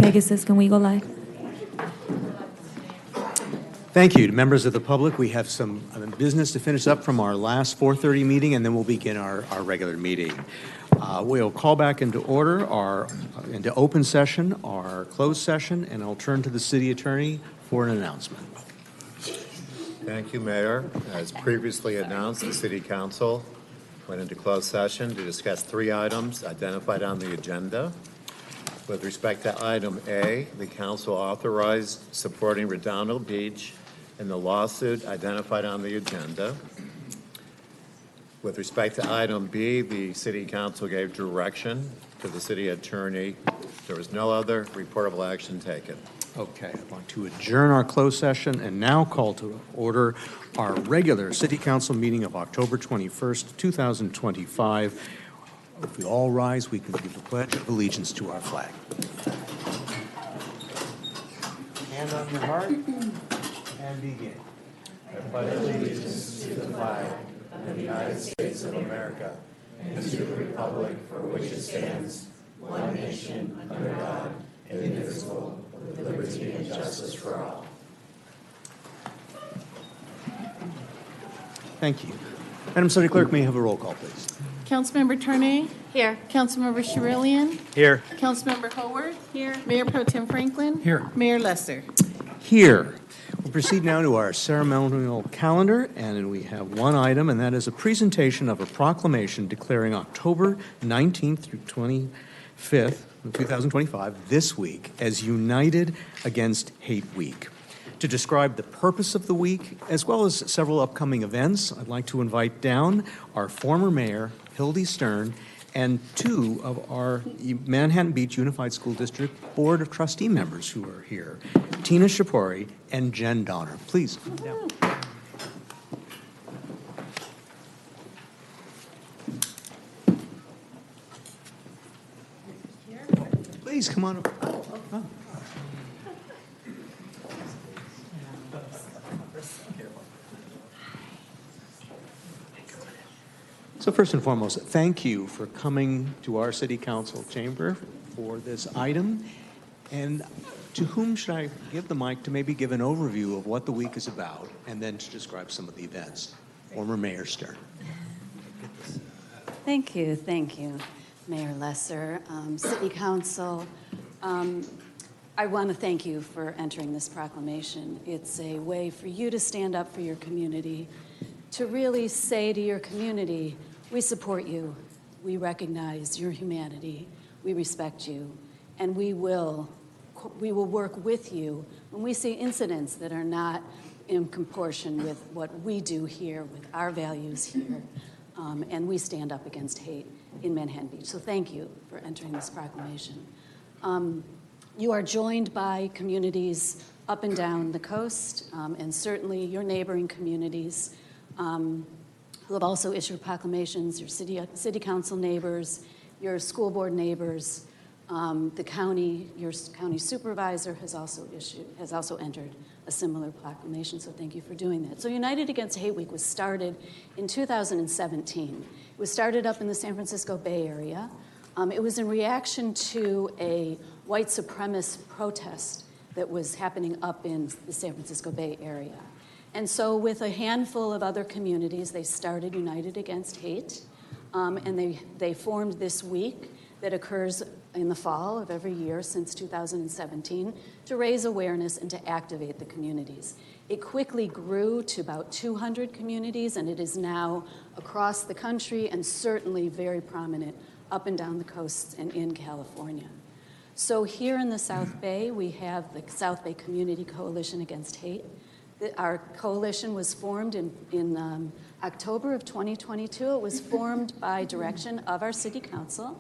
Pegasus, can we go live? Thank you. Members of the public, we have some business to finish up from our last 4:30 meeting, and then we'll begin our regular meeting. We'll call back into order into open session, our closed session, and I'll turn to the city attorney for an announcement. Thank you, Mayor. As previously announced, the City Council went into closed session to discuss 3 items identified on the agenda. With respect to item A, the council authorized supporting Redondo Beach in the lawsuit identified on the agenda. With respect to item B, the City Council gave direction to the city attorney. There was no other reportable action taken. Okay, I want to adjourn our closed session and now call to order our regular City Council meeting of October 21st, 2025. If we all rise, we can give the Pledge of Allegiance to our flag. Hand on your heart and begin. I pledge allegiance to the flag of the United States of America and to the republic for which it stands, one nation, under God, indivisible, with liberty and justice for all. Thank you. Madam City Clerk, may I have a roll call, please? Councilmember Tarnay? Here. Councilmember Charelian? Here. Councilmember Howard? Here. Mayor Pro Tem Franklin? Here. Mayor Lesser? Here. We'll proceed now to our ceremonial calendar, and we have one item, and that is a presentation of a proclamation declaring October 19th through 25th, 2025, this week, as United Against Hate Week. To describe the purpose of the week, as well as several upcoming events, I'd like to invite down our former mayor, Hildy Stern, and 2 of our Manhattan Beach Unified School District Board of Trustee members who are here, Tina Shapori and Jen Donner. Please come down. Please come on over. Oh. So first and foremost, thank you for coming to our City Council chamber for this item. And to whom should I give the mic to maybe give an overview of what the week is about and then to describe some of the events? Former Mayor Stern. Thank you, Mayor Lesser, City Council. I want to thank you for entering this proclamation. It's a way for you to stand up for your community, to really say to your community, we support you, we recognize your humanity, we respect you, and we will work with you when we see incidents that are not in proportion with what we do here, with our values here, and we stand up against hate in Manhattan Beach. So thank you for entering this proclamation. You are joined by communities up and down the coast, and certainly your neighboring communities who have also issued proclamations, your city council neighbors, your school board neighbors, the county, your county supervisor has also entered a similar proclamation, so thank you for doing that. So United Against Hate Week was started in 2017. It was started up in the San Francisco Bay Area. It was in reaction to a white supremacist protest that was happening up in the San Francisco Bay Area. And so with a handful of other communities, they started United Against Hate, and they formed this week that occurs in the fall of every year since 2017 to raise awareness and to activate the communities. It quickly grew to about 200 communities, and it is now across the country and certainly very prominent up and down the coasts and in California. So here in the South Bay, we have the South Bay Community Coalition Against Hate. Our coalition was formed in October of 2022. It was formed by direction of our city council.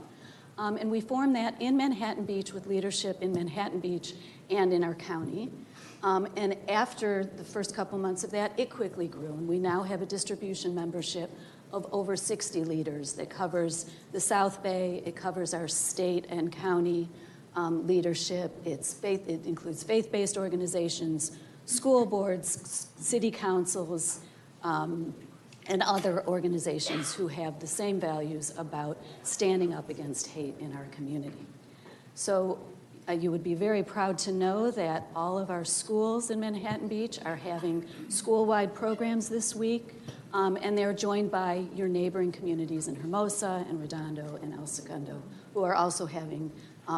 And we formed that in Manhattan Beach with leadership in Manhattan Beach and in our county. And after the first couple months of that, it quickly grew. And we now have a distribution membership of over 60 leaders that covers the South Bay. It covers our state and county leadership. It includes faith-based organizations, school boards, city councils, and other organizations who have the same values about standing up against hate in our community. So You would be very proud to know that all of our schools in Manhattan Beach are having school-wide programs this week, and they're joined by your neighboring communities in Hermosa and Redondo and El Segundo, who are also having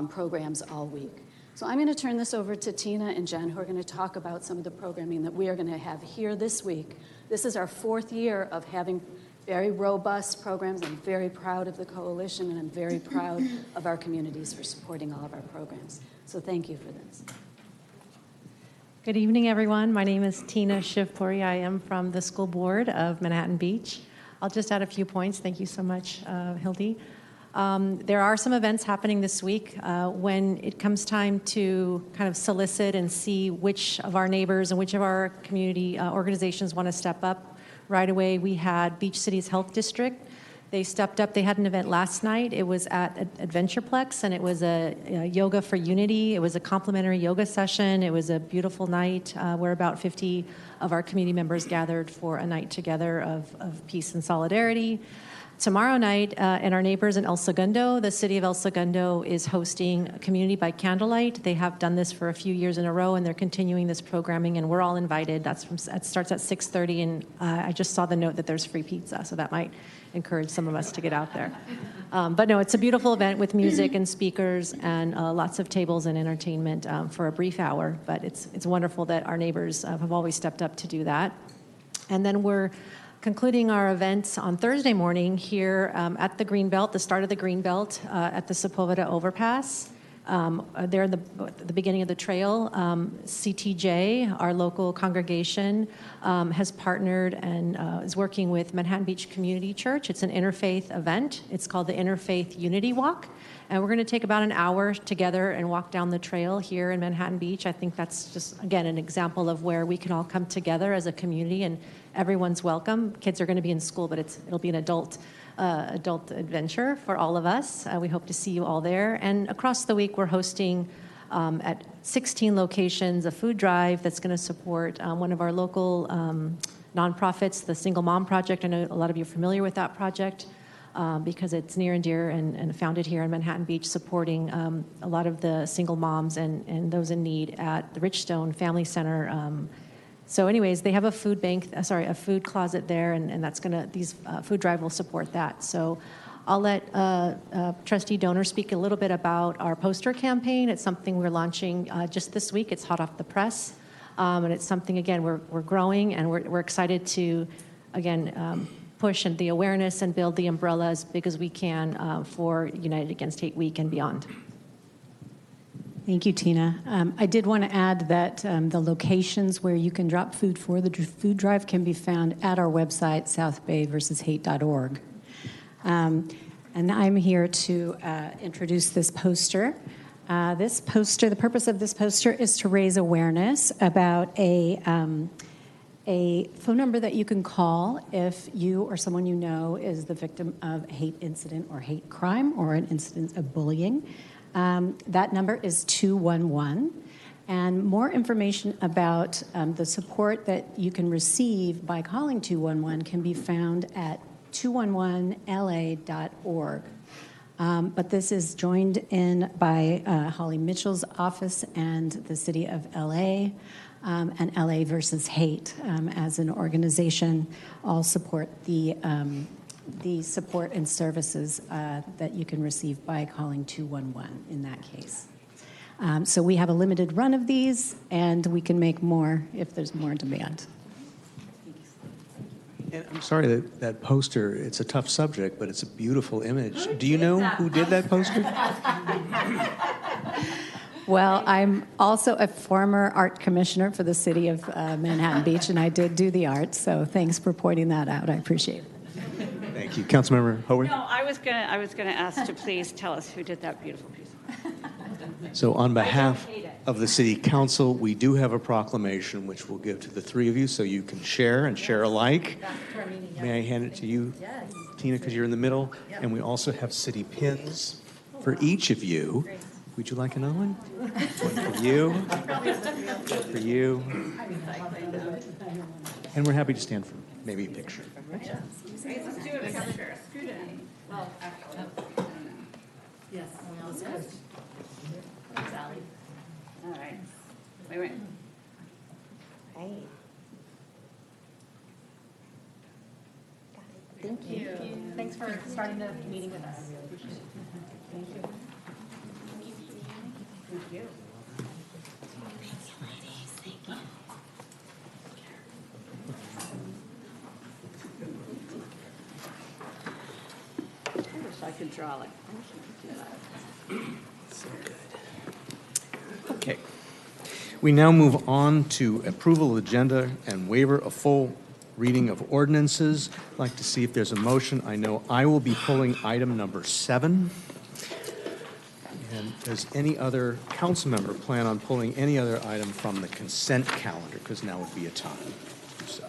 programs all week. So I'm going to turn this over to Tina and Jen, who are going to talk about some of the programming that we are going to have here this week. This is our 4th year of having very robust programs. I'm very proud of the coalition, and I'm very proud of our communities for supporting all of our programs. So thank you for this. Good evening, everyone. My name is Tina Shivpuri. I am from the School Board of Manhattan Beach. I'll just add a few points. Thank you so much, Hildy. There are some events happening this week. When it comes time to kind of solicit and see which of our neighbors and which of our community organizations want to step up, right away we had Beach City's Health District. They stepped up. They had an event last night. It was at Adventureplex, and it was a yoga for unity. It was a complimentary yoga session. It was a beautiful night where about 50 of our community members gathered for a night together of peace and solidarity. Tomorrow night, and our neighbors in El Segundo, the city of El Segundo is hosting Community by Candlelight. They have done this for a few years in a row, and they're continuing this programming, and we're all invited. That starts at 6:30, and I just saw the note that there's free pizza, so that might encourage some of us to get out there. But no, it's a beautiful event with music and speakers and lots of tables and entertainment for a brief hour, but it's wonderful that our neighbors have always stepped up to do that. And then we're concluding our events on Thursday morning here at the Greenbelt, the start of the Greenbelt at the Sepulveda Overpass. There at the beginning of the trail, CTJ, our local congregation, has partnered and is working with Manhattan Beach Community Church. It's an interfaith event. It's called the Interfaith Unity Walk. And we're going to take about an hour together and walk down the trail here in Manhattan Beach. I think that's just, again, an example of where we can all come together as a community, and everyone's welcome. Kids are going to be in school, but it'll be an adult adventure for all of us. We hope to see you all there. And across the week, we're hosting at 16 locations a food drive that's going to support one of our local nonprofits, the Single Mom Project. I know a lot of you are familiar with that project because it's near and dear and founded here in Manhattan Beach, supporting a lot of the single moms and those in need at the Richstone Family Center. So anyways, they have a food closet there, and that's these food drive will support that. So I'll let Trustee Donor speak a little bit about our poster campaign. It's something we're launching just this week. It's hot off the press, and it's something, again, we're growing, and we're excited to, again, push the awareness and build the umbrella as big as we can for United Against Hate Week and beyond. Thank you, Tina. I did want to add that the locations where you can drop food for the food drive can be found at our website, southbayversushate.org. And I'm here to introduce this poster. The purpose of this poster is to raise awareness about a phone number that you can call if you or someone you know is the victim of a hate incident or hate crime or an incident of bullying. That number is 211. And more information about the support that you can receive by calling 211 can be found at 211la.org. But this is joined in by Holly Mitchell's office and the City of LA and LA versus Hate as an organization. All support the support and services that you can receive by calling 211 in that case. So we have a limited run of these, and we can make more if there's more demand. And I'm sorry that poster, it's a tough subject, but it's a beautiful image. Do you know who did that poster? Well, I'm also a former art commissioner for the city of Manhattan Beach, and I did do the art, so thanks for pointing that out. I appreciate it. Thank you. Councilmember Howard? No, I was gonna ask to please tell us who did that beautiful piece. So on behalf of the City Council, we do have a proclamation which we'll give to the three of you so you can share and share alike. May I hand it to you, Tina, because you're in the middle? And we also have city pins for each of you. Would you like another one? One for you. For you. And we're happy to stand for maybe a picture. Let's do it, picture. Scoot in. Well, actually, Yes. All right. Wait. Thank you. Thanks for starting the meeting with us. I wish I could draw like. Okay. We now move on to approval of agenda and waiver of full reading of ordinances. I'd like to see if there's a motion. I know I will be pulling item number 7. And does any other council member plan on pulling any other item from the consent calendar? Because now would be a time to do so.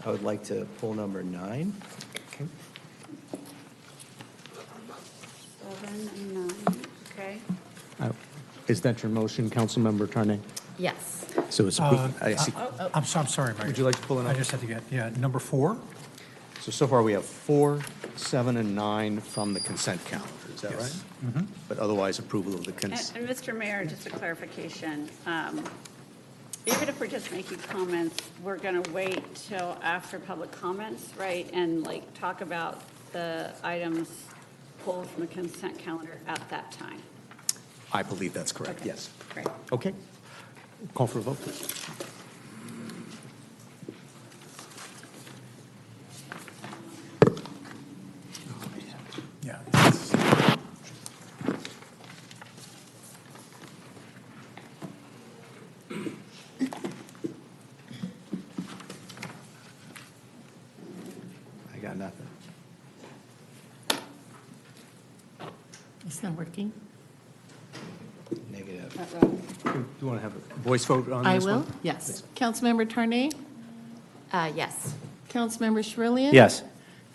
I would like to pull number 9. Okay. 7 and 9. Okay. Is that your motion, Councilmember Tarnay? Yes. So it's, I see. I'm sorry, Mayor. Would you like to pull it I up? just had to get, number 4? So far we have 4, 7, and 9 from the consent calendar. Is that right? Mm-hmm. But otherwise approval of the consent. And Mr. Mayor, just a clarification. Even if we're just making comments, we're going to wait till after public comments, right? And like talk about the items pulled from the consent calendar at that time. I believe that's correct, Okay. yes. Great. Okay. Call for a vote, please. Yeah. I got nothing. It's not working. Negative. Do you want to have a voice vote on I this one? will, yes. Councilmember Tarnay, Yes. Councilmember Charelian. Yes.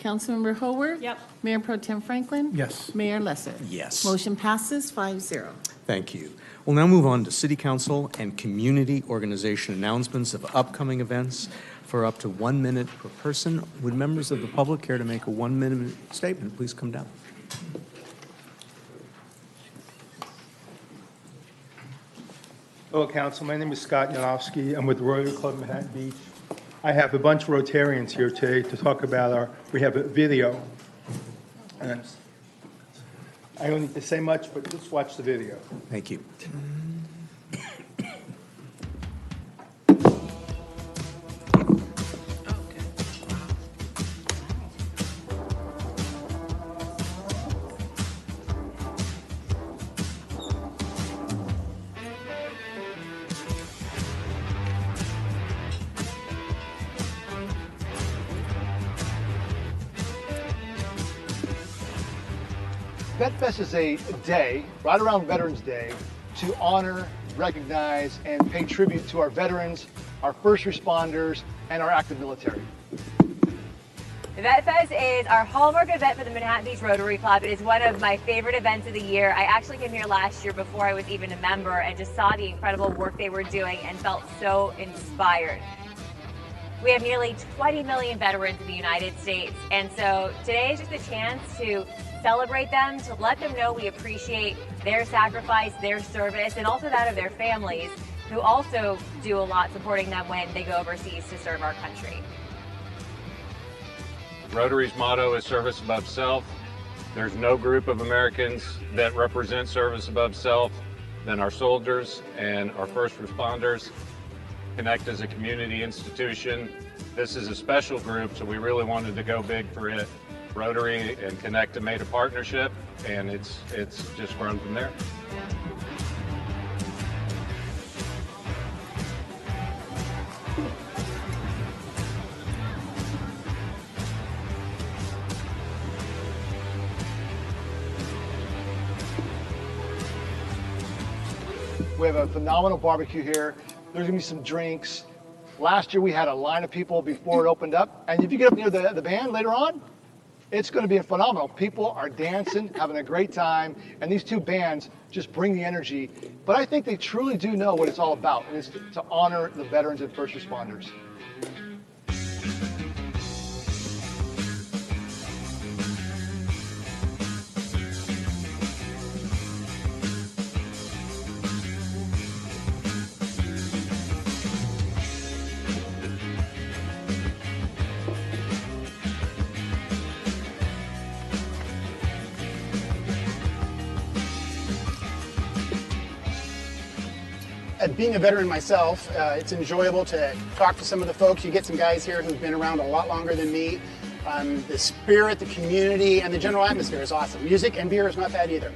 Councilmember Howard. Yep. Mayor Pro Tem Franklin. Yes. Mayor Lesser. Yes. Motion passes 5-0. Thank you. We'll now move on to City Council and community organization announcements of upcoming events for up to 1 minute per person. Would members of the public care to make a 1-minute statement? Please come down. Hello, Council. My name is Scott Yanofsky. I'm with Rotary Club Manhattan Beach. I have a bunch of Rotarians here today to talk about we have a video. And I don't need to say much, but just watch the video. Thank you. VetFest is a day, right around Veterans Day, to honor, recognize, and pay tribute to our veterans, our first responders, and our active military. VetFest is our hallmark event for the Manhattan Beach Rotary Club. It is one of my favorite events of the year. I actually came here last year before I was even a member and just saw the incredible work they were doing and felt so inspired. We have nearly 20 million veterans in the United States, and so today is just a chance to celebrate them, to let them know we appreciate their sacrifice, their service, and also that of their families, who also do a lot supporting them when they go overseas to serve our country. Rotary's motto is service above self. There's no group of Americans that represent service above self than our soldiers and our first responders. Connect as a community institution. This is a special group, so we really wanted to go big for it. Rotary and Connect have made a partnership, and it's just grown from there. We have a phenomenal barbecue here. There's gonna be some drinks. Last year we had a line of people before it opened up, and if you get up near the band later on, it's gonna be phenomenal. People are dancing, having a great time, and these two bands just bring the energy. But I think they truly do know what it's all about, and it's to honor the veterans and first responders. being a veteran myself, it's enjoyable to talk to some of the folks. You get some guys here who've been around a lot longer than me. The spirit, the community, and the general atmosphere is awesome. Music and beer is not bad either.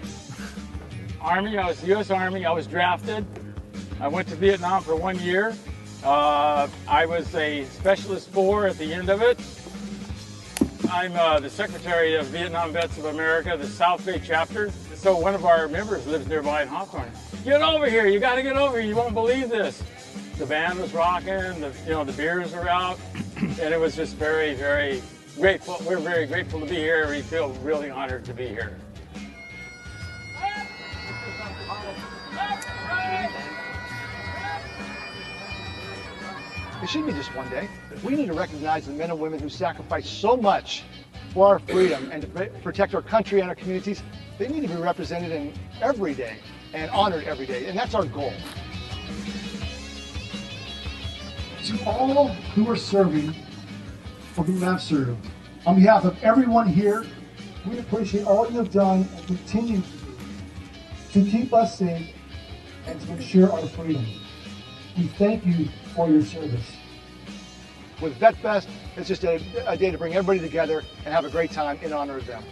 Army, I was U.S. Army. I was drafted. I went to Vietnam for 1 year. I was a Specialist 4 at the end of it. I'm the Secretary of Vietnam Vets of America, the South Bay chapter. So one of our members lives nearby in Hawthorne. Get over here, you gotta get over here, you won't believe this. The band was rocking, the beers were out, and it was just very, very grateful. We're very grateful to be here. We feel really honored to be here. It should be just one day. We need to recognize the men and women who sacrifice so much for our freedom and to protect our country and our communities. They need to be represented in every day and honored every day, and that's our goal. To all who are serving or who have served, on behalf of everyone here, we appreciate all you have done and continue to do to keep us safe and to ensure our freedom. We thank you for your service. With Vet Fest, it's just a day to bring everybody together and have a great time in honor of them.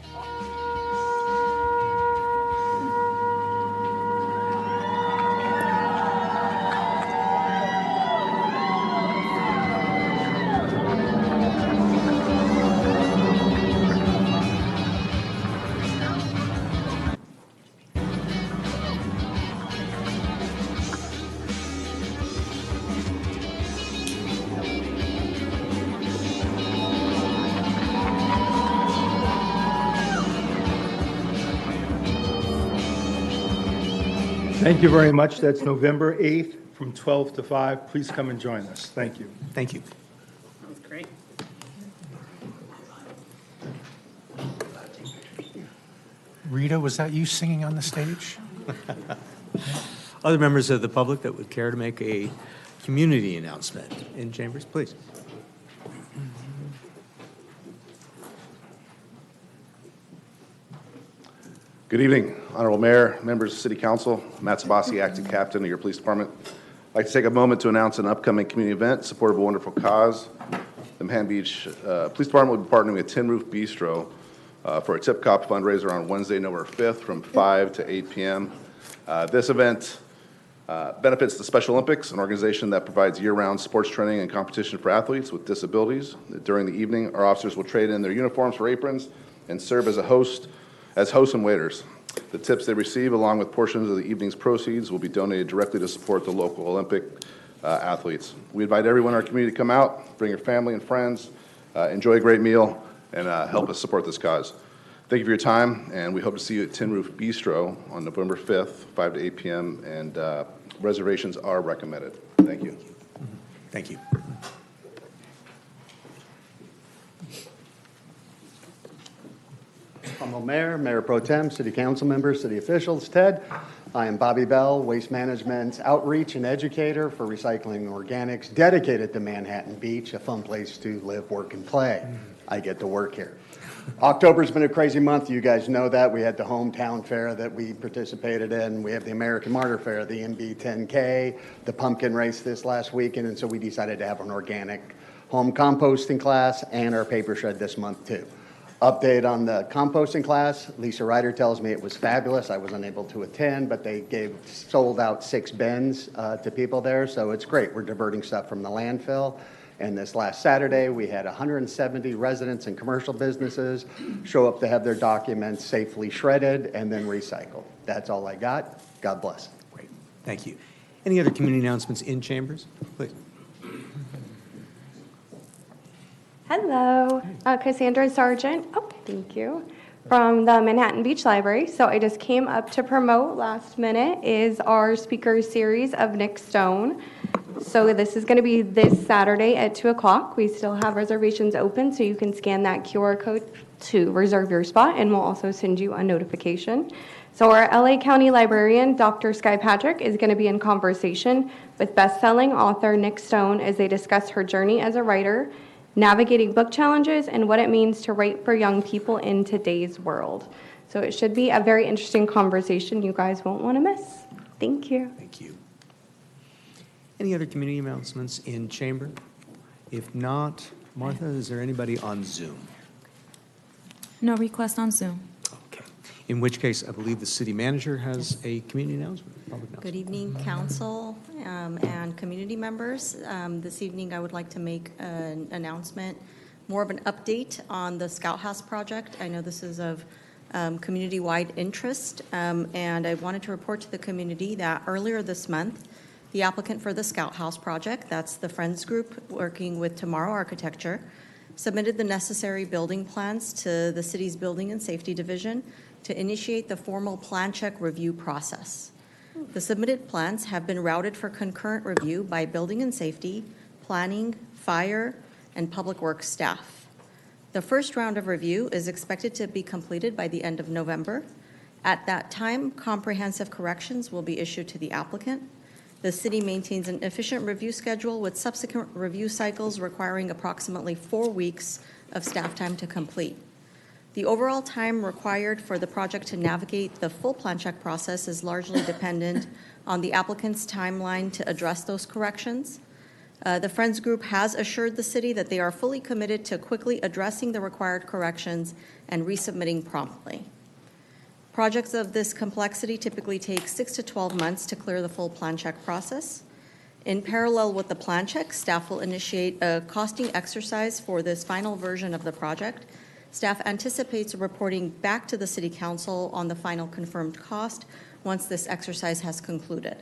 Thank you very much. That's November 8th from 12 to 5. Please come and join us. Thank you. Thank you. That was great. Rita, was that you singing on the stage? Other members of the public that would care to make a community announcement in chambers, please. Good evening, Honorable Mayor, members of City Council. Matt Sabasi, Acting Captain of your Police Department. I'd like to take a moment to announce an upcoming community event supported of a wonderful cause. The Manhattan Beach Police Department will be partnering with Tin Roof Bistro for a Tip Cop fundraiser on Wednesday, November 5th from 5 to 8 p.m. This event benefits the Special Olympics, an organization that provides year-round sports training and competition for athletes with disabilities. During the evening, our officers will trade in their uniforms for aprons and serve as hosts and waiters. The tips they receive, along with portions of the evening's proceeds, will be donated directly to support the local Olympic athletes. We invite everyone in our community to come out, bring your family and friends, enjoy a great meal, and help us support this cause. Thank you for your time, and we hope to see you at Tin Roof Bistro on November 5th, 5 to 8 p.m., and reservations are recommended. Thank you. Thank you. Honorable Mayor, Mayor Pro Tem, City Council members, City officials, Ted. I am Bobby Bell, Waste Management's outreach and educator for recycling organics, dedicated to Manhattan Beach, a fun place to live, work, and play. I get to work here. October's been a crazy month. You guys know that. We had the hometown fair that we participated in. We have the American Martyr Fair, the MB 10K, the pumpkin race this last weekend, and so we decided to have an organic home composting class and our paper shred this month too. Update on the composting class, Lisa Ryder tells me it was fabulous. I was unable to attend, but they sold out 6 bins to people there, so it's great. We're diverting stuff from the landfill. And this last Saturday, we had 170 residents and commercial businesses show up to have their documents safely shredded and then recycled. That's all I got. God bless. Great. Thank you. Any other community announcements in chambers? Please. Hello, Cassandra Sargent. Oh, thank you. From the Manhattan Beach Library. So I just came up to promote last minute is our speaker series of Nick Stone. So this is going to be this Saturday at 2 o'clock. We still have reservations open, so you can scan that QR code to reserve your spot, and we'll also send you a notification. So our LA County librarian, Dr. Sky Patrick, is going to be in conversation with best-selling author Nick Stone as they discuss her journey as a writer, navigating book challenges, and what it means to write for young people in today's world. So it should be a very interesting conversation you guys won't want to miss. Thank you. Thank you. Any other community announcements in chamber? If not, Martha, is there anybody on Zoom? No request on Zoom. Okay. In which case, I believe the city manager has a community announcement. Public announcement. Good evening, council and community members. This evening, I would like to make an announcement, more of an update on the Scout House project. I know this is of community-wide interest, and I wanted to report to the community that earlier this month, the applicant for the Scout House project, that's the Friends Group working with Tomorrow Architecture, submitted the necessary building plans to the city's Building and Safety Division to initiate the formal plan check review process. The submitted plans have been routed for concurrent review by Building and Safety, Planning, Fire, and Public Works staff. The first round of review is expected to be completed by the end of November. At that time, comprehensive corrections will be issued to the applicant. The city maintains an efficient review schedule with subsequent review cycles requiring approximately 4 weeks of staff time to complete. The overall time required for the project to navigate the full plan check process is largely dependent on the applicant's timeline to address those corrections. The Friends Group has assured the city that they are fully committed to quickly addressing the required corrections and resubmitting promptly. Projects of this complexity typically take 6 to 12 months to clear the full plan check process. In parallel with the plan check, staff will initiate a costing exercise for this final version of the project. Staff anticipates reporting back to the City Council on the final confirmed cost once this exercise has concluded.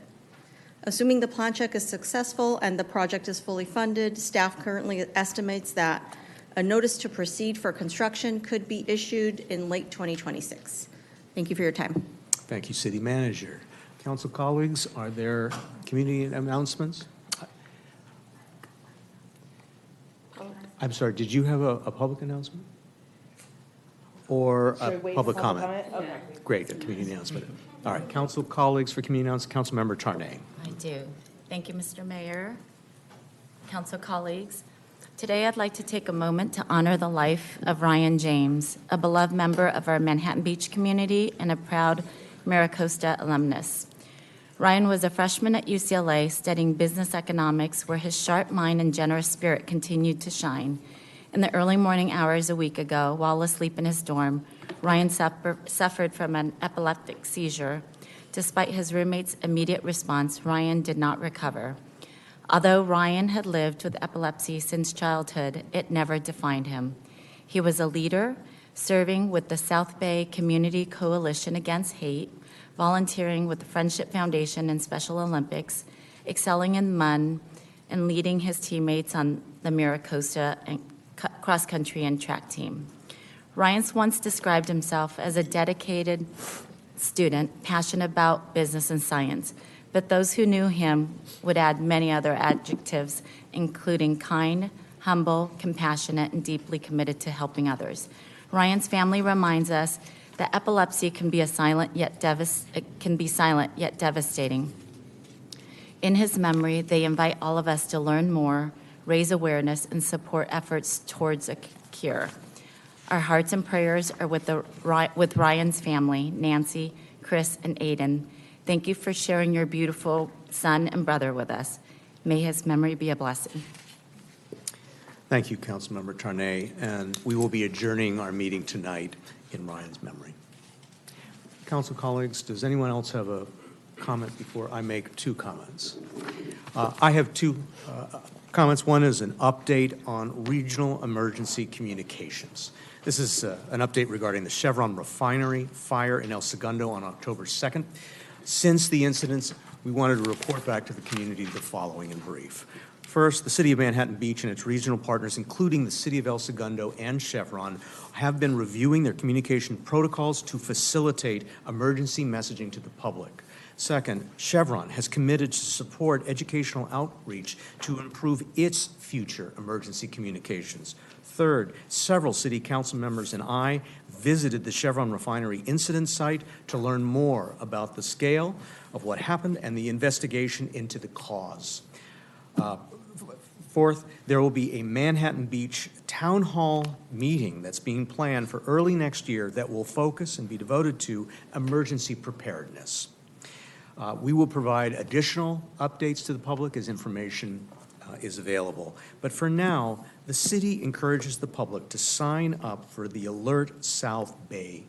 Assuming the plan check is successful and the project is fully funded, staff currently estimates that a notice to proceed for construction could be issued in late 2026. Thank you for your time. Thank you, City Manager. Council colleagues, are there community announcements? I'm sorry, did you have a public announcement? Or a public comment? Okay. Great, a community announcement. All right, council colleagues for community announcement, Councilmember Tarnay. I do. Thank you, Mr. Mayor, council colleagues. Today, I'd like to take a moment to honor the life of Ryan James, a beloved member of our Manhattan Beach community and a proud MiraCosta alumnus. Ryan was a freshman at UCLA studying business economics, where his sharp mind and generous spirit continued to shine. In the early morning hours a week ago, while asleep in his dorm, Ryan suffered from an epileptic seizure. Despite his roommate's immediate response, Ryan did not recover. Although Ryan had lived with epilepsy since childhood, it never defined him. He was a leader, serving with the South Bay Community Coalition Against Hate, volunteering with the Friendship Foundation and Special Olympics, excelling in MUN, and leading his teammates on the MiraCosta and cross-country and track team. Ryan once described himself as a dedicated student, passionate about business and science, but those who knew him would add many other adjectives, including kind, humble, compassionate, and deeply committed to helping others. Ryan's family reminds us that epilepsy can be silent yet devastating. In his memory, they invite all of us to learn more, raise awareness, and support efforts towards a cure. Our hearts and prayers are with Ryan's family, Nancy, Chris, and Aiden. Thank you for sharing your beautiful son and brother with us. May his memory be a blessing. Thank you, Councilmember Tarnay, and we will be adjourning our meeting tonight in Ryan's memory. Council colleagues, does anyone else have a comment before I make 2 comments? I have 2 comments. One is an update on regional emergency communications. This is an update regarding the Chevron refinery fire in El Segundo on October 2nd. Since the incidents, we wanted to report back to the community the following in brief. First, the City of Manhattan Beach and its regional partners, including the City of El Segundo and Chevron, have been reviewing their communication protocols to facilitate emergency messaging to the public. Second, Chevron has committed to support educational outreach to improve its future emergency communications. Third, several City Council members and I visited the Chevron refinery incident site to learn more about the scale of what happened and the investigation into the cause. Fourth, there will be a Manhattan Beach town hall meeting that's being planned for early next year that will focus and be devoted to emergency preparedness. We will provide additional updates to the public as information is available. But for now, the city encourages the public to sign up for the Alert South Bay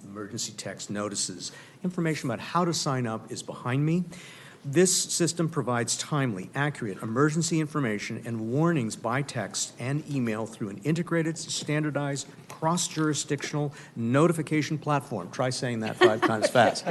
emergency text notices. Information about how to sign up is behind me. This system provides timely, accurate emergency information and warnings by text and email through an integrated, standardized, cross-jurisdictional notification platform. Try saying that 5 times fast.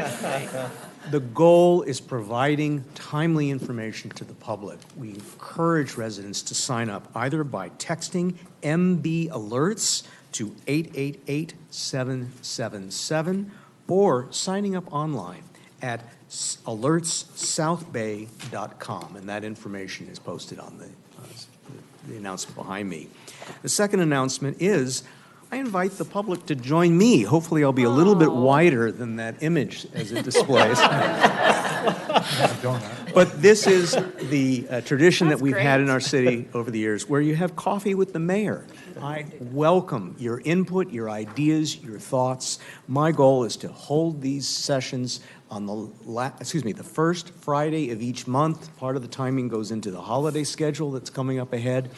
The goal is providing timely information to the public. We encourage residents to sign up either by texting MB Alerts to 888-777 or signing up online at alertssouthbay.com, and that information is posted on the announcement behind me. The second announcement is I invite the public to join me. Hopefully I'll be a little bit wider than that image as it displays. But this is the tradition that we've had in our city over the years, where you have coffee with the mayor. I welcome your input, your ideas, your thoughts. My goal is to hold these sessions on the first Friday of each month. Part of the timing goes into the holiday schedule that's coming up ahead.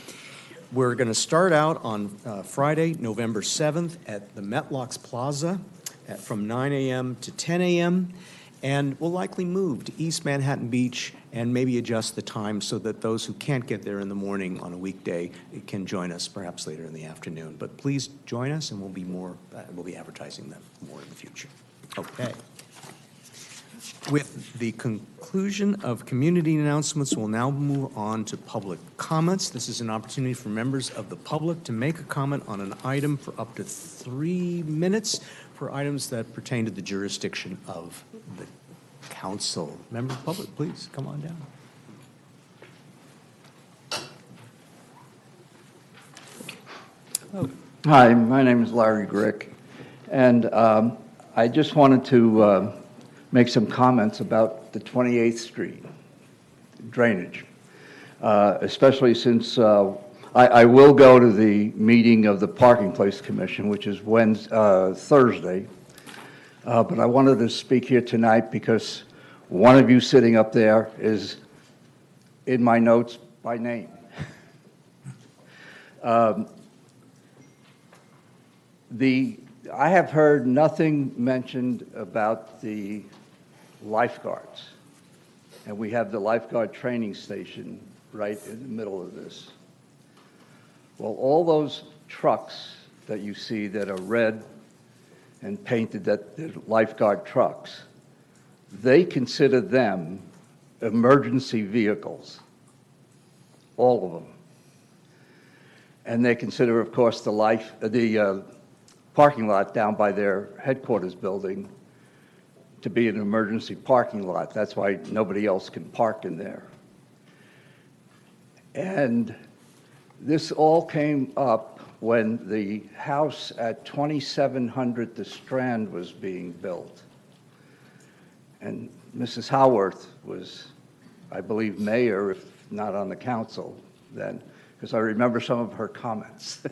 We're going to start out on Friday, November 7th at the Metlocks Plaza from 9 a.m. to 10 a.m. And we'll likely move to East Manhattan Beach and maybe adjust the time so that those who can't get there in the morning on a weekday can join us perhaps later in the afternoon. But please join us, and we'll be advertising them more in the future. Okay. With the conclusion of community announcements, we'll now move on to public comments. This is an opportunity for members of the public to make a comment on an item for up to 3 minutes for items that pertain to the jurisdiction of the council. Member of the public, please come on down. Hi, my name is Larry Grick, and I just wanted to make some comments about the 28th Street drainage, especially since I will go to the meeting of the Parking Place Commission, which is Thursday, but I wanted to speak here tonight because one of you sitting up there is in my notes by name. I have heard nothing mentioned about the lifeguards, and we have the lifeguard training station right in the middle of this. Well, all those trucks that you see that are red and painted that they're lifeguard trucks, they consider them emergency vehicles, all of them. And they consider, of course, the parking lot down by their headquarters building to be an emergency parking lot. That's why nobody else can park in there. And this all came up when the house at 2700 The Strand was being built. And Mrs. Howarth was, I believe, mayor, if not on the council then, because I remember some of her comments.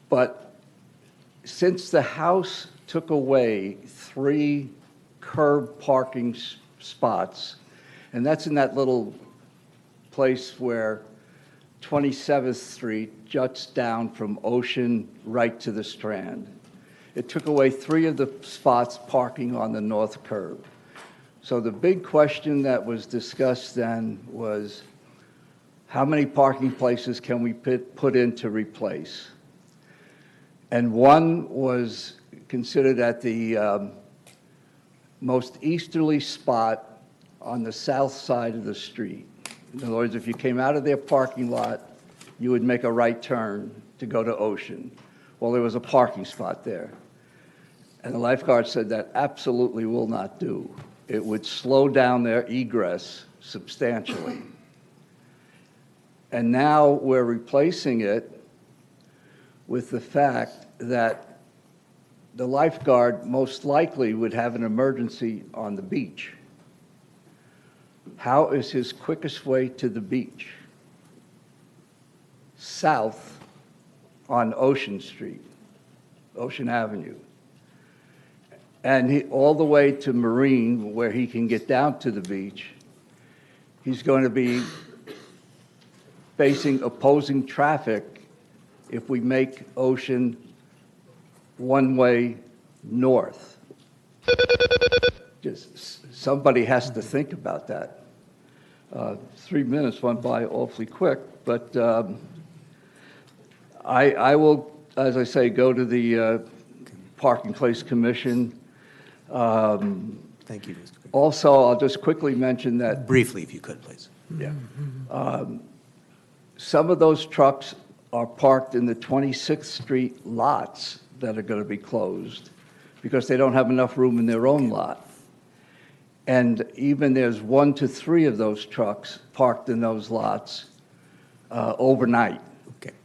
But since the House took away 3 curb parking spots, and that's in that little place where 27th Street juts down from Ocean right to the Strand. It took away 3 of the spots parking on the north curb. So the big question that was discussed then was, how many parking places can we put in to replace? And one was considered at the most easterly spot on the south side of the street. In other words, if you came out of their parking lot, you would make a right turn to go to Ocean. Well, there was a parking spot there. And the lifeguard said that absolutely will not do. It would slow down their egress substantially. And now we're replacing it with the fact that the lifeguard most likely would have an emergency on the beach. How is his quickest way to the beach? South on Ocean Street, Ocean Avenue. and all the way to Marine, where he can get down to the beach, he's going to be facing opposing traffic if we make Ocean one-way north. Just somebody has to think about that. 3 minutes went by awfully quick, but I will, as I say, go to the Parking Place Commission. Thank you, Mr. Cook. Also, I'll just quickly mention that. Briefly, if you could, please. Yeah. Some of those trucks are parked in the 26th Street lots that are going to be closed because they don't have enough room in their own lot. And even there's 1 to 3 of those trucks parked in those lots overnight. Okay.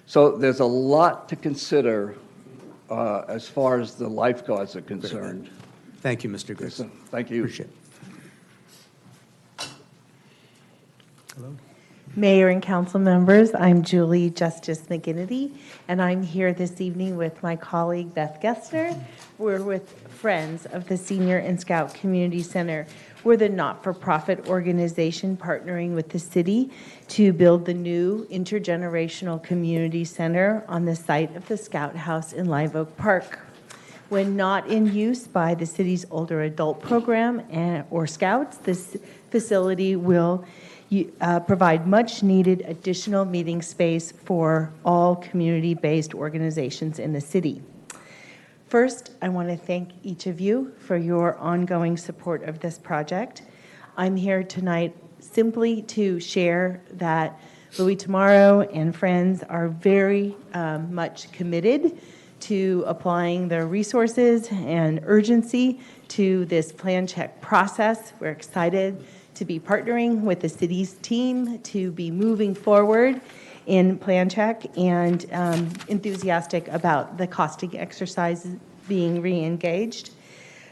So there's a lot to consider as far as the lifeguards are concerned. Thank you, Mr. Goose. Thank you. Appreciate it. Hello. Mayor and council members, I'm Julie Justice McGinnity, and I'm here this evening with my colleague Beth Gessner. We're with Friends of the Senior and Scout Community Center. We're the not-for-profit organization partnering with the city to build the new intergenerational community center on the site of the Scout House in Live Oak Park. When not in use by the city's older adult program or Scouts, this facility will provide much-needed additional meeting space for all community-based organizations in the city. First, I want to thank each of you for your ongoing support of this project. I'm here tonight simply to share that Louis Tomorrow and Friends are very much committed to applying their resources and urgency to this plan check process. We're excited to be partnering with the city's team to be moving forward in plan check and enthusiastic about the costing exercise being re-engaged.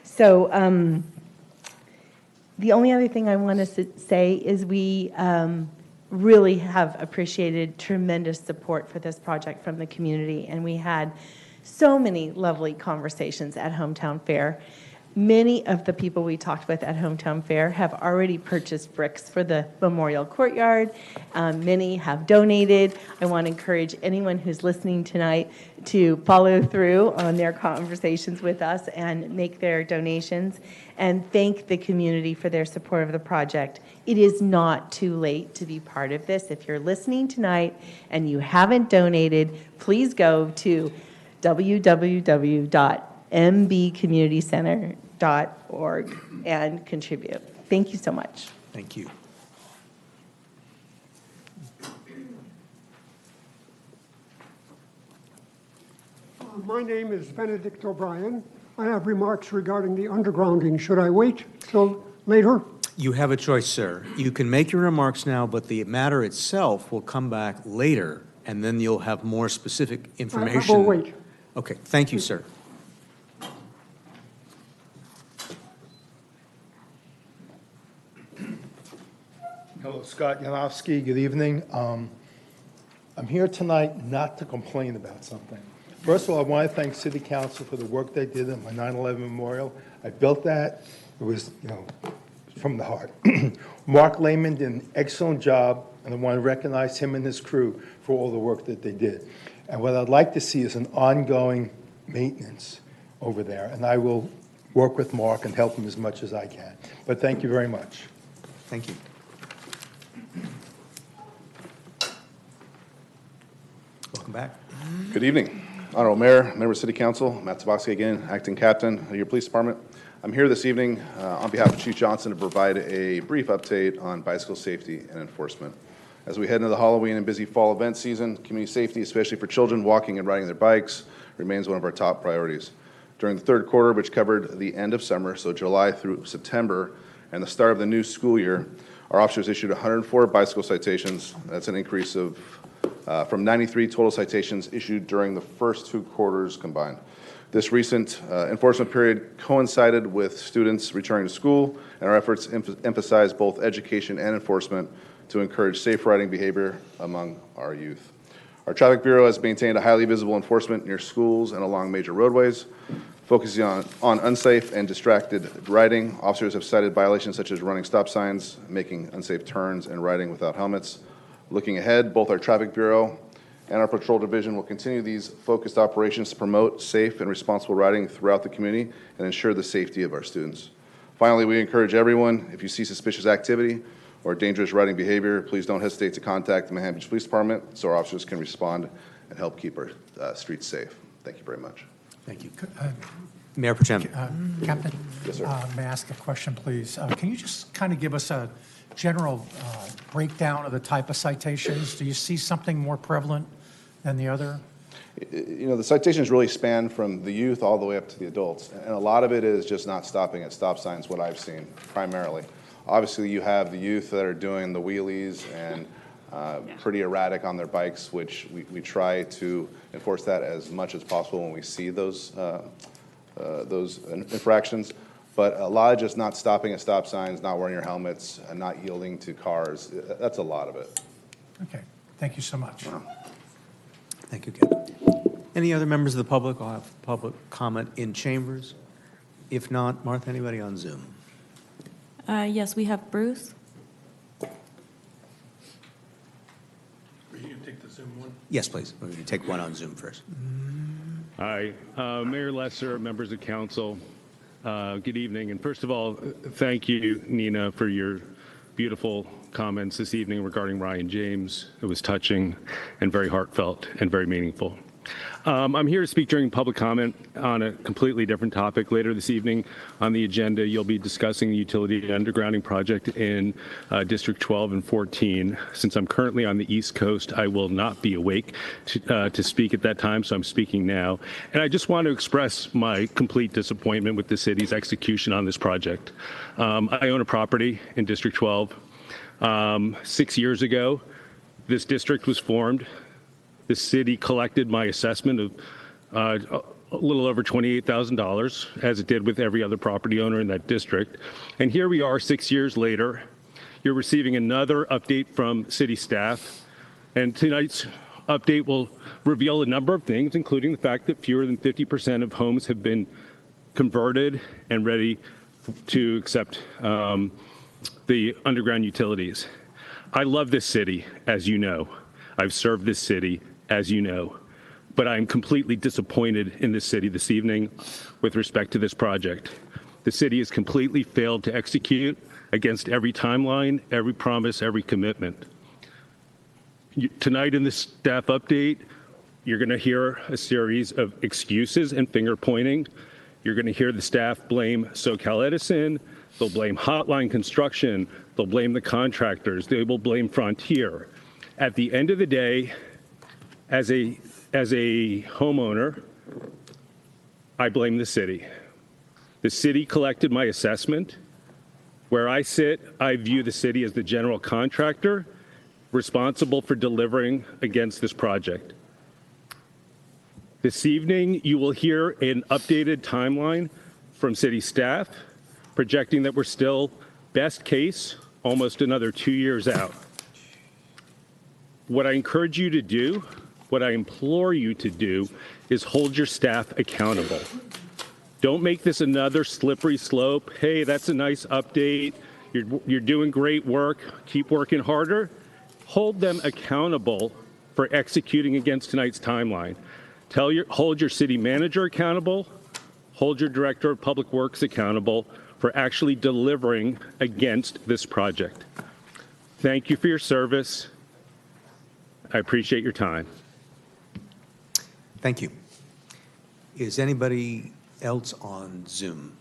So the only other thing I want to say is we really have appreciated tremendous support for this project from the community, and we had so many lovely conversations at Hometown Fair. Many of the people we talked with at Hometown Fair have already purchased bricks for the Memorial Courtyard. Many have donated. I want to encourage anyone who's listening tonight to follow through on their conversations with us and make their donations, and thank the community for their support of the project. It is not too late to be part of this. If you're listening tonight and you haven't donated, please go to www.mbcommunitycenter.org and contribute. Thank you so much. Thank you. My name is Benedict O'Brien. I have remarks regarding the undergrounding. Should I wait till later? You have a choice, sir. You can make your remarks now, but the matter itself will come back later, and then you'll have more specific information. I will wait. Okay, thank you, sir. Hello, Scott Yanofsky. Good evening. I'm here tonight not to complain about something. First of all, I want to thank City Council for the work they did at my 9/11 memorial. I built that. It was, from the heart. Mark Lehman did an excellent job, and I want to recognize him and his crew for all the work that they did. And what I'd like to see is an ongoing maintenance over there, and I will work with Mark and help him as much as I can. But thank you very much. Thank you. Welcome back. Good evening. Honorable Mayor, Member of City Council, Matt Tabowski again, Acting Captain of your Police Department. I'm here this evening on behalf of Chief Johnson to provide a brief update on bicycle safety and enforcement. As we head into the Halloween and busy fall event season, community safety, especially for children walking and riding their bikes, remains one of our top priorities. During the third quarter, which covered the end of summer, so July through September, and the start of the new school year, our officers issued 104 bicycle citations. That's an increase of from 93 total citations issued during the first 2 quarters combined. This recent enforcement period coincided with students returning to school, and our efforts emphasize both education and enforcement to encourage safe riding behavior among our youth. Our Traffic Bureau has maintained a highly visible enforcement near schools and along major roadways. focusing on unsafe and distracted riding. Officers have cited violations such as running stop signs, making unsafe turns, and riding without helmets. Looking ahead, both our Traffic Bureau and our Patrol Division will continue these focused operations to promote safe and responsible riding throughout the community and ensure the safety of our students. Finally, we encourage everyone, if you see suspicious activity or dangerous riding behavior, please don't hesitate to contact the Manhattan Beach Police Department so our officers can respond and help keep our streets safe. Thank you very much. Thank you. Mayor Pro Tem. Captain? Yes, sir. May I ask a question, please? Can you just kind of give us a general breakdown of the type of citations? Do you see something more prevalent than the other? You know, the citations really span from the youth all the way up to the adults. And a lot of it is just not stopping at stop signs, what I've seen primarily. Obviously, you have the youth that are doing the wheelies and pretty erratic on their bikes, which we try to enforce that as much as possible when we see those infractions. But a lot of just not stopping at stop signs, not wearing your helmets, and not yielding to cars. That's a lot of it. Okay, thank you so much. Thank you, Kevin. Any other members of the public? I'll have public comment in chambers. If not, Martha, anybody on Zoom? Yes, we have Bruce. Are you going to take the Zoom one? Yes, please. We're going to take one on Zoom first. Hi, Mayor Lesser, members of council. Good evening. And first of all, thank you, Nina, for your beautiful comments this evening regarding Ryan James. It was touching and very heartfelt and very meaningful. I'm here to speak during public comment on a completely different topic. Later this evening on the agenda, you'll be discussing the utility undergrounding project in District 12 and 14. Since I'm currently on the East Coast, I will not be awake to speak at that time, so I'm speaking now. And I just want to express my complete disappointment with the city's execution on this project. I own a property in District 12. 6 years ago, this district was formed. The city collected my assessment of a little over $28,000, as it did with every other property owner in that district. And here we are 6 years later. You're receiving another update from city staff. And tonight's update will reveal a number of things, including the fact that fewer than 50% of homes have been converted and ready to accept the underground utilities. I love this city, as you know. I've served this city, as you know, but I'm completely disappointed in this city this evening with respect to this project. The city has completely failed to execute against every timeline, every promise, every commitment. Tonight in this staff update, you're going to hear a series of excuses and finger pointing. You're going to hear the staff blame SoCal Edison. They'll blame Hotline Construction. They'll blame the contractors. They will blame Frontier. At the end of the day, as a homeowner, I blame the city. The city collected my assessment. Where I sit, I view the city as the general contractor responsible for delivering against this project. This evening, you will hear an updated timeline from city staff projecting that we're still, best case, almost another 2 years out. What I encourage you to do, what I implore you to do, is hold your staff accountable. Don't make this another slippery slope. Hey, that's a nice update. You're doing great work. Keep working harder. Hold them accountable for executing against tonight's timeline. Hold your city manager accountable. Hold your director of public works accountable for actually delivering against this project. Thank you for your service. I appreciate your time. Thank you. Is anybody else on Zoom?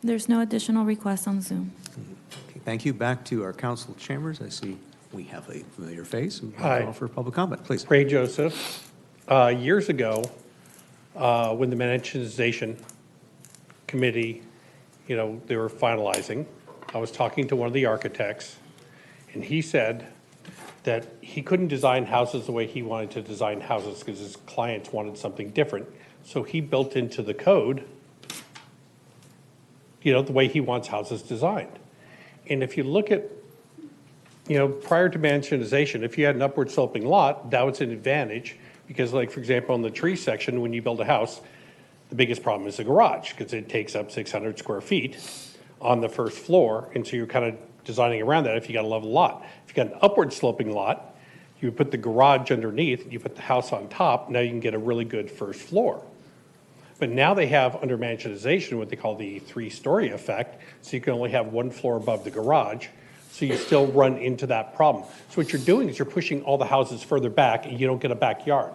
There's no additional requests on Zoom. Okay, thank you. Back to our council chambers. I see we have a familiar face. Hi. Call for public comment, please. Ray Joseph. Years ago, when the Manhattanization Committee, they were finalizing, I was talking to one of the architects, and he said that he couldn't design houses the way he wanted to design houses because his clients wanted something different. So he built into the code, the way he wants houses designed. And if you look at, prior to Manhattanization, if you had an upward sloping lot, that was an advantage because, like, for example, in the tree section, when you build a house, The biggest problem is the garage, because it takes up 600 square feet on the first floor, and so you're kind of designing around that if you got a level lot. If you got an upward sloping lot, you would put the garage underneath, you put the house on top, now you can get a really good first floor. But now they have, under mansionization, what they call the 3-story effect, so you can only have 1 floor above the garage, so you still run into that problem. So what you're doing is you're pushing all the houses further back, and you don't get a backyard.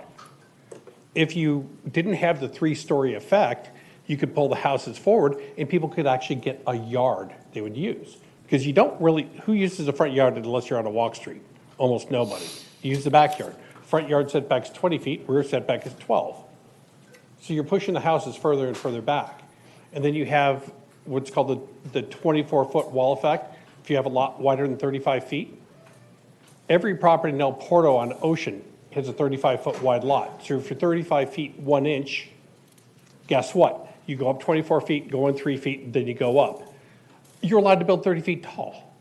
If you didn't have the 3-story effect, you could pull the houses forward, and people could actually get a yard they would use. Because you don't really, who uses a front yard unless you're on a walk street? Almost nobody. You use the backyard. Front yard setback is 20 feet, rear setback is 12. So you're pushing the houses further and further back. And then you have what's called the 24-foot wall effect. If you have a lot wider than 35 feet, every property in El Porto on Ocean has a 35-foot wide lot. So if you're 35 feet 1 inch, guess what? You go up 24 feet, go in 3 feet, then you go up. You're allowed to build 30 feet tall.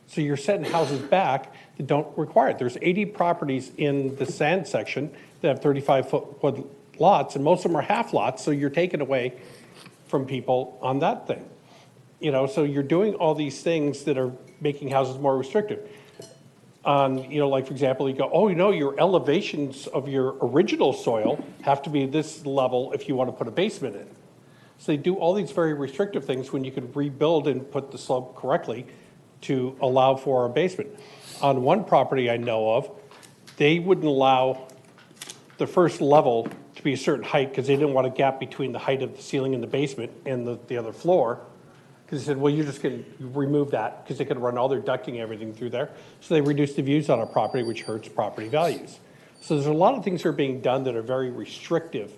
So you're setting houses back that don't require it. There's 80 properties in the sand section that have 35-foot lots, and most of them are half lots, so you're taking away from people on that thing. You know, so you're doing all these things that are making houses more restrictive. You know, like for example, you go, oh, you know, your elevations of your original soil have to be this level if you want to put a basement in. So they do all these very restrictive things when you could rebuild and put the slope correctly to allow for a basement. On one property I know of, they wouldn't allow the first level to be a certain height because they didn't want a gap between the height of the ceiling in the basement and the other floor. Because they said, well, you're just going to remove that because they could run all their ducting and everything through there. So they reduced the views on our property, which hurts property values. So there's a lot of things that are being done that are very restrictive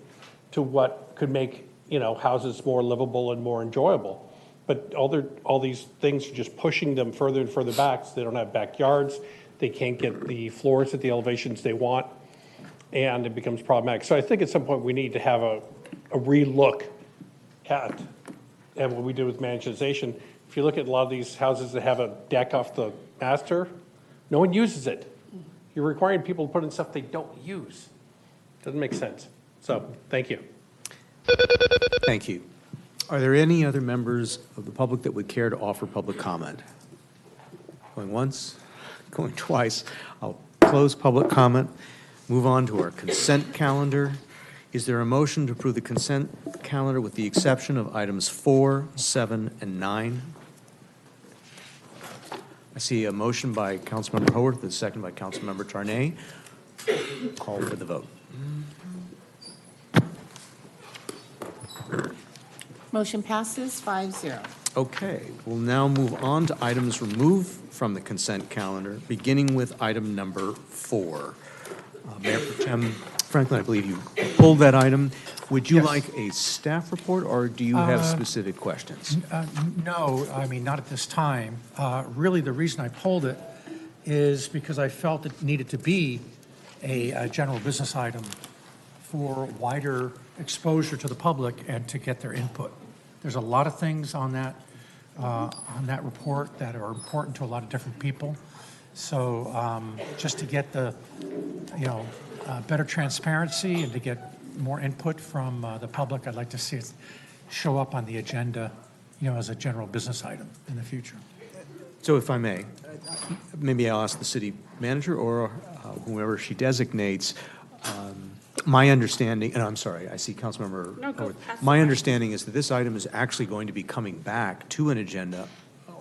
to what could make, you know, houses more livable and more enjoyable. But all these things are just pushing them further and further back, so they don't have backyards, they can't get the floors at the elevations they want, and it becomes problematic. So I think at some point we need to have a relook at what we do with mansionization. If you look at a lot of these houses that have a deck off the master, no one uses it. You're requiring people to put in stuff they don't use. Doesn't make sense. So, thank you. Thank you. Are there any other members of the public that would care to offer public comment? Going once, going twice. I'll close public comment, move on to our consent calendar. Is there a motion to approve the consent calendar with the exception of items 4, 7, and 9? I see a motion by Councilmember Haworth, a second by Councilmember Tarnay. Call for the vote. Motion passes 5-0. Okay, we'll now move on to items removed from the consent calendar, beginning with item number 4. Mayor Pro Tem Franklin, I believe you pulled that item. Would you Yes. like a staff report, or do you have specific questions? No, I mean, not at this time. Really, the reason I pulled it is because I felt it needed to be a general business item for wider exposure to the public and to get their input. There's a lot of things on that report that are important to a lot of different people. So just to get the, better transparency and to get more input from the public, I'd like to see it show up on the agenda, as a general business item in the future. So if I may, maybe I'll ask the city manager or whoever she designates. My understanding, and I'm sorry, I see Councilmember. No, go Howard. past My the understanding is that this item is actually going to be coming back to an agenda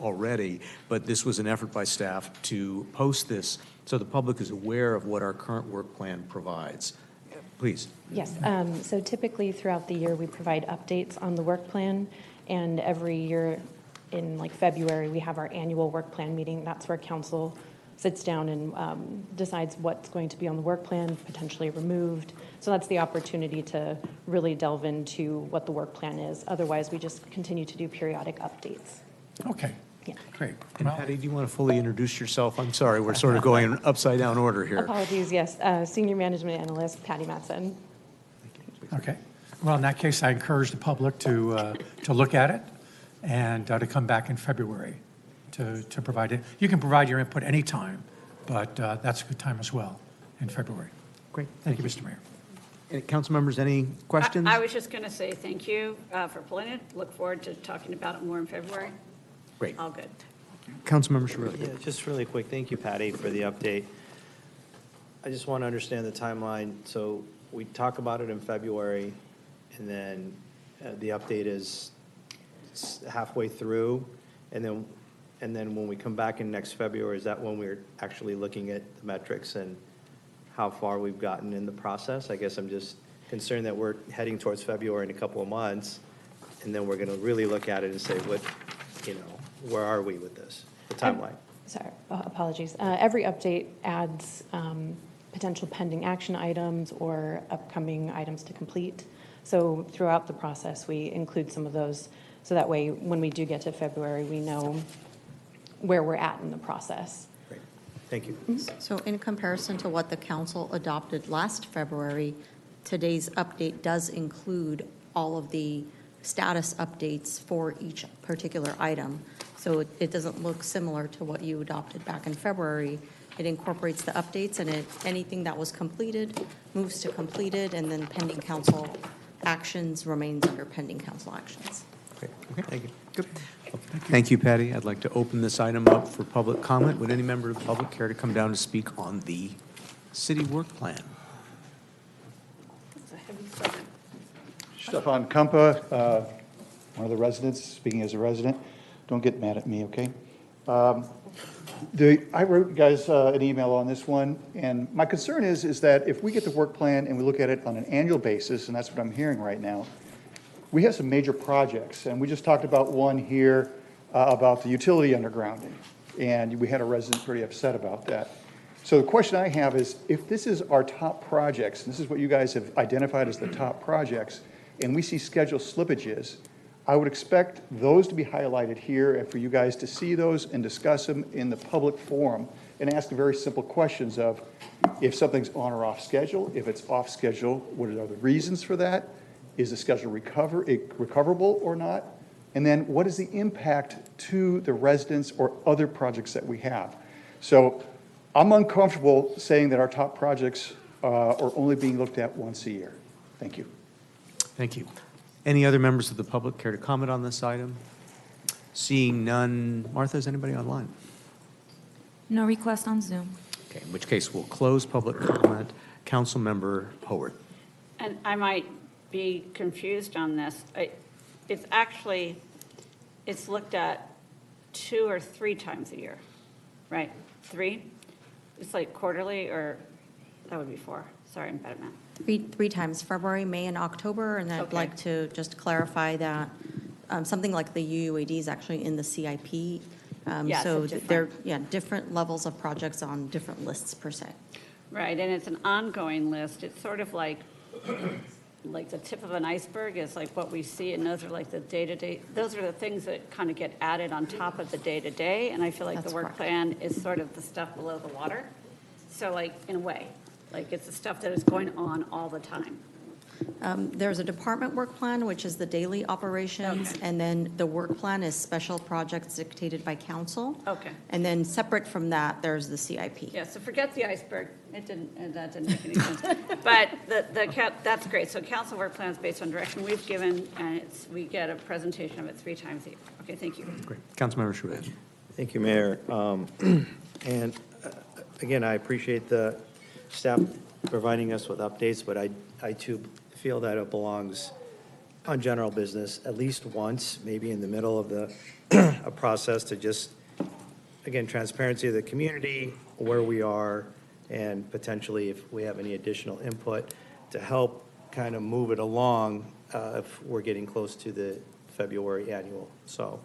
already, but this was an effort by staff to post this so the public is aware of what our current work plan provides. Please. Yes, so typically throughout the year, we provide updates on the work plan, and every year in like February, we have our annual work plan meeting. That's where council sits down and decides what's going to be on the work plan, potentially removed. So that's the opportunity to really delve into what the work plan is. Otherwise, we just continue to do periodic updates. Okay. Yeah. Great. And Patty, do you want to fully introduce yourself? I'm sorry, we're sort of going in upside down order here. Apologies, yes. Senior Management Analyst, Patty Matson. Okay. Well, in that case, I encourage the public to look at it and to come back in February to provide it. You can provide your input anytime, but that's a good time as well in February. Great. Thank you, Mr. Mayor. Council members, any questions? I was just going to say thank you for pulling it. Look forward to talking about it more in February. Great. All good. Councilmember Charelian. Yeah, just really quick, thank you, Patty, for the update. I just want to understand the timeline. So we talk about it in February, and then the update is halfway through, and then when we come back in next February, is that when we're actually looking at the metrics and how far we've gotten in the process? I guess I'm just concerned that we're heading towards February in a couple of months, and then we're going to really look at it and say, where are we with this, the timeline? Sorry, apologies. Every update adds potential pending action items or upcoming items to complete. So throughout the process, we include some of those, so that way, when we do get to February, we know where we're at in the process. Great, thank you. So in comparison to what the council adopted last February, today's update does include all of the status updates for each particular item. So it doesn't look similar to what you adopted back in February. It incorporates the updates, and anything that was completed moves to completed, and then pending council actions remains under pending council actions. Great, okay, thank you. Good. Thank you, Patty. I'd like to open this item up for public comment. Would any member of the public care to come down to speak on the city work plan? Stefan Kumpa, one of the residents, speaking as a resident. Don't get mad at me, okay? I wrote you guys an email on this one, and my concern is that if we get the work plan and we look at it on an annual basis, and that's what I'm hearing right now, we have some major projects, and we just talked about one here about the utility undergrounding, and we had a resident pretty upset about that. So the question I have is, if this is our top projects, and this is what you guys have identified as the top projects, and we see schedule slippages, I would expect those to be highlighted here and for you guys to see those and discuss them in the public forum and ask the very simple questions of if something's on or off schedule, if it's off schedule, what are the reasons for that? Is the schedule recoverable or not? And then what is the impact to the residents or other projects that we have? So I'm uncomfortable saying that our top projects are only being looked at once a year. Thank you. Thank you. Any other members of the public care to comment on this item? Seeing none. Martha, is anybody online? No request on Zoom. Okay, in which case we'll close public comment. Councilmember Howard. And I might be confused on this. It's looked at 2 or 3 times a year, right? 3? It's like quarterly, or that would be 4. Sorry, I'm bad at math. Three times, February, May, and October, and I'd like to just clarify that something like the UUAD is actually in the CIP. Yeah, So so they're, different levels of projects on different lists per se. Right, and it's an ongoing list. It's sort of like the tip of an iceberg is like what we see, and those are like the day-to-day, those are the things that kind of get added on top of the day-to-day, and I feel like That's the work correct. plan is sort of the stuff below the water. So like, in a way, like it's the stuff that is going on all the time. There's a department work plan, which is the daily operations, and then the work plan is special projects dictated by council. Okay. And then separate from that, there's the CIP. Yeah, so forget the iceberg. That didn't make any sense. But that's great. So council work plan is based on direction we've given, and we get a presentation of it 3 times a year. Okay, thank you. Great. Councilmember Charelian. Thank you, Mayor. And again, I appreciate the staff providing us with updates, but I too feel that it belongs on general business at least once, maybe in the middle of a process, to just, again, transparency of the community, where we are, and potentially if we have any additional input to help kind of move it along if we're getting close to the February annual. So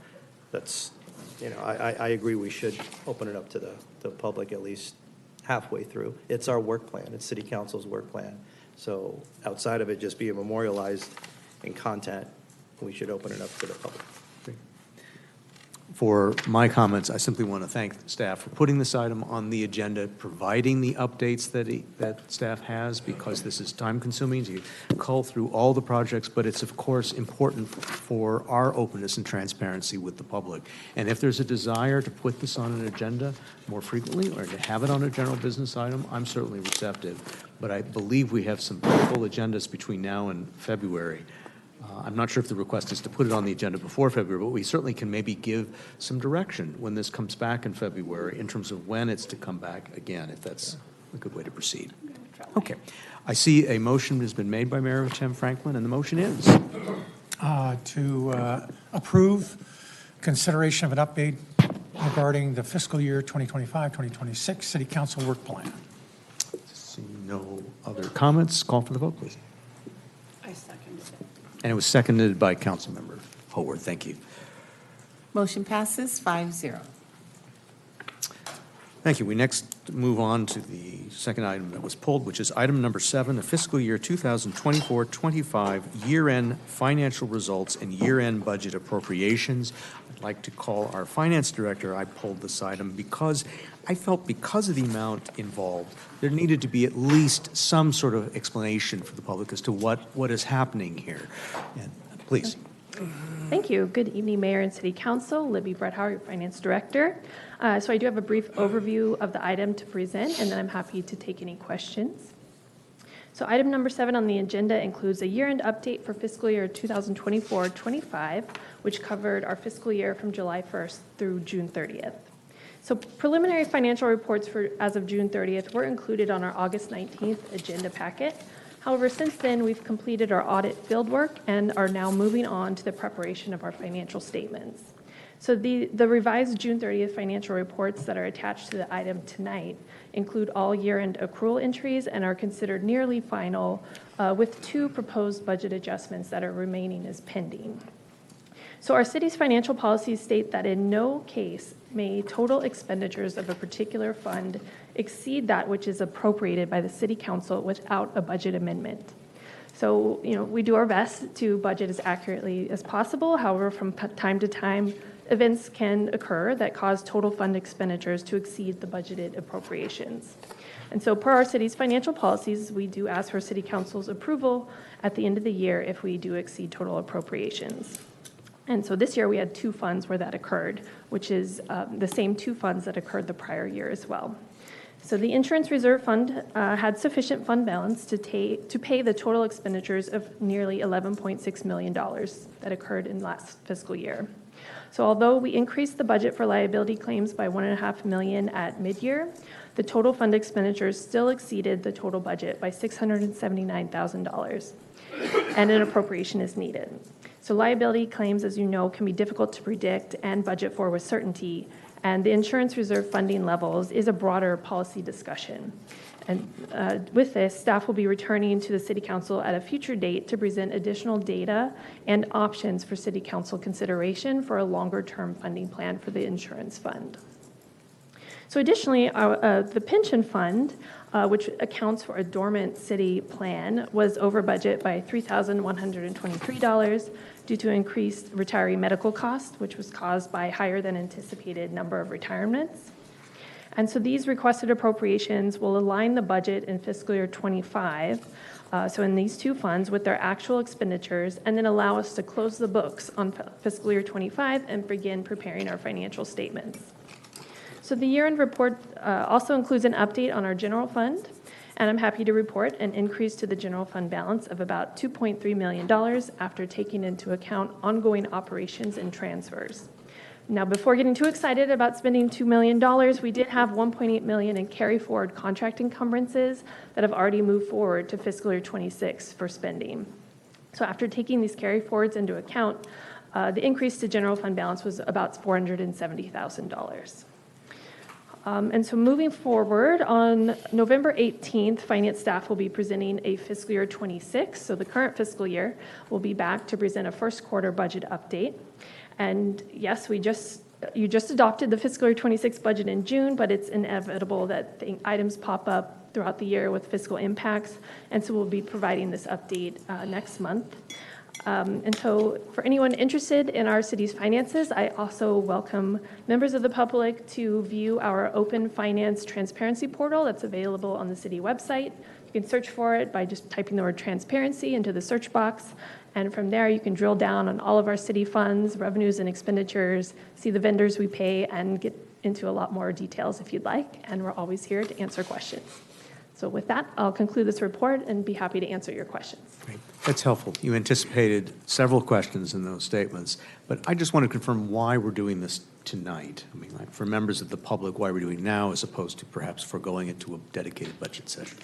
that's, I agree we should open it up to the public at least halfway through. It's our work plan. It's City Council's work plan. So outside of it just being memorialized in content, we should open it up to the public. for my comments, I simply want to thank staff for putting this item on the agenda, providing the updates that staff has, because this is time-consuming to cull through all the projects, but it's, of course, important for our openness and transparency with the public. And if there's a desire to put this on an agenda more frequently or to have it on a general business item, I'm certainly receptive. But I believe we have some full agendas between now and February. I'm not sure if the request is to put it on the agenda before February, but we certainly can maybe give some direction when this comes back in February in terms of when it's to come back again, if that's a good way to proceed. Okay. I see a motion has been made by Mayor Pro Tem Franklin, and the motion is? To approve consideration of an update regarding the fiscal year 2025-2026 City Council work plan. See no other comments. Call for the vote, please. I seconded it. And it was seconded by Councilmember Howard. Thank you. Motion passes 5-0. Thank you. We next move on to the second item that was pulled, which is item number 7, the fiscal year 2024-25 year-end financial results and year-end budget appropriations. I'd like to call our finance director. I pulled this item because I felt because of the amount involved, there needed to be at least some sort of explanation for the public as to what is happening here. And please. Thank you. Good evening, Mayor and City Council. Libby Bretthauer, your Finance Director. So I do have a brief overview of the item to present, and then I'm happy to take any questions. So item number 7 on the agenda includes a year-end update for fiscal year 2024-25, which covered our fiscal year from July 1st through June 30th. So preliminary financial reports for as of June 30th were included on our August 19th agenda packet. However, since then, we've completed our audit fieldwork and are now moving on to the preparation of our financial statements. So the revised June 30th financial reports that are attached to the item tonight include all year-end accrual entries and are considered nearly final, with 2 proposed budget adjustments that are remaining as pending. So our city's financial policies state that in no case may total expenditures of a particular fund exceed that which is appropriated by the City Council without a budget amendment. So, we do our best to budget as accurately as possible. However, from time to time, events can occur that cause total fund expenditures to exceed the budgeted appropriations. And so per our city's financial policies, we do ask for City Council's approval at the end of the year if we do exceed total appropriations. And so this year we had 2 funds where that occurred, which is the same 2 funds that occurred the prior year as well. So the Insurance Reserve Fund had sufficient fund balance to pay the total expenditures of nearly $11.6 million that occurred in last fiscal year. So although we increased the budget for liability claims by $1.5 million at mid-year, the total fund expenditures still exceeded the total budget by $679,000, and an appropriation is needed. So liability claims, as you know, can be difficult to predict and budget for with certainty, and the insurance reserve funding levels is a broader policy discussion. And with this, staff will be returning to the City Council at a future date to present additional data and options for City Council consideration for a longer-term funding plan for the insurance fund. So additionally, the pension fund, which accounts for a dormant city plan, was over budget by $3,123 due to increased retiree medical costs, which was caused by higher than anticipated number of retirements. And so these requested appropriations will align the budget in fiscal year 25, so in these 2 funds, with their actual expenditures, and then allow us to close the books on fiscal year 25 and begin preparing our financial statements. So the year-end report also includes an update on our general fund, and I'm happy to report an increase to the general fund balance of about $2.3 million after taking into account ongoing operations and transfers. Now, before getting too excited about spending $2 million, we did have $1.8 million in carry-forward contract encumbrances that have already moved forward to fiscal year 26 for spending. So after taking these carry-forwards into account, the increase to general fund balance was about $470,000. And so moving forward, on November 18th, finance staff will be presenting a fiscal year 26, so the current fiscal year, will be back to present a first quarter budget update. And yes, you just adopted the fiscal year 26 budget in June, but it's inevitable that items pop up throughout the year with fiscal impacts, and so we'll be providing this update next month. And so for anyone interested in our city's finances, I also welcome members of the public to view our open finance transparency portal that's available on the city website. You can search for it by just typing the word transparency into the search box. And from there, you can drill down on all of our city funds, revenues and expenditures, see the vendors we pay, and get into a lot more details if you'd like. And we're always here to answer questions. So with that, I'll conclude this report and be happy to answer your questions. Great. That's helpful. You anticipated several questions in those statements, but I just want to confirm why we're doing this tonight. I mean, like for members of the public, why we're doing it now as opposed to perhaps foregoing it to a dedicated budget session.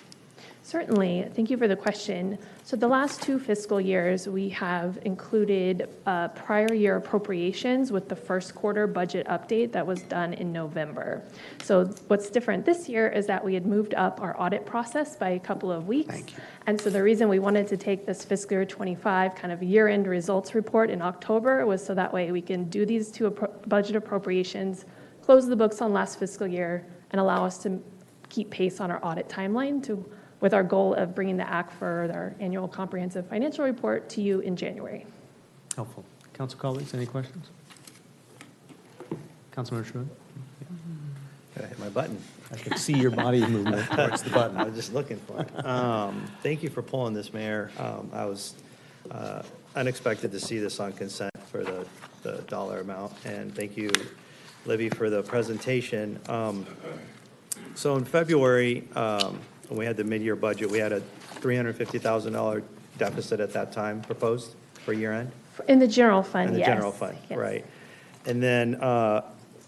Certainly. Thank you for the question. So the last 2 fiscal years, we have included prior year appropriations with the first quarter budget update that was done in November. So what's different this year is that we had moved up our audit process by a couple of weeks. Thank you. And so the reason we wanted to take this fiscal year 25 kind of year-end results report in October was so that way we can do these 2 budget appropriations, close the books on last fiscal year, and allow us to keep pace on our audit timeline with our goal of bringing the act for our annual comprehensive financial report to you in January. Helpful. Council colleagues, any questions? Councilmember Schroeder? I hit my button. I could see your body movement towards the button. I was just looking for it. Thank you for pulling this, Mayor. I was unexpected to see this on consent for the dollar amount, and thank you, Libby, for the presentation. So in February, when we had the mid-year budget, we had a $350,000 deficit at that time proposed for year end? In the general fund, In the yes. general fund, Yes. right. And then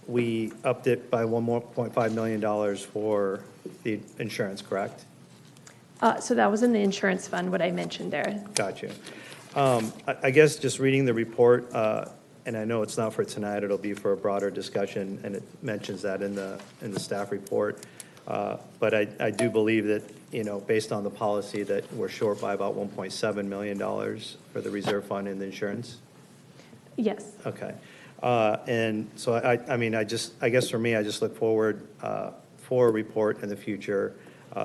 we upped it by $1.5 million for the insurance, correct? So that was in the insurance fund, what I mentioned there. Got you. I guess just reading the report, and I know it's not for tonight, it'll be for a broader discussion, and it mentions that in the staff report. But I do believe that, based on the policy, that we're short by about $1.7 million for the reserve fund and the insurance? Yes. Okay. And so, I guess for me, I just look forward for a report in the future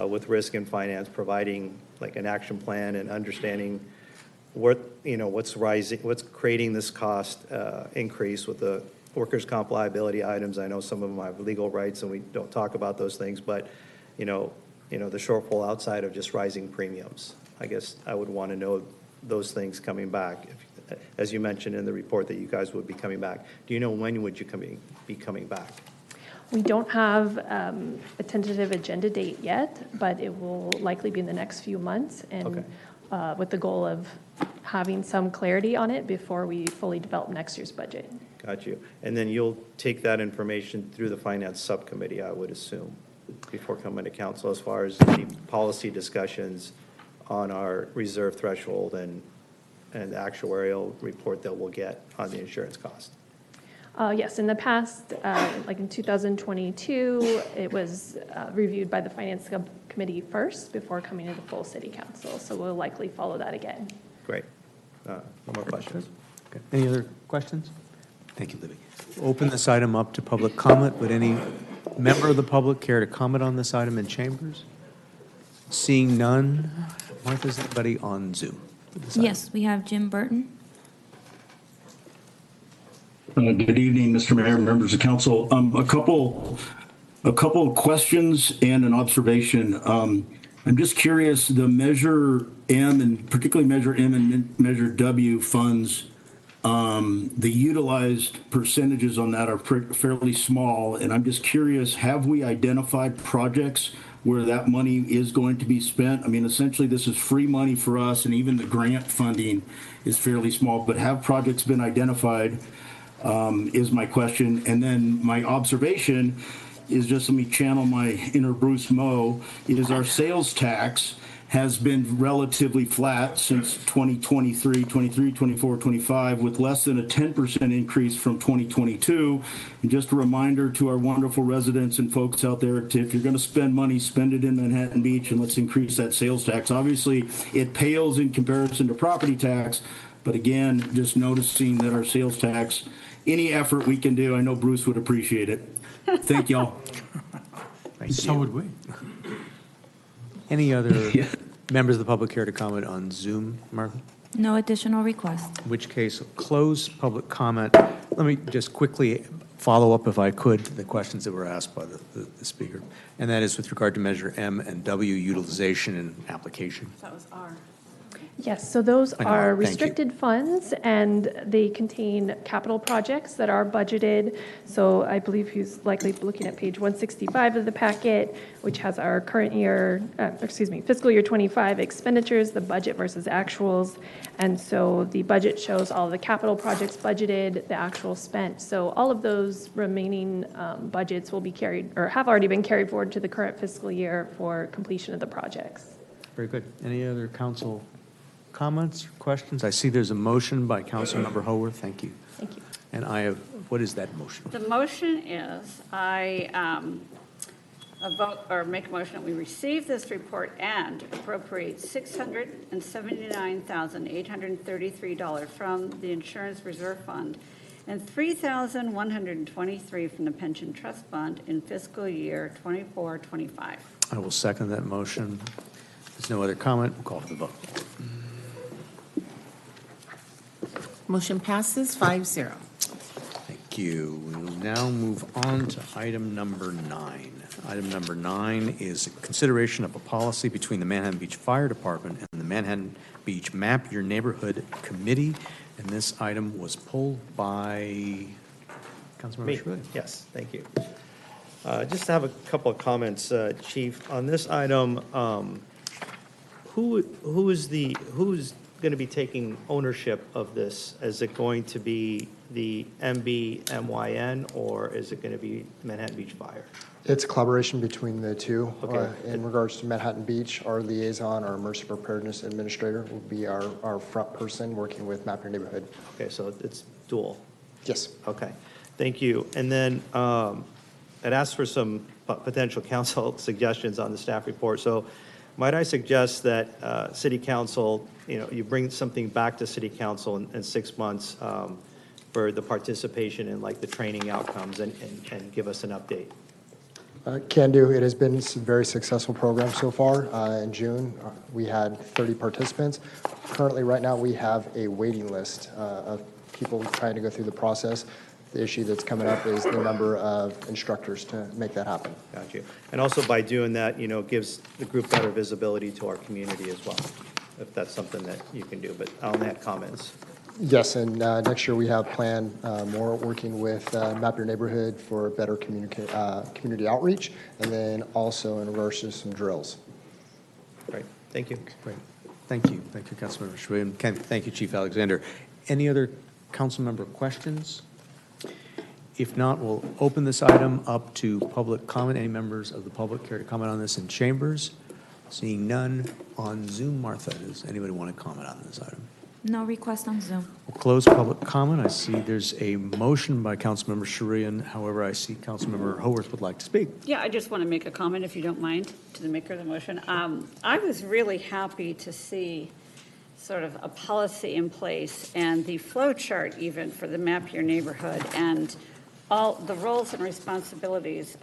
with risk and finance, providing like an action plan and understanding what's rising, what's creating this cost increase with the workers' comp liability items. I know some of them have legal rights and we don't talk about those things, but, the shortfall outside of just rising premiums. I guess I would want to know those things coming back. As you mentioned in the report that you guys would be coming back. Do you know when would you be coming back? We don't have a tentative agenda date yet, but it will likely be in the next few months, and with the goal of having some clarity on it before we fully develop next year's budget. Got you. And then you'll take that information through the finance subcommittee, I would assume, before coming to council, as far as any policy discussions on our reserve threshold and the actuarial report that we'll get on the insurance cost. Yes, in the past, like in 2022, it was reviewed by the finance subcommittee first before coming to the full city council. So we'll likely follow that again. Great. No more questions. Okay. Any other questions? Thank you, Libby. Open this item up to public comment. Would any member of the public care to comment on this item in chambers? Seeing none. Martha, is anybody on Zoom? Yes, we have Jim Burton. Good evening, Mr. Mayor, members of council. A couple of questions and an observation. I'm just curious, the Measure M and particularly Measure M and Measure W funds, the utilized percentages on that are fairly small. And I'm just curious, have we identified projects where that money is going to be spent? I mean, essentially, this is free money for us, and even the grant funding is fairly small. But have projects been identified is my question. And then my observation is just, let me channel my inner Bruce Moe, is our sales tax has been relatively flat since 2023, 24, 25, with less than a 10% increase from 2022. And just a reminder to our wonderful residents and folks out there, if you're going to spend money, spend it in Manhattan Beach, and let's increase that sales tax. Obviously, it pales in comparison to property tax, but again, just noticing that our sales tax, any effort we can do, I know Bruce would appreciate it. Thank y'all. So would we. Any other members of the public care to comment on Zoom, Martha? No additional requests. In which case, close public comment. Let me just quickly follow up, if I could, the questions that were asked by the speaker, and that is with regard to Measure M and W utilization and application. That was R. Yes, so those I know, are thank you. restricted funds, and they contain capital projects that are budgeted. So I believe he's likely looking at page 165 of the packet, which has our current year, fiscal year 25 expenditures, the budget versus actuals. And so the budget shows all the capital projects budgeted, the actual spent. So all of those remaining budgets will be carried, or have already been carried forward to the current fiscal year for completion of the projects. Very good. Any other council comments, questions? I see there's a motion by Councilmember Haworth. Thank you. Thank you. And I have, what is that motion? The motion is, I vote or make a motion that we receive this report and appropriate $679,833 from the Insurance Reserve Fund and $3,123 from the Pension Trust Fund in fiscal year 24-25. I will second that motion. If there's no other comment, we'll call for the vote. Motion passes 5-0. Thank you. We will now move on to item number 9. Item number 9 is a consideration of a policy between the Manhattan Beach Fire Department and the Manhattan Beach Map Your Neighborhood Committee. And this item was pulled by Councilmember Me? Charelian. Yes, thank you. Just to have a couple of comments, Chief. On this item, who's going to be taking ownership of this? Is it going to be the MBMYN, or is it going to be Manhattan Beach Fire? It's a collaboration between the two. Okay. In regards to Manhattan Beach, our liaison, our emergency preparedness administrator, will be our front person working with Map Your Neighborhood. Okay, so it's dual. Yes. Okay, thank you. And then I'd asked for some potential council suggestions on the staff report. So might I suggest that City Council, you bring something back to City Council in 6 months for the participation in like the training outcomes and give us an update? Can do. It has been a very successful program so far. In June, we had 30 participants. Currently, right now, we have a waiting list of people trying to go through the process. The issue that's coming up is the number of instructors to make that happen. Got you. And also by doing that, gives the group better visibility to our community as well, if that's something that you can do. But I only had comments. Yes, and next year we have planned more working with Map Your Neighborhood for better community outreach, and then also in regards to some drills. Great, thank you. Great. Thank you. Thank you, Councilmember Charelian. Thank you, Chief Alexander. Any other council member questions? If not, we'll open this item up to public comment. Any members of the public care to comment on this in chambers? Seeing none on Zoom. Martha, does anybody want to comment on this item? No request on Zoom. We'll close public comment. I see there's a motion by Councilmember Charelian. However, I see Councilmember Haworth would like to speak. Yeah, I just want to make a comment, if you don't mind, to the maker of the motion. I was really happy to see sort of a policy in place and the flow chart even for the Map Your Neighborhood and all the roles and responsibilities.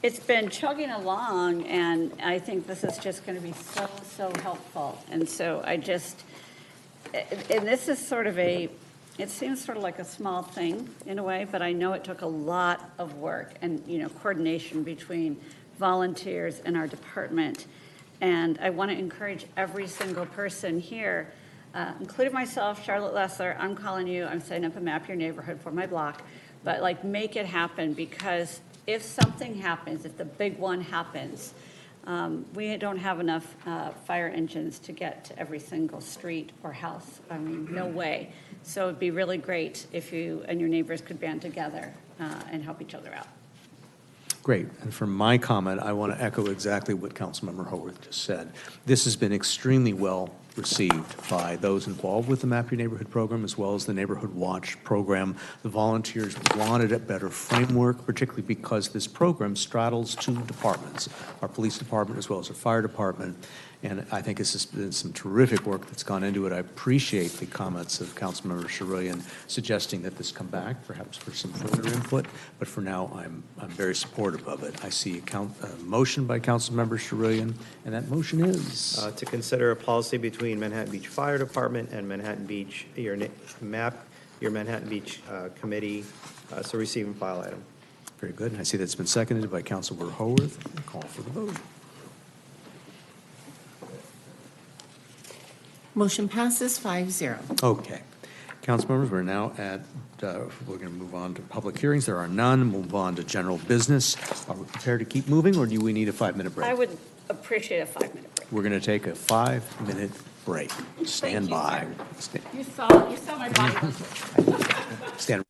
It's been chugging along, and I think this is just going to be so helpful. And so and this is sort of it seems sort of like a small thing in a way, but I know it took a lot of work and, coordination between volunteers and our department. And I want to encourage every single person here, including myself, Charlotte Lessler, I'm calling you, I'm setting up a Map Your Neighborhood for my block, but make it happen, because if something happens, if the big one happens, we don't have enough fire engines to get to every single street or house. I mean, no way. So it'd be really great if you and your neighbors could band together and help each other out. Great. And for my comment, I want to echo exactly what Councilmember Haworth just said. This has been extremely well received by those involved with the Map Your Neighborhood program, as well as the Neighborhood Watch program. The volunteers wanted a better framework, particularly because this program straddles two departments, our police department as well as our fire department. And I think this has been some terrific work that's gone into it. I appreciate the comments of Councilmember Charelian suggesting that this come back, perhaps for some further input. But for now, I'm very supportive of it. I see a motion by Councilmember Charelian, and that motion is? To consider a policy between Manhattan Beach Fire Department and Manhattan Beach, your Manhattan Beach Committee, so receive and file item. Very good. And I see that's been seconded by Councilmember Haworth. Call for the vote. Motion passes 5-0. Okay. Council members, we're now at, we're going to move on to public hearings. There are none. Move on to general business. Are we prepared to keep moving, or do we need a 5-minute break? I would appreciate a 5-minute break. We're going to take a 5-minute break. Stand by. You saw my body. Stand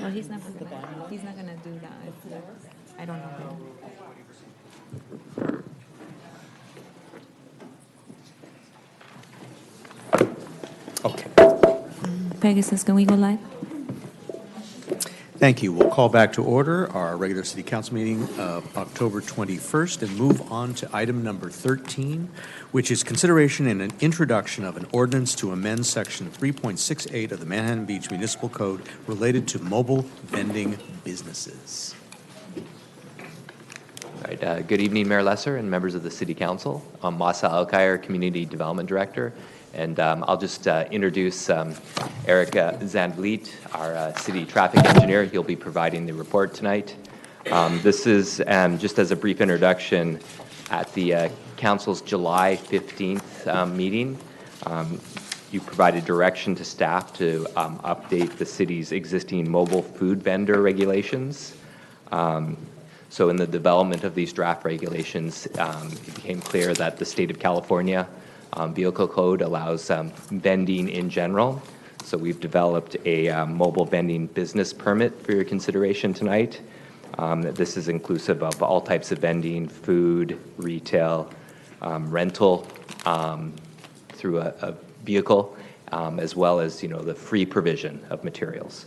Well, he's not gonna do that. I don't know. Okay. Pegasus, can we go live? Thank you. We'll call back to order our regular city council meeting of October 21st and move on to item number 13, which is consideration and an introduction of an ordinance to amend section 3.68 of the Manhattan Beach Municipal Code related to mobile vending businesses. All right, good evening, Mayor Lesser and members of the City Council. I'm Masa Alkire, Community Development Director, and I'll just introduce Eric Zandvliet, our City Traffic Engineer. He'll be providing the report tonight. This is, just as a brief introduction, at the Council's July 15th meeting, you provided direction to staff to update the city's existing mobile food vendor regulations. So in the development of these draft regulations, it became clear that the state of California vehicle code allows vending in general. So we've developed a mobile vending business permit for your consideration tonight. This is inclusive of all types of vending, food, retail, rental through a vehicle, as well as the free provision of materials.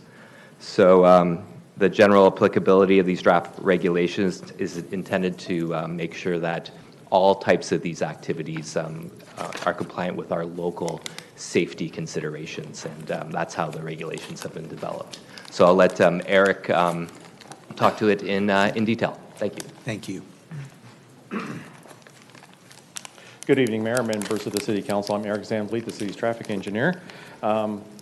So the general applicability of these draft regulations is intended to make sure that all types of these activities are compliant with our local safety considerations, and that's how the regulations have been developed. So I'll let Eric talk to it in detail. Thank you. Thank you. Good evening, Mayor, members of the City Council. I'm Eric Zandvliet, the city's traffic engineer.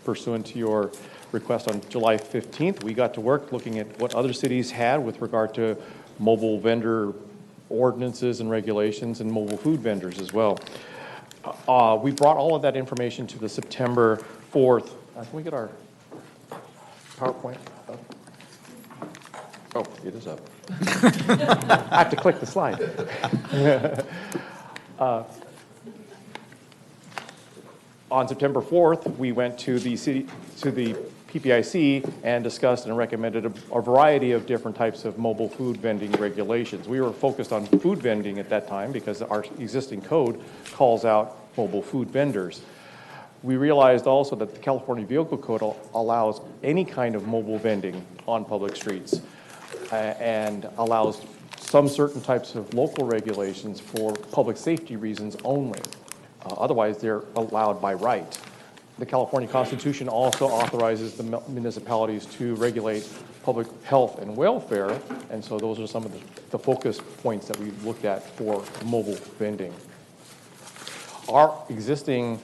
Pursuant to your request on July 15th, we got to work looking at what other cities had with regard to mobile vendor ordinances and regulations and mobile food vendors as well. We brought all of that information to the September 4th. Can we get our PowerPoint up? Oh, it is up. I have to click the slide. On September 4th, we went to the PPIC and discussed and recommended a variety of different types of mobile food vending regulations. We were focused on food vending at that time because our existing code calls out mobile food vendors. We realized also that the California Vehicle Code allows any kind of mobile vending on public streets and allows some certain types of local regulations for public safety reasons only. Otherwise, they're allowed by right. The California Constitution also authorizes the municipalities to regulate public health and welfare, and so those are some of the focus points that we looked at for mobile vending. Our existing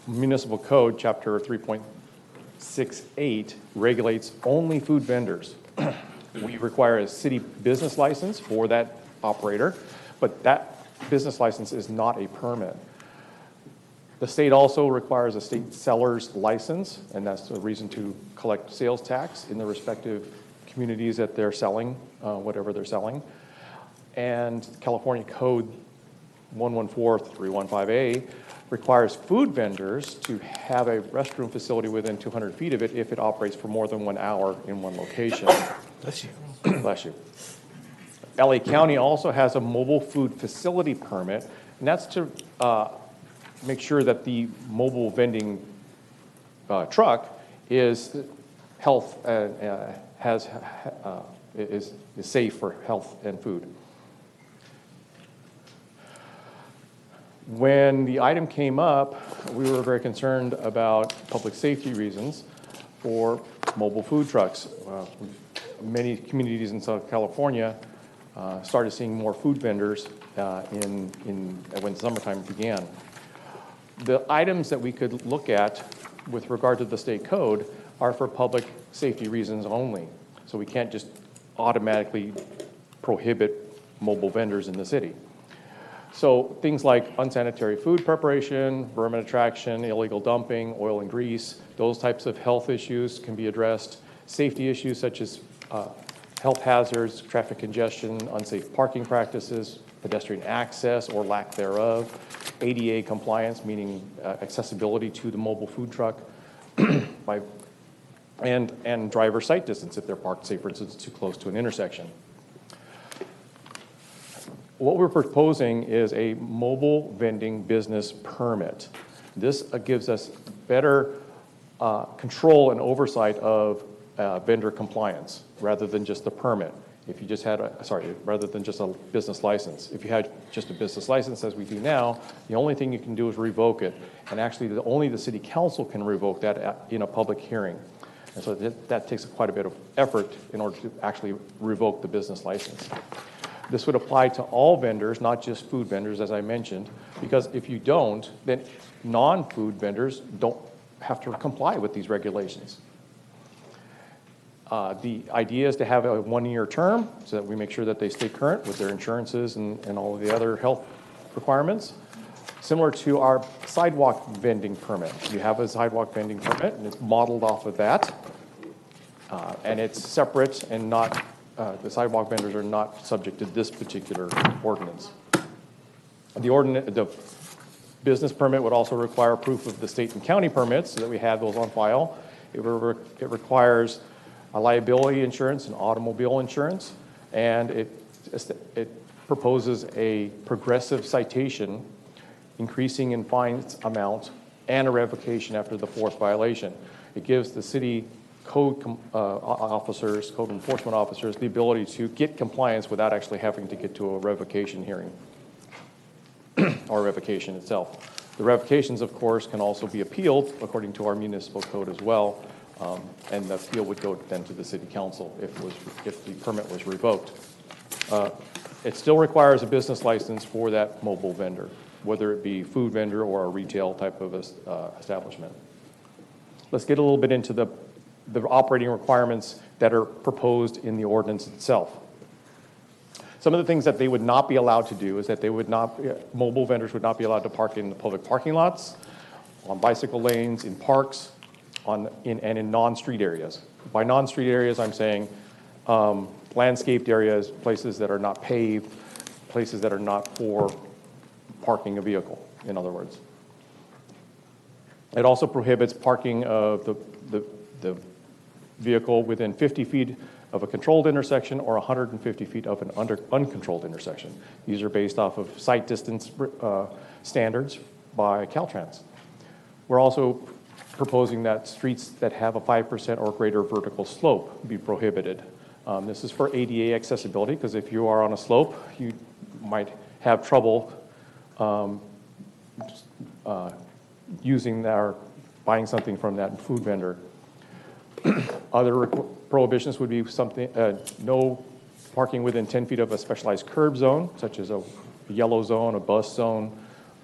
municipal code, chapter 3.68, regulates only food vendors. We require a city business license for that operator, but that business license is not a permit. The state also requires a state seller's license, and that's the reason to collect sales tax in the respective communities that they're selling, whatever they're selling. And California Code 114315A requires food vendors to have a restroom facility within 200 feet of it if it operates for more than 1 hour in one location. Bless you. Bless you. LA County also has a mobile food facility permit, and that's to make sure that the mobile vending truck is is safe for health and food. When the item came up, we were very concerned about public safety reasons for mobile food trucks. Many communities in Southern California started seeing more food vendors when summertime began. The items that we could look at with regard to the state code are for public safety reasons only. So we can't just automatically prohibit mobile vendors in the city. So things like unsanitary food preparation, vermin attraction, illegal dumping, oil and grease, those types of health issues can be addressed. Safety issues such as health hazards, traffic congestion, unsafe parking practices, pedestrian access or lack thereof, ADA compliance, meaning accessibility to the mobile food truck by and driver sight distance if they're parked, say, for instance, too close to an intersection. What we're proposing is a mobile vending business permit. This gives us better control and oversight of vendor compliance rather than just the permit. If you just had rather than just a business license. If you had just a business license, as we do now, the only thing you can do is revoke it. And actually, only the city council can revoke that in a public hearing. And so that takes quite a bit of effort in order to actually revoke the business license. This would apply to all vendors, not just food vendors, as I mentioned, because if you don't, then non-food vendors don't have to comply with these regulations. The idea is to have a one-year term so that we make sure that they stay current with their insurances and all of the other health requirements. Similar to our sidewalk vending permit. You have a sidewalk vending permit, and it's modeled off of that. And it's separate and not, the sidewalk vendors are not subject to this particular ordinance. The business permit would also require proof of the state and county permits so that we have those on file. It requires a liability insurance and automobile insurance, and it proposes a progressive citation, increasing in fines amount, and a revocation after the fourth violation. It gives the city code enforcement officers, the ability to get compliance without actually having to get to a revocation hearing or revocation itself. The revocations, of course, can also be appealed according to our municipal code as well. And the appeal would go then to the city council if the permit was revoked. It still requires a business license for that mobile vendor, whether it be food vendor or a retail type of establishment. Let's get a little bit into the operating requirements that are proposed in the ordinance itself. Some of the things that they would not be allowed to do is that mobile vendors would not be allowed to park in the public parking lots, on bicycle lanes, in parks, and in non-street areas. By non-street areas, I'm saying landscaped areas, places that are not paved, places that are not for parking a vehicle, in other words. It also prohibits parking of the vehicle within 50 feet of a controlled intersection or 150 feet of an uncontrolled intersection. These are based off of sight distance standards by Caltrans. We're also proposing that streets that have a 5% or greater vertical slope be prohibited. This is for ADA accessibility, because if you are on a slope, you might have trouble using or buying something from that food vendor. Other prohibitions would be something, no parking within 10 feet of a specialized curb zone, such as a yellow zone, a bus zone,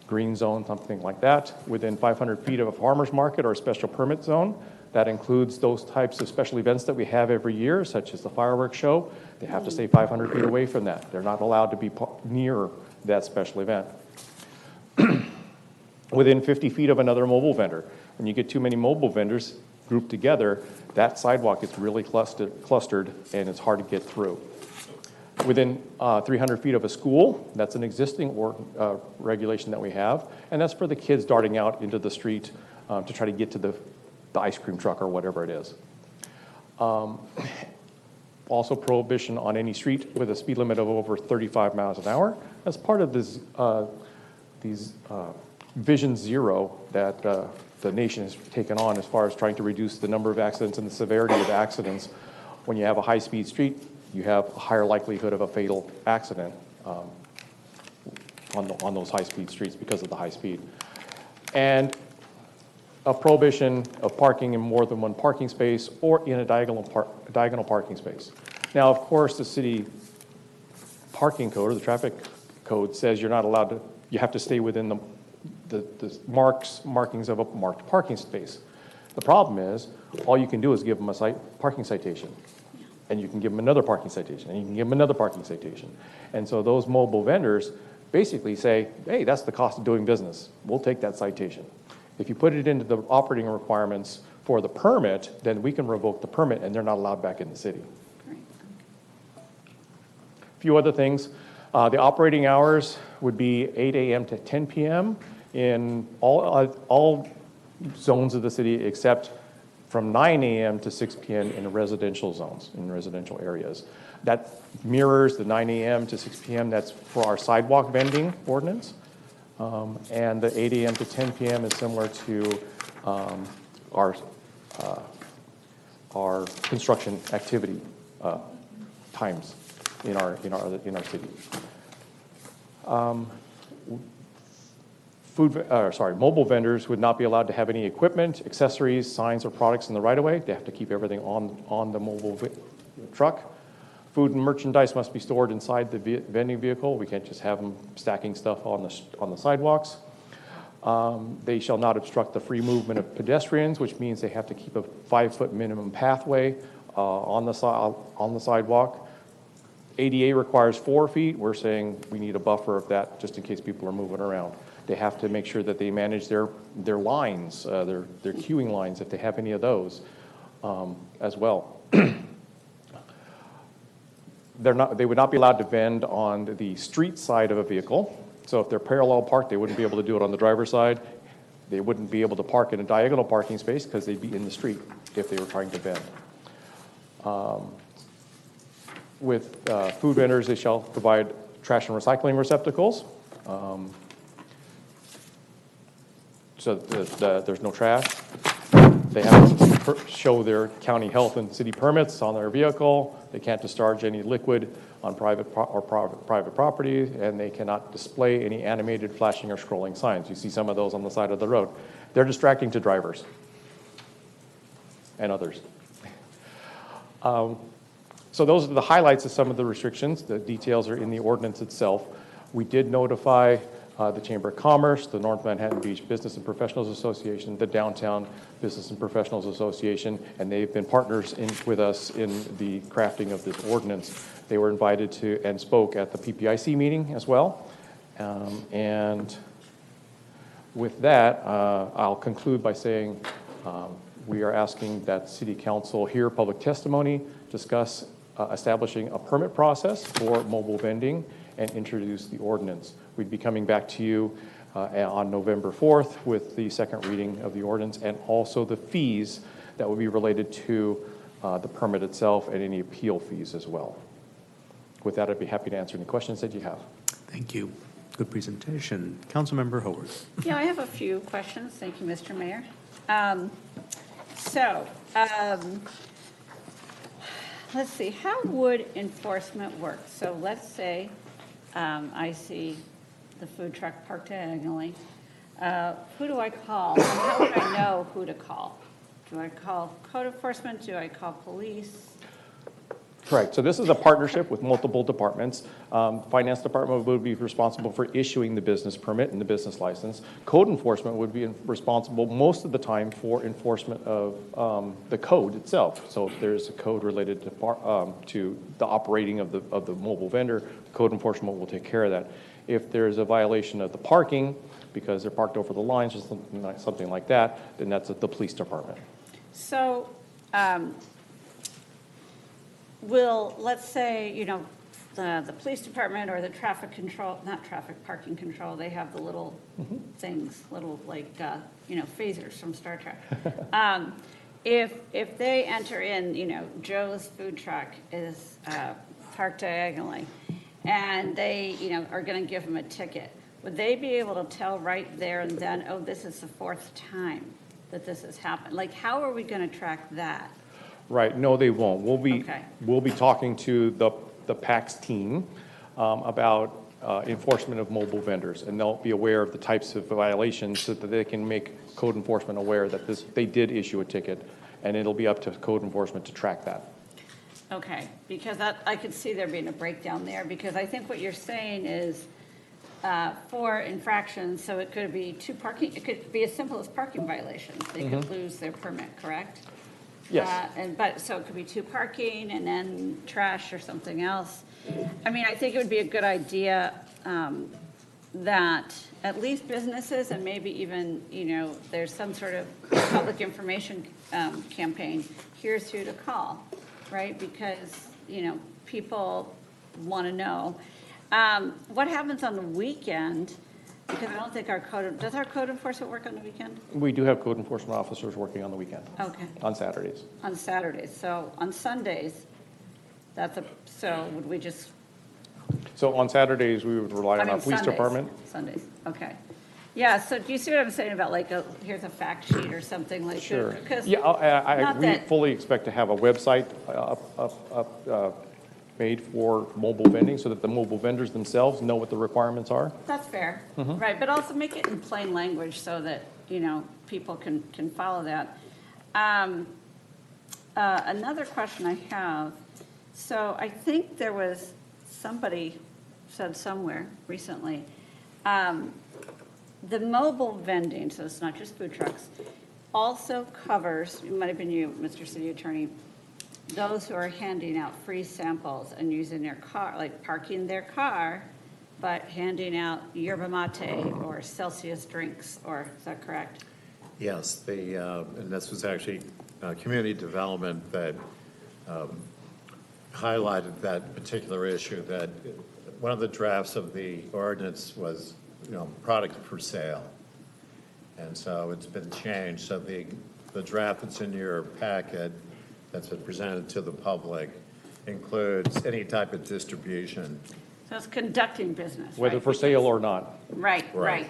green zone, something like that, within 500 feet of a farmer's market or a special permit zone. That includes those types of special events that we have every year, such as the fireworks show. They have to stay 500 feet away from that. They're not allowed to be near that special event. Within 50 feet of another mobile vendor. When you get too many mobile vendors grouped together, that sidewalk is really clustered and it's hard to get through. Within 300 feet of a school, that's an existing regulation that we have, and that's for the kids darting out into the street to try to get to the ice cream truck or whatever it is. Also prohibition on any street with a speed limit of over 35 miles an hour. As part of this, Vision Zero that the nation has taken on as far as trying to reduce the number of accidents and the severity of accidents. When you have a high-speed street, you have a higher likelihood of a fatal accident on those high-speed streets because of the high speed. And a prohibition of parking in more than one parking space or in a diagonal parking space. Now, of course, the city parking code or the traffic code says you're not allowed to, you have to stay within the markings of a marked parking space. The problem is, all you can do is give them a parking citation. And you can give them another parking citation, and you can give them another parking citation. And so those mobile vendors basically say, hey, that's the cost of doing business. We'll take that citation. If you put it into the operating requirements for the permit, then we can revoke the permit and they're not allowed back in the city. A few other things. The operating hours would be 8 a.m. to 10 p.m. in all zones of the city except from 9 a.m. to 6 p.m. in residential zones, in residential areas. That mirrors the 9 a.m. to 6 p.m. That's for our sidewalk vending ordinance. And the 8 a.m. to 10 p.m. is similar to our construction activity times in our city. Mobile vendors would not be allowed to have any equipment, accessories, signs, or products in the right-of-way. They have to keep everything on the mobile truck. Food and merchandise must be stored inside the vending vehicle. We can't just have them stacking stuff on the sidewalks. They shall not obstruct the free movement of pedestrians, which means they have to keep a 5-foot minimum pathway on the sidewalk. ADA requires 4 feet. We're saying we need a buffer of that just in case people are moving around. They have to make sure that they manage their lines, their queuing lines, if they have any of those as well. They would not be allowed to vend on the street side of a vehicle. So if they're parallel parked, they wouldn't be able to do it on the driver's side. They wouldn't be able to park in a diagonal parking space because they'd be in the street if they were trying to vend. With food vendors, they shall provide trash and recycling receptacles. So that there's no trash. They have to show their county health and city permits on their vehicle. They can't discharge any liquid on private property, and they cannot display any animated, flashing, or scrolling signs. You see some of those on the side of the road. They're distracting to drivers and others. So those are the highlights of some of the restrictions. The details are in the ordinance itself. We did notify the Chamber of Commerce, the North Manhattan Beach Business and Professionals Association, the Downtown Business and Professionals Association, and they've been partners with us in the crafting of this ordinance. They were invited to and spoke at the PPIC meeting as well. And with that, I'll conclude by saying we are asking that City Council hear public testimony, discuss establishing a permit process for mobile vending, and introduce the ordinance. We'd be coming back to you on November 4th with the second reading of the ordinance and also the fees that would be related to the permit itself and any appeal fees as well. With that, I'd be happy to answer any questions that you have. Thank you. Good presentation. Councilmember Howard. Yeah, I have a few questions. Thank you, Mr. Mayor. Let's see, how would enforcement work? So let's say I see the food truck parked diagonally. Who do I call? And how would I know who to call? Do I call code enforcement? Do I call police? Correct. So this is a partnership with multiple departments. Finance department would be responsible for issuing the business permit and the business license. Code enforcement would be responsible most of the time for enforcement of the code itself. So if there's a code related to the operating of the mobile vendor, code enforcement will take care of that. If there's a violation of the parking because they're parked over the lines or something like that, then that's at the police department. So let's say, the police department or the traffic control, not traffic, parking control, they have the little things, little like, phasers from Star Trek. If they enter in, Joe's food truck is parked diagonally, and they, are going to give them a ticket, would they be able to tell right there and then, oh, this is the 4th time that this has happened? Like, how are we going to track that? Right. No, they won't. Okay. We'll be talking to the PAX team about enforcement of mobile vendors, and they'll be aware of the types of violations so that they can make code enforcement aware that they did issue a ticket, and it'll be up to code enforcement to track that. Okay, because I could see there being a breakdown there, because I think what you're saying is 4 infractions, so it could be it could be as simple as parking violations. They could lose their permit, correct? Yes. So it could be 2 parking and then trash or something else. I mean, I think it would be a good idea that at least businesses and maybe even, there's some sort of public information campaign, here's who to call, right? Because, people want to know. What happens on the weekend? Because I don't think does our code enforcement work on the weekend? We do have code enforcement officers working on the weekend, Okay, on Saturdays. on Saturdays. So on Sundays, so would we just, So on Saturdays, we would rely I on our mean, police Sundays. department. Sundays, okay. Yeah, so do you see what I'm saying about like, here's a fact sheet or something like? Sure. Because Yeah, not we that- fully expect to have a website made for mobile vending so that the mobile vendors themselves know what the requirements are. That's fair, Mm-hmm. right, but also make it in plain language so that, people can follow that. Another question I have, so I think there was, somebody said somewhere recently, the mobile vending, so it's not just food trucks, also covers, it might have been you, Mr. City Attorney, those who are handing out free samples and using their car, like parking their car, but handing out yerba mate or Celsius drinks, or is that correct? Yes, and this was actually community development that highlighted that particular issue, that one of the drafts of the ordinance was, product for sale. And so it's been changed. So the draft that's in your packet that's been presented to the public includes any type of distribution. So it's conducting business, Whether right? for sale or not. Right, Right.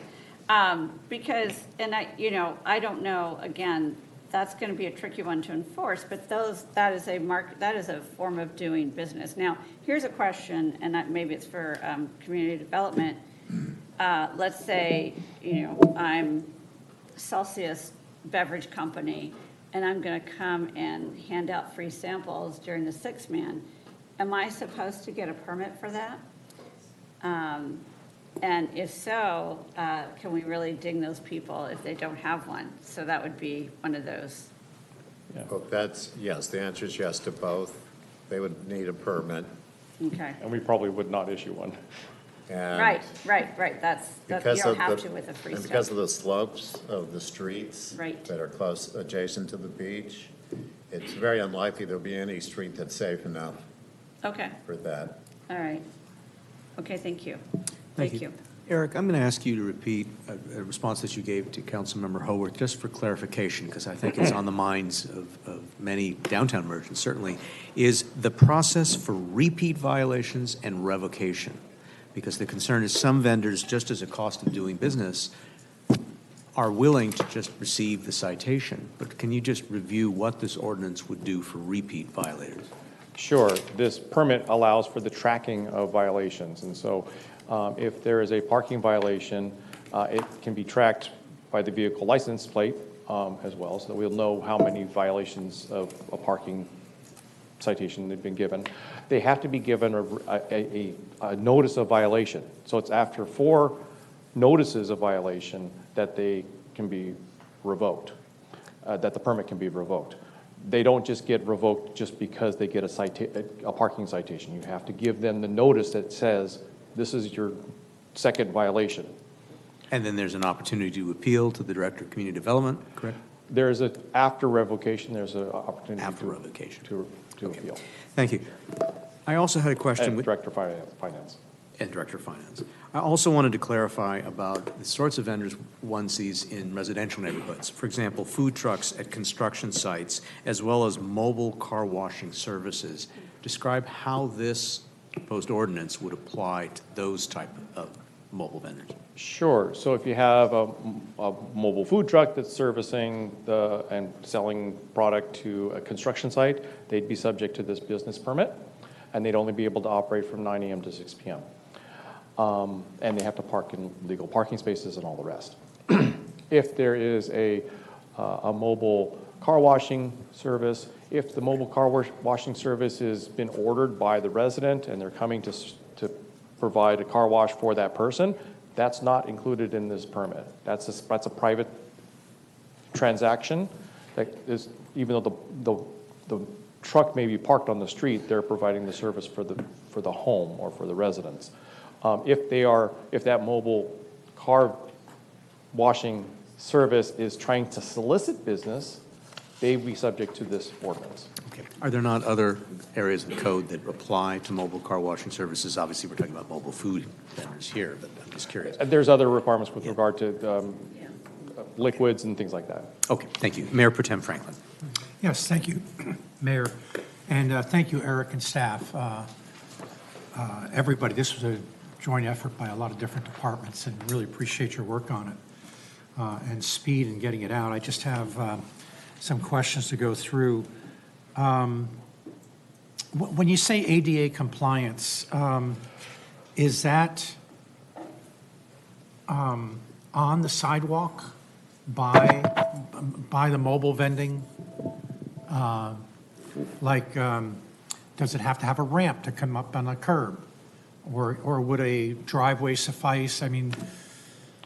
right. Because, and I don't know, again, that's going to be a tricky one to enforce, but that is a form of doing business. Now, here's a question, and maybe it's for community development. Let's say, I'm Celsius Beverage Company, and I'm going to come and hand out free samples during the 6-man. Am I supposed to get a permit for that? And if so, can we really ding those people if they don't have one? So that would be one of those. Well, yes, the answer is yes to both. They would need a permit. Okay. And we probably would not issue one. And Right. That's you don't have to with a free and stuff. because of the slopes of the streets Right. that are close, adjacent to the beach, it's very unlikely there'll be any street that's safe enough Okay, for that. all right. Okay, thank you. Thank you. Eric, I'm going to ask you to repeat a response that you gave to Councilmember Haworth, just for clarification, because I think it's on the minds of many downtown merchants, certainly, is the process for repeat violations and revocation. Because the concern is some vendors, just as a cost of doing business, are willing to just receive the citation. But can you just review what this ordinance would do for repeat violators? Sure. This permit allows for the tracking of violations. And so if there is a parking violation, it can be tracked by the vehicle license plate as well, so that we'll know how many violations of a parking citation they've been given. They have to be given a notice of violation. So it's after 4 notices of violation that they can be revoked, that the permit can be revoked. They don't just get revoked just because they get a parking citation. You have to give them the notice that says, this is your second violation. And then there's an opportunity to appeal to the Director of Community Development, correct? There's after revocation, there's an opportunity After revocation. to appeal. Thank you. I also had a question. And Director of Finance. And Director of Finance. I also wanted to clarify about the sorts of vendors one sees in residential neighborhoods. For example, food trucks at construction sites, as well as mobile car washing services. Describe how this proposed ordinance would apply to those type of mobile vendors. Sure. So if you have a mobile food truck that's servicing and selling product to a construction site, they'd be subject to this business permit, and they'd only be able to operate from 9 a.m. to 6 p.m. And they have to park in legal parking spaces and all the rest. If there is a mobile car washing service, if the mobile car washing service has been ordered by the resident and they're coming to provide a car wash for that person, that's not included in this permit. That's a private transaction. That is, even though the truck may be parked on the street, they're providing the service for the home or for the residents. If that mobile car washing service is trying to solicit business, they'd be subject to this ordinance. Okay. Are there not other areas of code that apply to mobile car washing services? Obviously, we're talking about mobile food vendors here, but I'm just curious. There's other requirements with regard to liquids and things like that. Okay, thank you. Mayor Pro Tem Franklin. Yes, thank you, Mayor. And thank you, Eric and staff. Everybody, this was a joint effort by a lot of different departments, and really appreciate your work on it and speed in getting it out. I just have some questions to go through. When you say ADA compliance, is that on the sidewalk by the mobile vending? Does it have to have a ramp to come up on a curb? Or would a driveway suffice? I mean,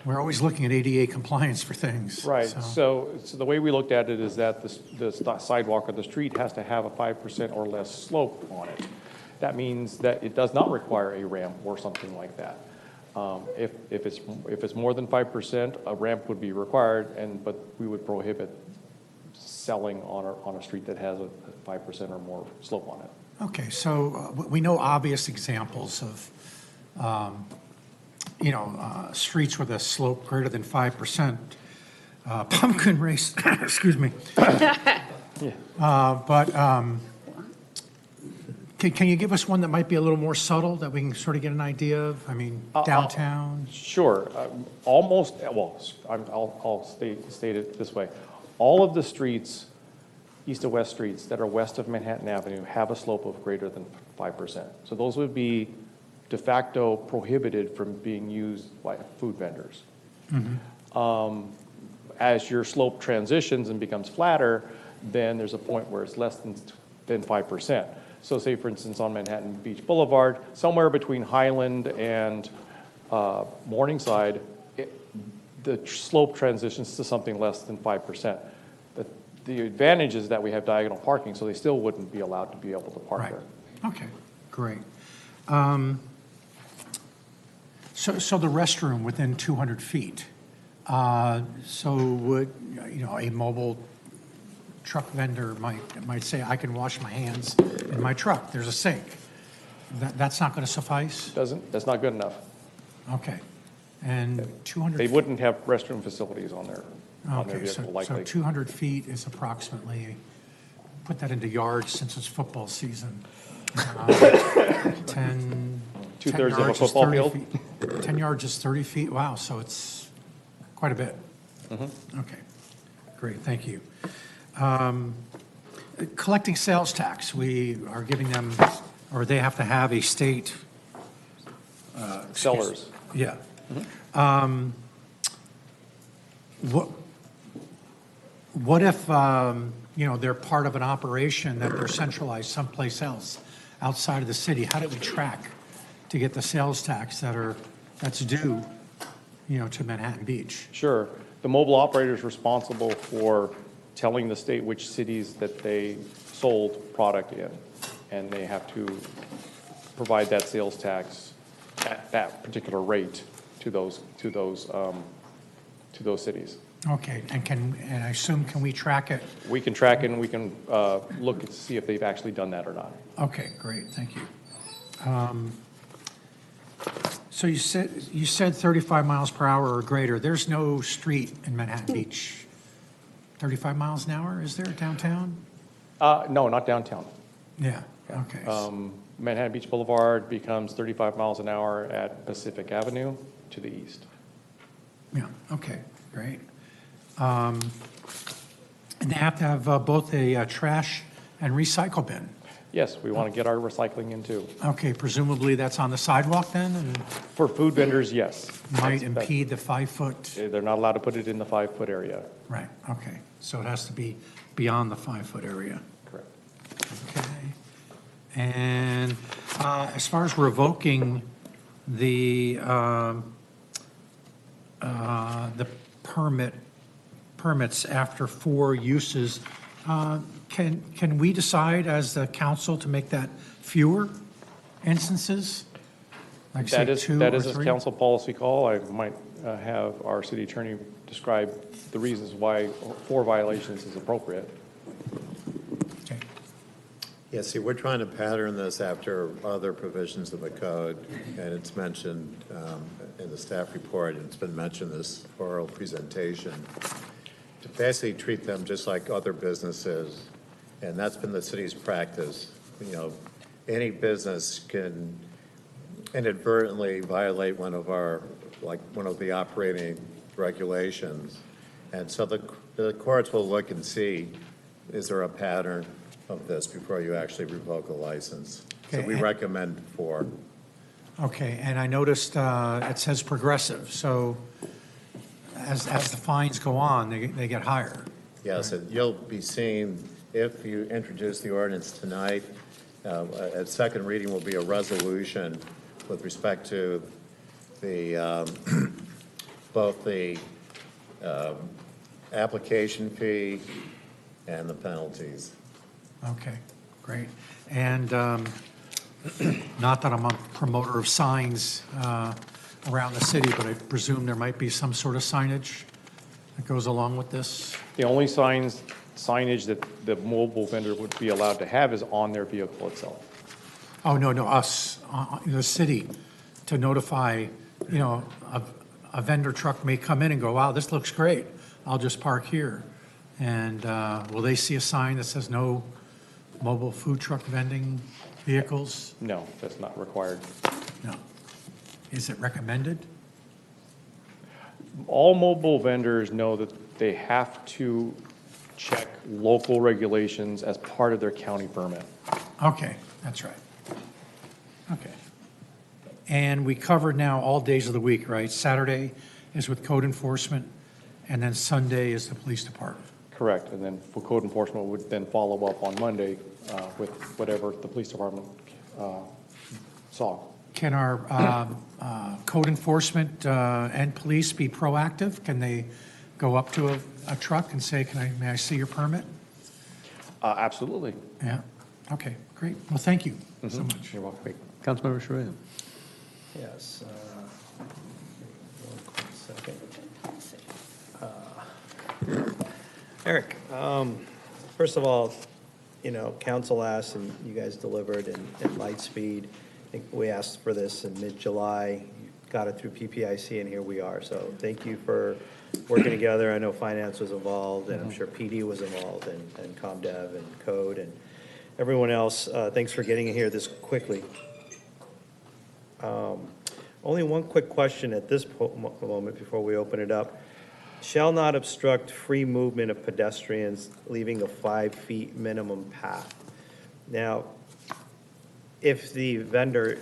we're always looking at ADA compliance for things. Right, so the way we looked at it is that the sidewalk or the street has to have a 5% or less slope on it. That means that it does not require a ramp or something like that. If it's more than 5%, a ramp would be required, but we would prohibit selling on a street that has a 5% or more slope on it. Okay, so we know obvious examples of, streets with a slope greater than 5%. Pumpkin race, excuse me. Can you give us one that might be a little more subtle that we can sort of get an idea of? I mean, downtown? Sure. I'll state it this way. All of the streets, east to west streets that are west of Manhattan Avenue have a slope of greater than 5%. So those would be de facto prohibited from being used by food vendors. Mm-hmm. As your slope transitions and becomes flatter, then there's a point where it's less than 5%. So say, for instance, on Manhattan Beach Boulevard, somewhere between Highland and Morningside, the slope transitions to something less than 5%. The advantage is that we have diagonal parking, so they still wouldn't be allowed to be able to park there. Okay, great. So the restroom within 200 feet. So would, a mobile truck vendor might say, I can wash my hands in my truck. There's a sink. That's not going to suffice? That's not good enough. Okay. And 200 They wouldn't have restroom facilities on their vehicle likely. So 200 feet is approximately, put that into yards since it's football season. 10 Two-thirds of a yards is football 30 field? feet. 10 yards is 30 feet. Wow, so it's quite a bit. Mm-hmm. Okay, great, thank you. Collecting sales tax, we are giving them, or they have to have a state. Sellers. Yeah. Mm-hmm. What if, they're part of an operation that they're centralized someplace else outside of the city? How do we track to get the sales tax that's due, to Manhattan Beach? Sure. The mobile operator is responsible for telling the state which cities that they sold product in, and they have to provide that sales tax at that particular rate to those cities. Okay, and I assume, can we track it? We can track it, and we can look to see if they've actually done that or not. Okay, great, thank you. So you said 35 miles per hour or greater. There's no street in Manhattan Beach 35 miles an hour, is there, downtown? No, not downtown. Yeah, okay. Manhattan Beach Boulevard becomes 35 miles an hour at Pacific Avenue to the east. Yeah, okay, great. And they have to have both a trash and recycle bin. Yes, we want to get our recycling in too. Okay, presumably that's on the sidewalk then? And For food vendors, yes. might impede the 5-foot? They're not allowed to put it in the 5-foot area. Right, okay. So it has to be beyond the 5-foot area. Correct. Okay. And as far as revoking the permits after 4 uses, can we decide as the council to make that fewer instances? Like say 2 That or is a 3? council policy call. I might have our city attorney describe the reasons why 4 violations is appropriate. Yeah, see, we're trying to pattern this after other provisions of the code, and it's mentioned in the staff report, and it's been mentioned in this oral presentation, to basically treat them just like other businesses, and that's been the city's practice. You know, any business can inadvertently violate one of the operating regulations, and so the courts will look and see, is there a pattern of this before you actually revoke a license? So Okay, we recommend 4. Okay, and I noticed it says progressive, so as the fines go on, they get higher. Yes, and you'll be seeing, if you introduce the ordinance tonight, at second reading will be a resolution with respect to the, both the application fee and the penalties. Okay, great. And not that I'm a promoter of signs around the city, but I presume there might be some sort of signage that goes along with this? The only signage that the mobile vendor would be allowed to have is on their vehicle itself. Oh, no, us, the city, to notify, you know, a vendor truck may come in and go, wow, this looks great, I'll just park here. And will they see a sign that says no mobile food truck vending vehicles? No, that's not required. No. Is it recommended? All mobile vendors know that they have to check local regulations as part of their county permit. Okay, that's right. Okay. And we covered now all days of the week, right? Saturday is with code enforcement, and then Sunday is the police department. Correct, and then for code enforcement would then follow up on Monday with whatever the police department saw. Can our code enforcement and police be proactive? Can they go up to a truck and say, may I see your permit? Absolutely. Yeah, okay, great. Well, thank you so much. You're welcome. Councilmember Charelian. Yes. One quick second. Eric, first of all, you know, council asked and you guys delivered in light speed. I think we asked for this in mid-July, got it through PPIC, and here we are. So thank you for working together. I know finance was involved, and I'm sure PD was involved, and ComDev and Code and everyone else. Thanks for getting it here this quickly. Only one quick question at this moment before we open it up. Shall not obstruct free movement of pedestrians, leaving a 5 feet minimum path. Now, if the vendor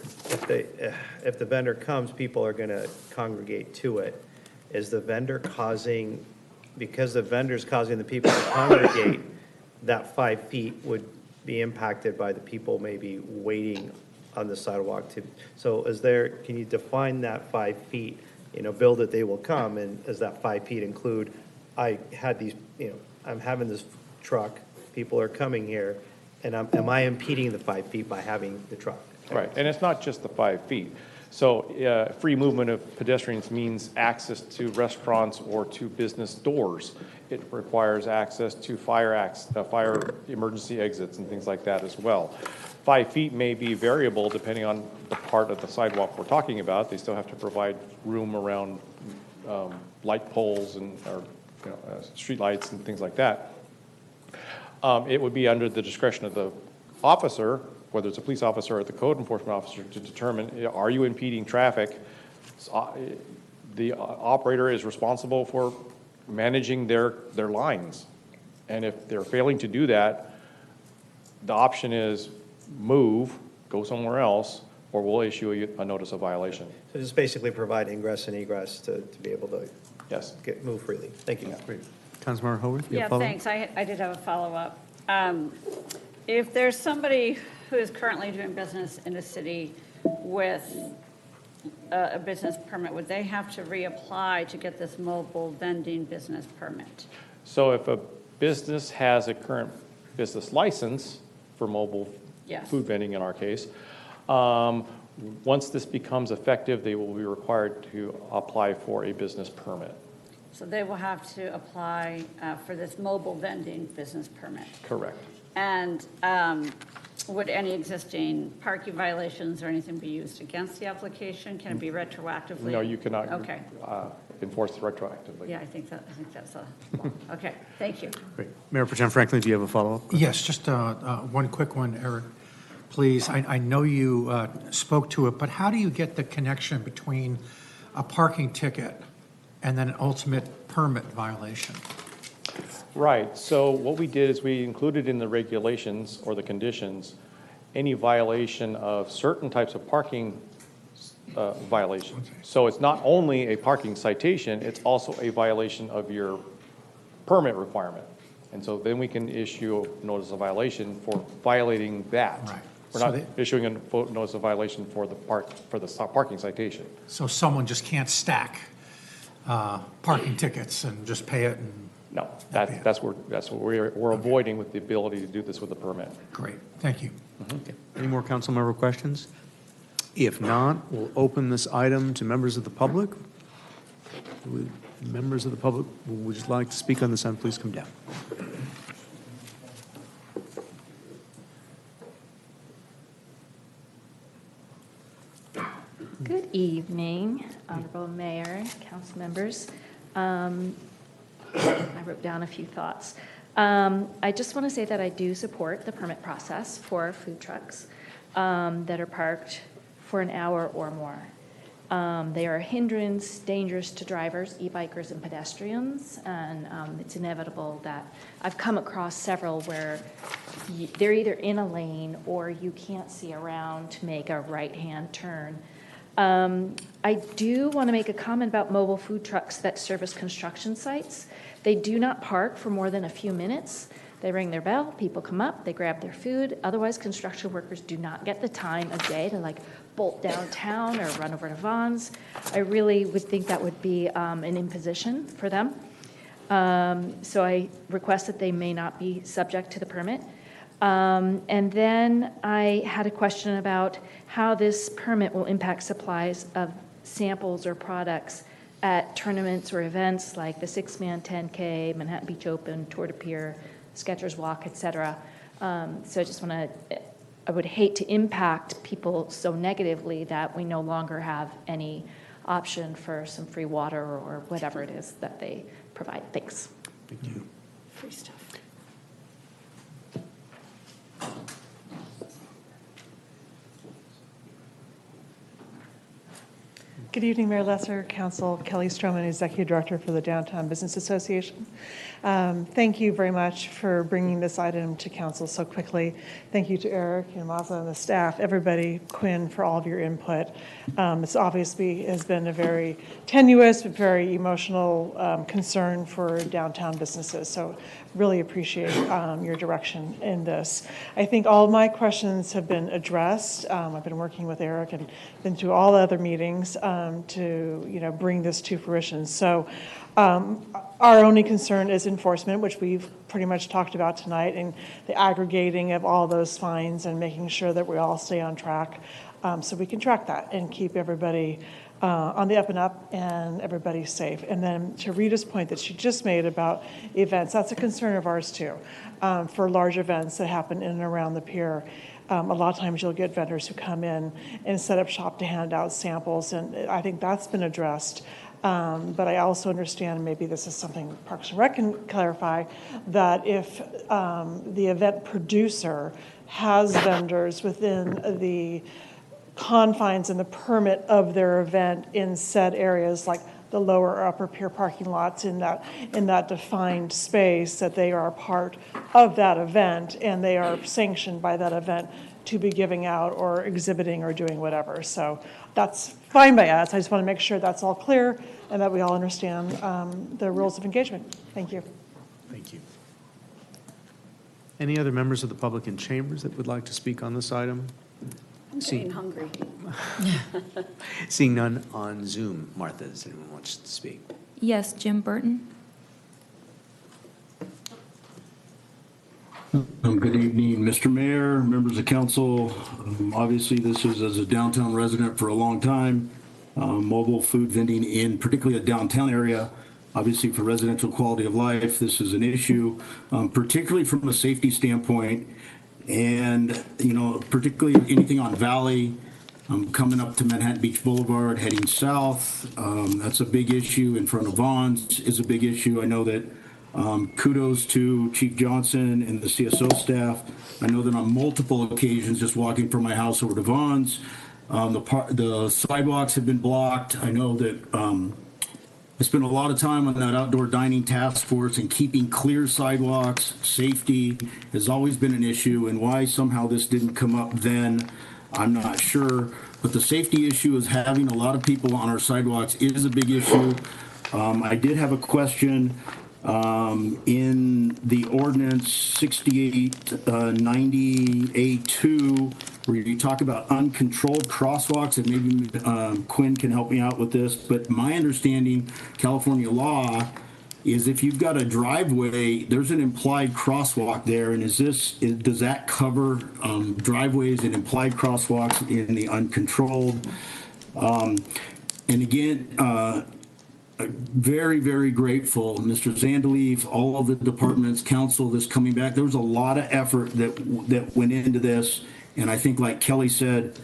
comes, people are going to congregate to it. Is the vendor causing, because the vendor's causing the people to congregate, that 5 feet would be impacted by the people maybe waiting on the sidewalk to, so can you define that 5 feet? You know, bill that they will come, and does that 5 feet include, I had these, you know, I'm having this truck, people are coming here, and am I impeding the 5 feet by having the truck? Right, and it's not just the 5 feet. So free movement of pedestrians means access to restaurants or to business doors. It requires access to fire emergency exits and things like that as well. 5 feet may be variable depending on the part of the sidewalk we're talking about. They still have to provide room around light poles and street lights and things like that. It would be under the discretion of the officer, whether it's a police officer or the code enforcement officer, to determine, are you impeding traffic? The operator is responsible for managing their lines. And if they're failing to do that, the option is move, go somewhere else, or we'll issue a notice of violation. So just basically provide ingress and egress to be able to move freely. Thank you. Great. Councilmember Howard, you have a Yeah, follow-up? thanks. I did have a follow-up. If there's somebody who is currently doing business in the city with a business permit, would they have to reapply to get this mobile vending business permit? So if a business has a current business license for mobile food vending in our case, once this becomes effective, they will be required to apply for a business permit. So they will have to apply for this mobile vending business permit. Correct. And would any existing parking violations or anything be used against the application? Can it be retroactively? No, you cannot Okay. enforce retroactively. Yeah, I think that's a, okay, thank you. Great. Mayor Pro Tem Franklin, do you have a follow-up? Yes, just one quick one, Eric, please. I know you spoke to it, but how do you get the connection between a parking ticket and then an ultimate permit violation? Right, so what we did is we included in the regulations or the conditions, any violation of certain types of parking violations. So it's not only a parking citation, it's also a violation of your permit requirement. And so then we can issue a notice of violation for violating that. Right. We're So not issuing a notice of violation for the parking citation. So someone just can't stack parking tickets and just pay it and... No, that's what we're avoiding with the ability to do this with a permit. Great, thank you. Any more council member questions? If not, we'll open this item to members of the public. Members of the public who would just like to speak on this item, please come down. Good evening, Honorable Mayor, council members. I wrote down a few thoughts. I just want to say that I do support the permit process for food trucks that are parked for an hour or more. They are a hindrance, dangerous to drivers, e-bikers, and pedestrians, and it's inevitable that I've come across several where they're either in a lane or you can't see around to make a right-hand turn. I do want to make a comment about mobile food trucks that service construction sites. They do not park for more than a few minutes. They ring their bell, people come up, they grab their food. Otherwise, construction workers do not get the time of day to like bolt downtown or run over to Vaughn's. I really would think that would be an imposition for them. So I request that they may not be subject to the permit. And then I had a question about how this permit will impact supplies of samples or products at tournaments or events like the 6-man 10K, Manhattan Beach Open, Tour de Pier, Skechers Walk, etc. So I just want to, I would hate to impact people so negatively that we no longer have any option for some free water or whatever it is that they provide. Thanks. Thank you. Free stuff. Good evening, Mayor Lesser, Council. Kelly Stroman, Executive Director for the Downtown Business Association. Thank you very much for bringing this item to Council so quickly. Thank you to Eric and Maza and the staff, everybody, Quinn, for all of your input. This obviously has been a very tenuous but very emotional concern for downtown businesses. So really appreciate your direction in this. I think all of my questions have been addressed. I've been working with Eric and been through all the other meetings to bring this to fruition. So our only concern is enforcement, which we've pretty much talked about tonight, and the aggregating of all those fines and making sure that we all stay on track so we can track that and keep everybody on the up and up and everybody safe. And then to Rita's point that she just made about events, that's a concern of ours too, for large events that happen in and around the pier. A lot of times you'll get vendors who come in and set up shop to hand out samples, and I think that's been addressed. But I also understand, maybe this is something Parks and Rec can clarify, that if the event producer has vendors within the confines and the permit of their event in said areas, like the lower or upper pier parking lots in that defined space, that they are part of that event and they are sanctioned by that event to be giving out or exhibiting or doing whatever. So that's fine by us. I just want to make sure that's all clear and that we all understand the rules of engagement. Thank you. Thank you. Any other members of the public in chambers that would like to speak on this item? I'm getting hungry. Seeing none on Zoom. Martha, does anyone want to speak? Yes, Jim Burton. Good evening, Mr. Mayor, members of council. Obviously, this is as a downtown resident for a long time. Mobile food vending in particularly a downtown area. Obviously, for residential quality of life, this is an issue, particularly from a safety standpoint. And, you know, particularly anything on Valley, coming up to Manhattan Beach Boulevard, heading south, that's a big issue. In front of Vaughn's is a big issue. I know that kudos to Chief Johnson and the CSO staff. I know that on multiple occasions, just walking from my house over to Vaughn's, the sidewalks have been blocked. I know that I spent a lot of time on that outdoor dining task force, and keeping clear sidewalks. Safety has always been an issue, and why somehow this didn't come up then, I'm not sure. But the safety issue is having a lot of people on our sidewalks is a big issue. I did have a question in the ordinance 6890A2, where you talk about uncontrolled crosswalks, and maybe Quinn can help me out with this. But my understanding, California law, is if you've got a driveway, there's an implied crosswalk there. And does that cover driveways and implied crosswalks in the uncontrolled? And again, very, very grateful, Mr. Zandaleef, all of the departments, council, this coming back. There was a lot of effort that went into this. And I think, like Kelly said,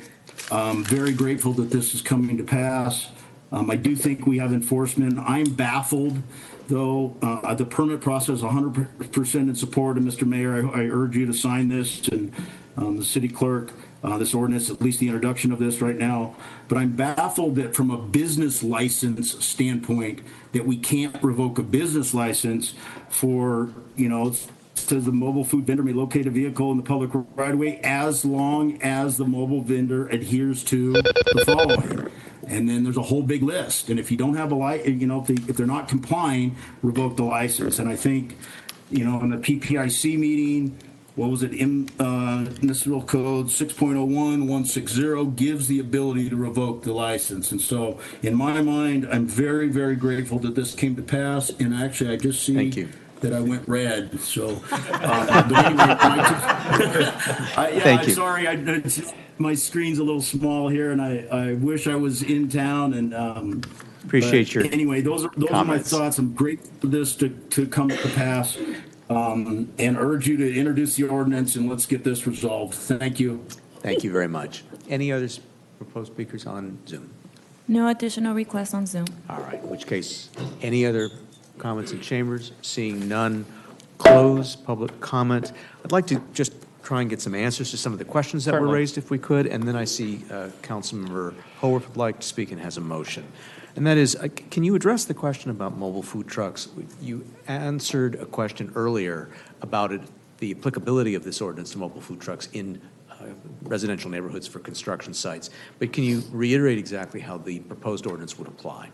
very grateful that this is coming to pass. I do think we have enforcement. I'm baffled, though. The permit process, 100% in support. And Mr. Mayor, I urge you to sign this, and the city clerk, this ordinance, at least the introduction of this right now. But I'm baffled that from a business license standpoint, that we can't revoke a business license for, you know, says the mobile food vendor may locate a vehicle in the public right of way as long as the mobile vendor adheres to the following. And then there's a whole big list. And if you don't have a license, you know, if they're not complying, revoke the license. And I think, you know, in the PPIC meeting, what was it? Municipal Code 6.01.160 gives the ability to revoke the license. And so in my mind, I'm very, very grateful that this came to pass. And actually, I just see Thank you. that I went red. So, but anyway, Thank you. Sorry, my screen's a little small here, and I wish I was in town. And Appreciate your anyway, those are my thoughts. I'm grateful for this to come to pass, and urge you to introduce the ordinance, and let's get this resolved. Thank you. Thank you very much. Any other proposed speakers on Zoom? No additional requests on Zoom. All right, in which case, any other comments in chambers? Seeing none, close public comment. I'd like to just try and get some answers to some of the questions that were raised, if we could, and then I see Councilmember Haworth would like to speak and has a motion. And that is, can you address the question about mobile food trucks? You answered a question earlier about the applicability of this ordinance to mobile food trucks in residential neighborhoods for construction sites. But can you reiterate exactly how the proposed ordinance would apply?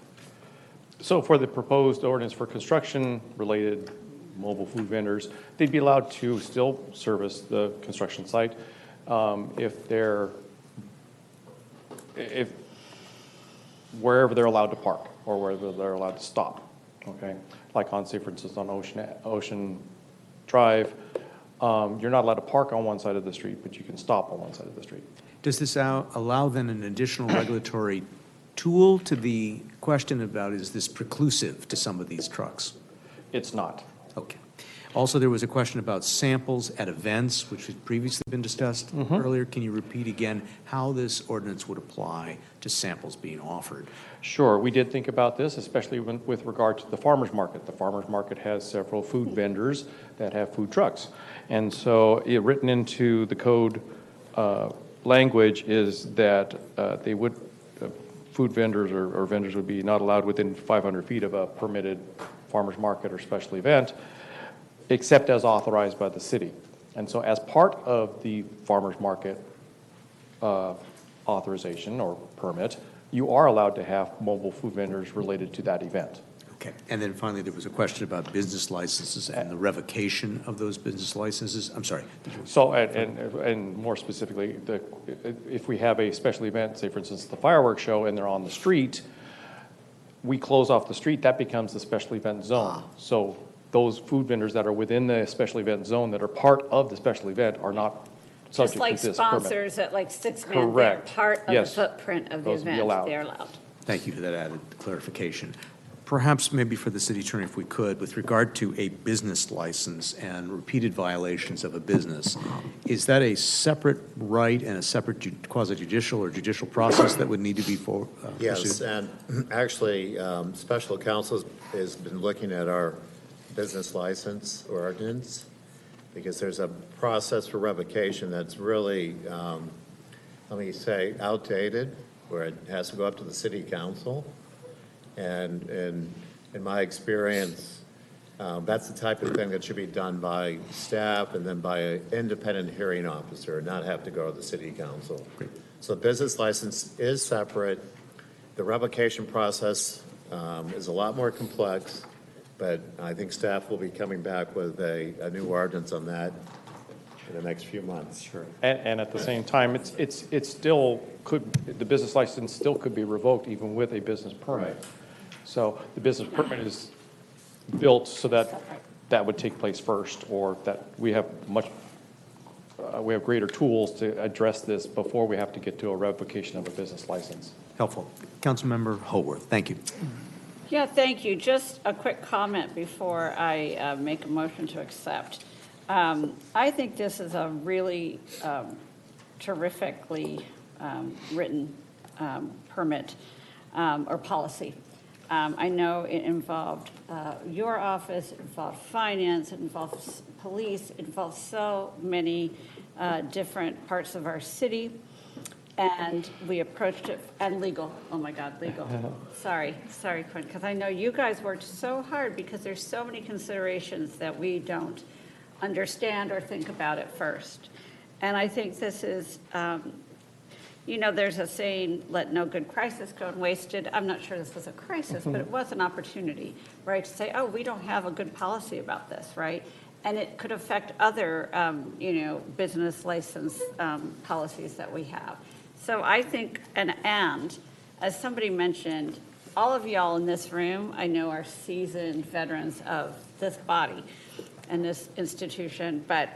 So for the proposed ordinance for construction-related mobile food vendors, they'd be allowed to still service the construction site if wherever they're allowed to park or wherever they're allowed to stop. Okay, like on, say, for instance, on Ocean Drive, you're not allowed to park on one side of the street, but you can stop on one side of the street. Does this allow then an additional regulatory tool to the question about, is this preclusive to some of these trucks? It's not. Okay. Also, there was a question about samples at events, which had previously been discussed earlier. Can you repeat again how this ordinance would apply to samples being offered? Sure. We did think about this, especially with regard to the farmer's market. The farmer's market has several food vendors that have food trucks. And so written into the code language is that food vendors or vendors would be not allowed within 500 feet of a permitted farmer's market or special event, except as authorized by the city. And so as part of the farmer's market authorization or permit, you are allowed to have mobile food vendors related to that event. Okay. And then finally, there was a question about business licenses and the revocation of those business licenses. I'm sorry. So, and more specifically, if we have a special event, say for instance the fireworks show, and they're on the street, we close off the street, that becomes the special event zone. So those food vendors that are within the special event zone that are part of the special event are not subject Just like to this permit. sponsors at like 6 men, they're Correct. part of Yes. the footprint of the Those would be event, allowed. they're allowed. Thank you for that added clarification. Perhaps maybe for the city attorney, if we could, with regard to a business license and repeated violations of a business, is that a separate right and a separate quasi-judicial or judicial process that would need to be Yes, pursued? and actually, special counsel has been looking at our business license ordinance, because there's a process for revocation that's really, let me say, outdated, where it has to go up to the city council. And in my experience, that's the type of thing that should be done by staff and then by an independent hearing officer, not have to go to the city council. So the business license is separate. The revocation process is a lot more complex, but I think staff will be coming back with a new ordinance on that in the next few months. Sure. And at the same time, it's still could, the business license still could be revoked even with a business permit. Right. So the business permit is built so that that would take place first, or that we have greater tools to address this before we have to get to a revocation of a business license. Helpful. Councilmember Holworth, thank you. Yeah, thank you. Just a quick comment before I make a motion to accept. I think this is a really terrifically written permit or policy. I know it involved your office, it involved finance, it involves police, it involves so many different parts of our city. And we approached it, and legal, oh my God, legal. Sorry, Quinn, because I know you guys worked so hard because there's so many considerations that we don't understand or think about at first. And I think this is, you know, there's a saying, let no good crisis go unwasted. I'm not sure this was a crisis, but it was an opportunity, right, to say, oh, we don't have a good policy about this, right? And it could affect other, you know, business license policies that we have. So I think, and as somebody mentioned, all of y'all in this room, I know, are seasoned veterans of this body and this institution, but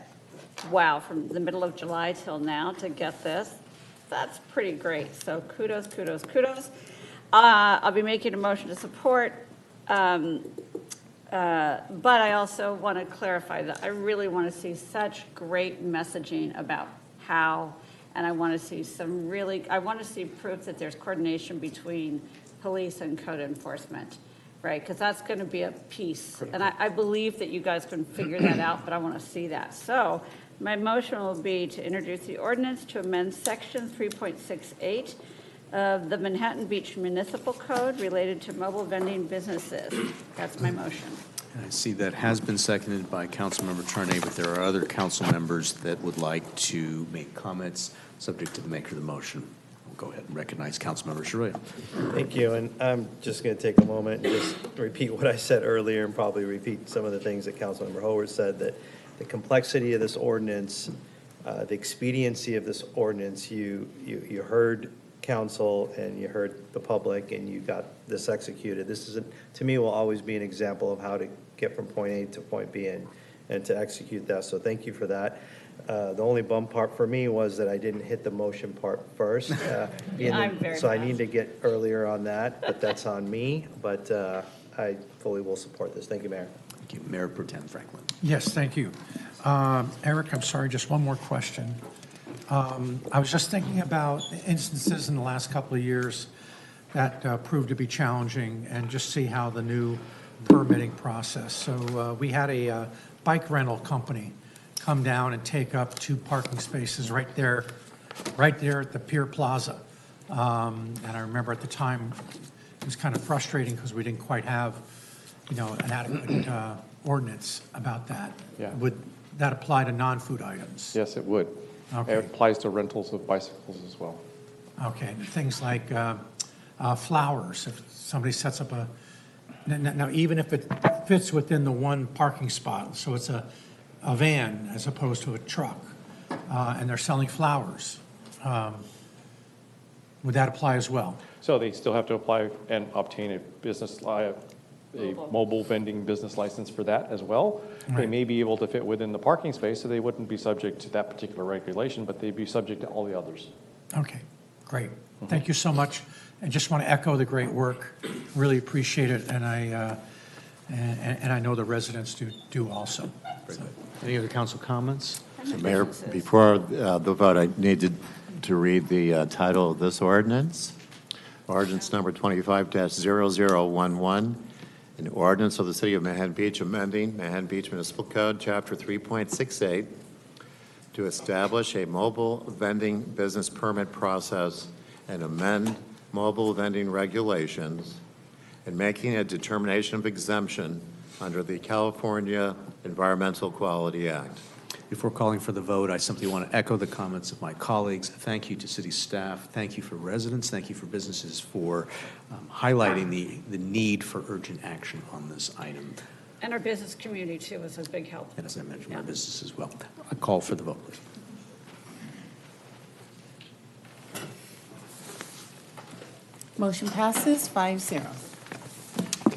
wow, from the middle of July till now to get this, that's pretty great. So kudos, kudos, kudos. I'll be making a motion to support, but I also want to clarify that I really want to see such great messaging about how, and I want to see I want to see proof that there's coordination between police and code enforcement, right? Because that's going to be a piece. And I believe that you guys can figure that out, but I want to see that. So my motion will be to introduce the ordinance to amend section 3.68 of the Manhattan Beach Municipal Code related to mobile vending businesses. That's my motion. And I see that has been seconded by Councilmember Tarnay, but there are other council members that would like to make comments subject to the maker of the motion. We'll go ahead and recognize Councilmember Charelian. Thank you, and I'm just going to take a moment and just repeat what I said earlier and probably repeat some of the things that Councilmember Howard said, that the complexity of this ordinance, the expediency of this ordinance, you heard council and you heard the public and you got this executed. This is, to me, will always be an example of how to get from point A to point B and to execute that. So thank you for that. The only bump part for me was that I didn't hit the motion part first. So I need to get earlier on that, but that's on me. But I fully will support this. Thank you, Mayor. Thank you. Mayor Pro Tem Franklin. Yes, thank you. Eric, I'm sorry, just one more question. I was just thinking about instances in the last couple of years that proved to be challenging, and just see how the new permitting process. So we had a bike rental company come down and take up 2 parking spaces right there at the Pier Plaza. And I remember at the time, it was kind of frustrating because we didn't quite have, you know, an adequate ordinance about that. Yeah. Would that apply to non-food items? Yes, it would. Okay. It applies to rentals of bicycles as well. Okay, things like flowers, if somebody sets up now even if it fits within the 1 parking spot, so it's a van as opposed to a truck, and they're selling flowers, would that apply as well? So they still have to apply and obtain a mobile vending business license for that as well. Right. They may be able to fit within the parking space, so they wouldn't be subject to that particular regulation, but they'd be subject to all the others. Okay, Great. Thank you so much. And just want to echo the great work. Really appreciate it, and I know the residents do also. So. Any other council comments? So Mayor, before the vote, I needed to read the title of this ordinance. Ordinance number 25-0011, an ordinance of the City of Manhattan Beach amending Manhattan Beach Municipal Code, Chapter 3.68, to establish a mobile vending business permit process and amend mobile vending regulations, and making a determination of exemption under the California Environmental Quality Act. Before calling for the vote, I simply want to echo the comments of my colleagues. Thank you to city staff. Thank you for residents. Thank you for businesses for highlighting the need for urgent action on this item. And our business community, too, was a big help. And as I mentioned, our business as well. I call for the vote, please. Motion passes 5-0.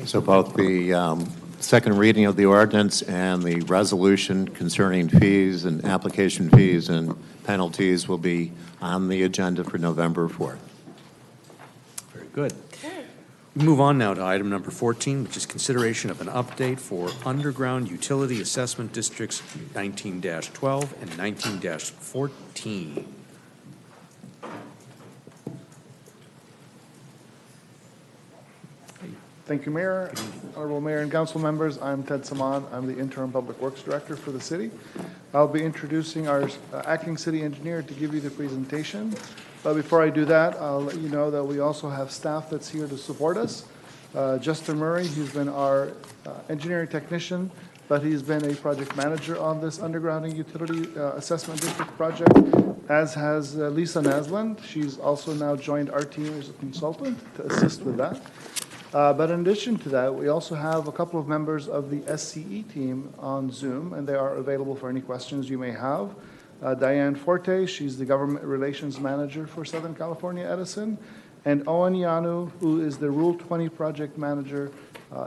So both the second reading of the ordinance and the resolution concerning fees and application fees and penalties will be on the agenda for November 4th. Very good. We move on now to item number 14, which is consideration of an update for underground utility assessment districts 19-12 and 19-14. Thank you, Mayor. Honorable Mayor and council members, I'm Ted Saman. I'm the interim public works director for the city. I'll be introducing our acting city engineer to give you the presentation. But before I do that, I'll let you know that we also have staff that's here to support us. Justin Murray, he's been our engineering technician, but he's been a project manager on this undergrounding utility assessment district project, as has Lisa Nasland. She's also now joined our team as a consultant to assist with that. But in addition to that, we also have a couple of members of the SCE team on Zoom, and they are available for any questions you may have. Diane Forte, she's the Government Relations Manager for Southern California Edison, and Owen Yanu, who is the Rule 20 Project Manager,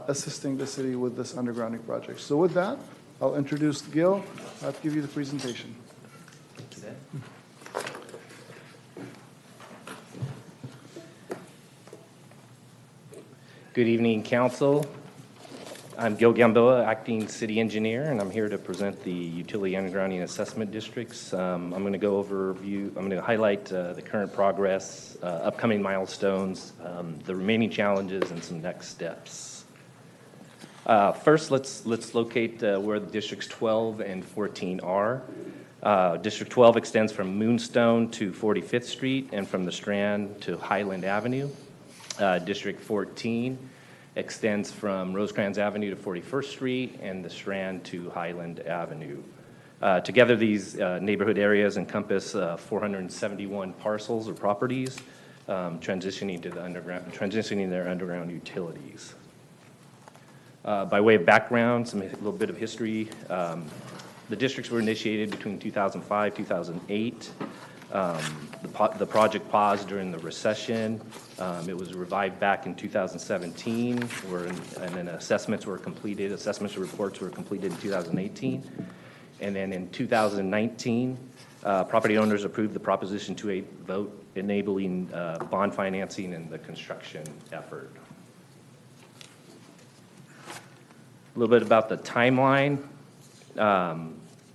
assisting the city with this undergrounding project. So with that, I'll introduce Gil to give you the presentation. Good evening, Council. I'm Gil Gamboa, Acting City Engineer, and I'm here to present the Utility Undergrounding Assessment Districts. I'm going to go I'm going to highlight the current progress, upcoming milestones, the remaining challenges, and some next steps. First, let's locate where the Districts 12 and 14 are. District 12 extends from Moonstone to 45th Street and from the Strand to Highland Avenue. District 14 extends from Rosecrans Avenue to 41st Street and the Strand to Highland Avenue. Together, these neighborhood areas encompass 471 parcels or properties, transitioning their underground utilities. By way of background, a little bit of history. The districts were initiated between 2005, 2008. The project paused during the recession. It was revived back in 2017, and then assessments reports were completed in 2018. And then in 2019, property owners approved the Proposition 2A vote enabling bond financing in the construction effort. A little bit about the timeline.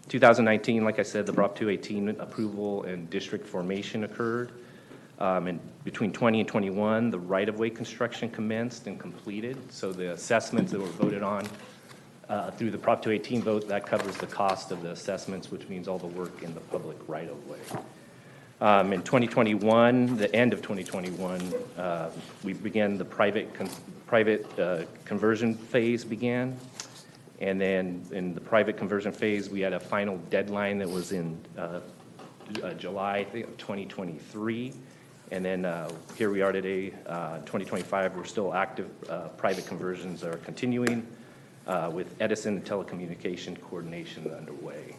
2019, like I said, the Prop 218 approval and district formation occurred. And between 20 and 21, the right-of-way construction commenced and completed. So the assessments that were voted on through the Prop 218 vote, that covers the cost of the assessments, which means all the work in the public right-of-way. In 2021, the end of 2021, we began the private conversion phase began. And then in the private conversion phase, we had a final deadline that was in July, I think, of 2023. And then here we are today, 2025, we're still active. Private conversions are continuing with Edison and telecommunication coordination underway.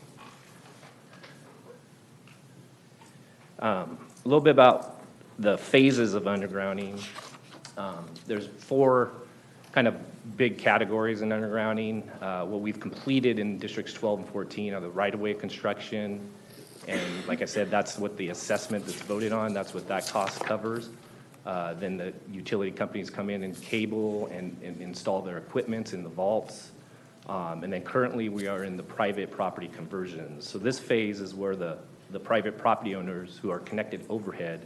A little bit about the phases of undergrounding. There's 4 kind of big categories in undergrounding. What we've completed in districts 12 and 14 are the right-of-way construction And like I said, that's what the assessment that's voted on, that's what that cost covers. Then the utility companies come in and cable and install their equipment in the vaults. And then currently we are in the private property conversions. So this phase is where the private property owners who are connected overhead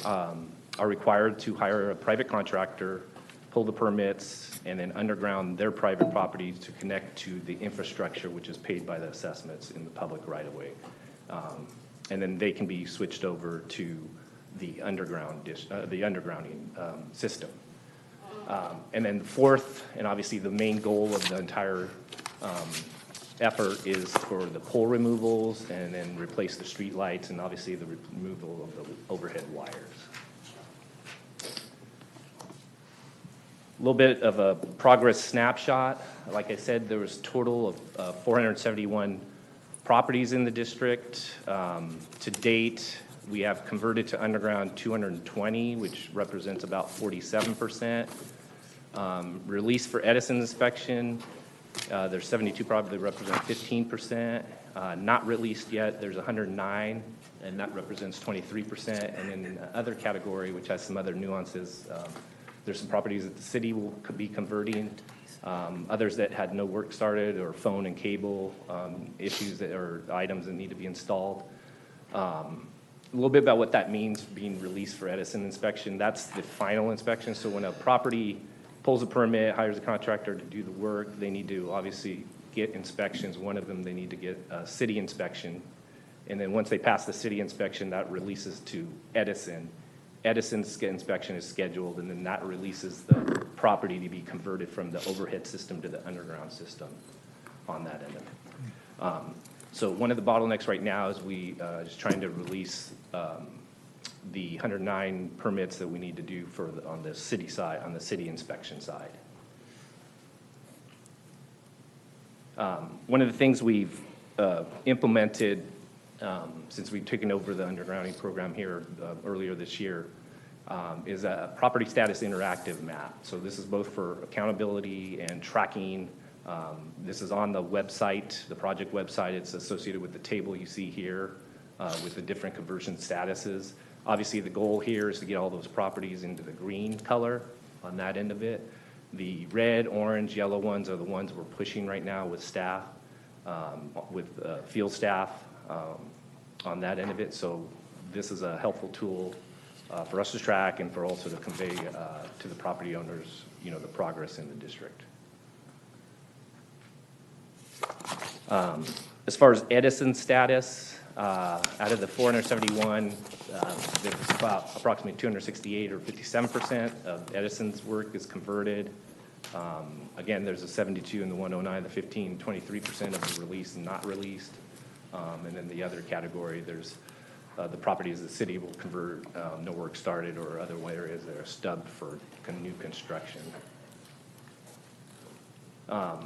are required to hire a private contractor, pull the permits, and then underground their private properties to connect to the infrastructure, which is paid by the assessments in the public right-of-way. And then they can be switched over to the undergrounding system. And then fourth, and obviously the main goal of the entire effort is for the pole removals and then replace the street lights and obviously the removal of the overhead wires. A little bit of a progress snapshot. Like I said, there was a total of 471 properties in the district. To date, we have converted to underground 220, which represents about 47%. Released for Edison inspection, there's 72 properties that represent 15%. Not released yet, there's 109, and that represents 23%. And in the other category, which has some other nuances, there's some properties that the city will be converting, others that had no work started or phone and cable issues that or items that need to be installed. A little bit about what that means being released for Edison inspection. That's the final inspection. So when a property pulls a permit, hires a contractor to do the work, they need to obviously get inspections. One of them, they need to get a city inspection. And then once they pass the city inspection, that releases to Edison. Edison's inspection is scheduled, and then that releases the property to be converted from the overhead system to the underground system on that end of it. So one of the bottlenecks right now is we just trying to release the 109 permits that we need to do for on the city side, on the city inspection side. One of the things we've implemented since we've taken over the undergrounding program here earlier this year is a property status interactive map. So this is both for accountability and tracking. This is on the website, the project website. It's associated with the table you see here with the different conversion statuses. Obviously, the goal here is to get all those properties into the green color on that end of it. The red, orange, yellow ones are the ones we're pushing right now with staff, with field staff on that end of it. So this is a helpful tool for us to track and for also to convey to the property owners, the progress in the district. As far as Edison status, out of the 471, there's about approximately 268 or 57% of Edison's work is converted. Again, there's a 72 in the 109, the 15, 23% of the released and not released. And then the other category, there's the properties the city will convert, no work started, or other areas that are stubbed for new construction.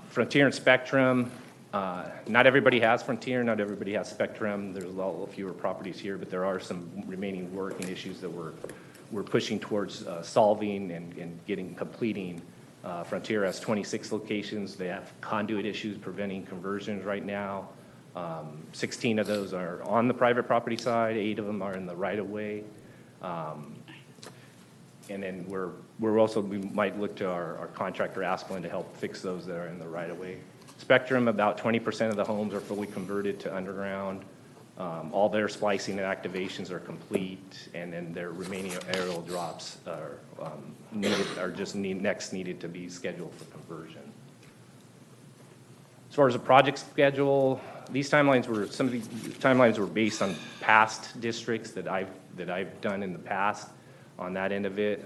Frontier and Spectrum. Not everybody has Frontier, not everybody has Spectrum. There's a lot fewer properties here, but there are some remaining work and issues that we're pushing towards solving and completing. Frontier has 26 locations. They have conduit issues preventing conversions right now. 16 of those are on the private property side, 8 of them are in the right-of-way. And then we might look to our contractor Asplin to help fix those that are in the right-of-way. Spectrum, about 20% of the homes are fully converted to underground. All their splicing and activations are complete, and then their remaining aerial drops are needed to be scheduled for conversion. As far as the project schedule, some of these timelines were based on past districts that I've done in the past on that end of it.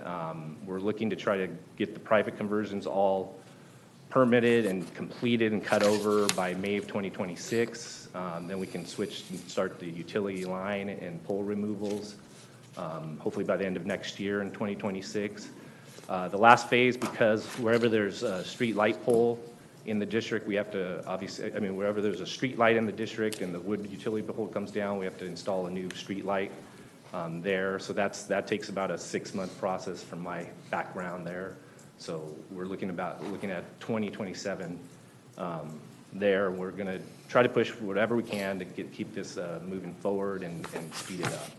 We're looking to try to get the private conversions all permitted and completed and cut over by May of 2026. Then we can switch and start the utility line and pole removals, hopefully by the end of next year in 2026. The last phase, because wherever there's a street light pole in the district, we have to wherever there's a street light in the district and the wood utility pole comes down, we have to install a new street light there. So that takes about a 6-month process from my background there. So we're looking at 2027 there. We're going to try to push whatever we can to keep this moving forward and speed it up.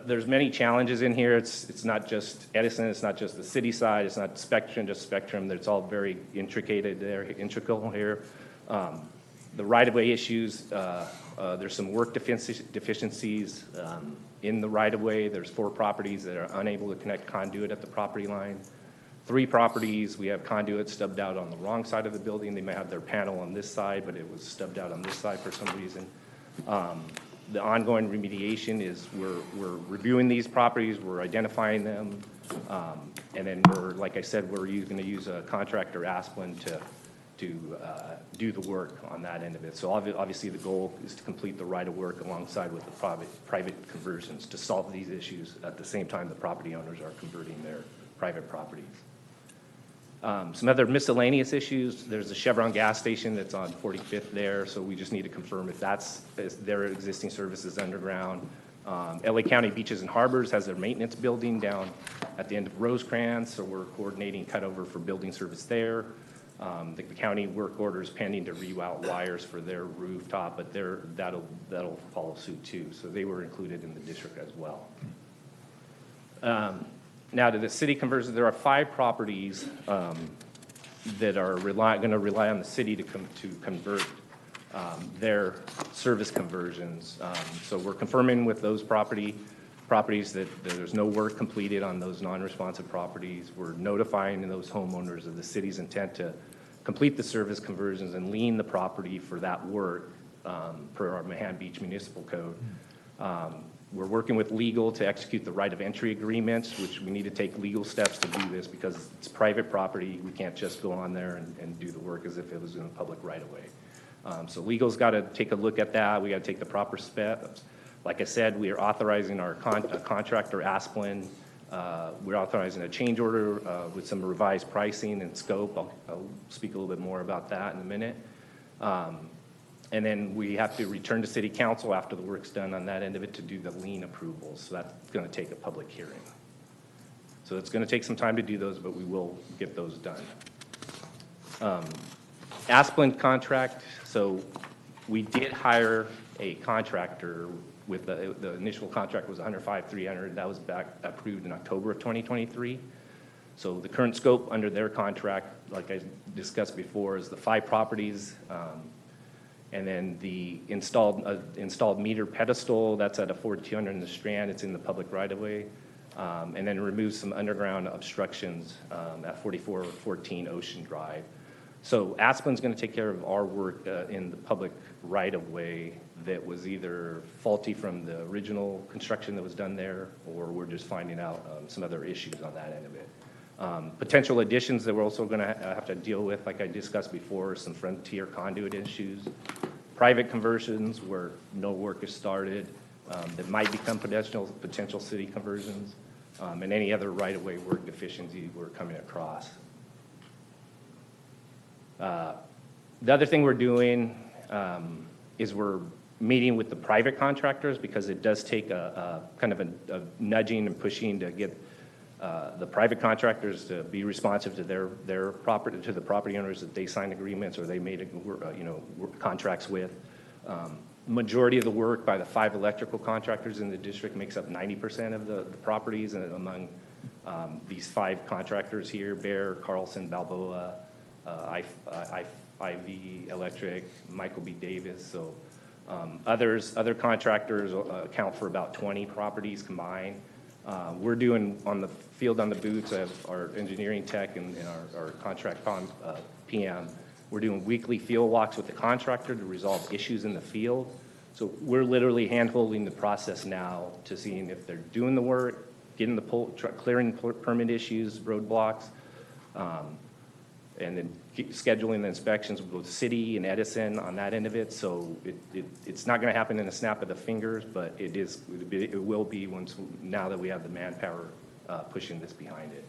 There's many challenges in here. It's not just Edison, it's not just the city side, it's not Spectrum, just Spectrum. It's all very integral here. The right-of-way issues, there's some work deficiencies in the right-of-way. There's 4 properties that are unable to connect conduit at the property line. 3 properties, we have conduit stubbed out on the wrong side of the building. They may have their panel on this side, but it was stubbed out on this side for some reason. The ongoing remediation is we're reviewing these properties, we're identifying them, and then like I said, we're going to use a contractor, Asplin, to do the work on that end of it. So obviously the goal is to complete the right of work alongside with the private conversions to solve these issues at the same time the property owners are converting their private properties. Some other miscellaneous issues, there's a Chevron gas station that's on 45th there, so we just need to confirm if their existing services underground. LA County Beaches and Harbors has their maintenance building down at the end of Rosecrans, so we're coordinating cutover for building service there. The county work order is pending to reroute wires for their rooftop, but that'll follow suit too, so they were included in the district as well. Now, to the city conversions, there are 5 properties that are going to rely on the city to convert their service conversions. So we're confirming with those properties that there's no work completed on those non-responsive properties. We're notifying those homeowners of the city's intent to complete the service conversions and lien the property for that work per our Manhattan Beach Municipal Code. We're working with legal to execute the right of entry agreements, which we need to take legal steps to do this because it's private property. We can't just go on there and do the work as if it was in a public right of way. So legal's got to take a look at that. We got to take the proper steps. Like I said, we are authorizing our contractor, Asplin. We're authorizing a change order with some revised pricing and scope. I'll speak a little bit more about that in a minute. And then we have to return to city council after the work's done on that end of it to do the lien approvals. So that's going to take a public hearing. So it's going to take some time to do those, but we will get those done. Asplin contract. So we did hire a contractor with the initial contract was $105,300. That was back approved in October of 2023. So the current scope under their contract, like I discussed before, is the 5 properties. And then the installed meter pedestal, that's at a 4200 in the Strand. It's in the public right-of-way. And then remove some underground obstructions at 4414 Ocean Drive. So Asplin's going to take care of our work in the public right-of-way that was either faulty from the original construction that was done there, or we're just finding out some other issues on that end of it. Potential additions that we're also going to have to deal with, like I discussed before, some frontier conduit issues, private conversions where no work is started that might become potential city conversions, and any other right-of-way work deficiency we're coming across. The other thing we're doing is we're meeting with the private contractors because it does take a kind of a nudging and pushing to get the private contractors to be responsive to their property, to the property owners that they signed agreements or they made contracts with. Majority of the work by the 5 electrical contractors in the district makes up 90% of the properties, and among these 5 contractors here, Bear, Carlson, Balboa, IV Electric, Michael B. Davis. So other contractors account for about 20 properties combined. We're doing on the field on the boots of our engineering tech and our contract PM. We're doing weekly field walks with the contractor to resolve issues in the field. So we're literally hand-holding the process now to seeing if they're doing the work, getting clearing permit issues, roadblocks, and then scheduling the inspections with both city and Edison on that end of it. So it's not going to happen in a snap of the fingers, but it will be now that we have the manpower pushing this behind it.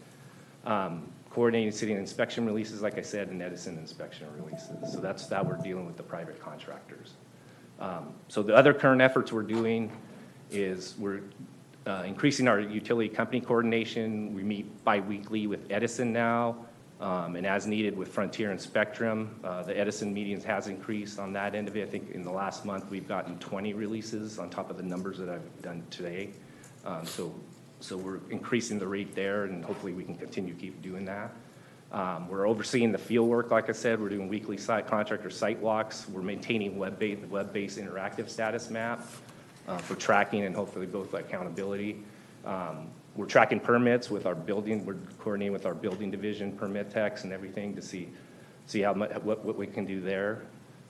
Coordinating city inspection releases, like I said, and Edison inspection releases. So that's how we're dealing with the private contractors. So the other current efforts we're doing is we're increasing our utility company coordination. We meet bi-weekly with Edison now. And as needed with Frontier and Spectrum, the Edison medians has increased on that end of it. I think in the last month, we've gotten 20 releases on top of the numbers that I've done today. So we're increasing the rate there, and hopefully we can continue to keep doing that. We're overseeing the field work, like I said. We're doing weekly contractor site walks. We're maintaining web-based interactive status map for tracking and hopefully both accountability. We're tracking permits with our building. We're coordinating with our building division, permit techs and everything to see how much, what we can do there.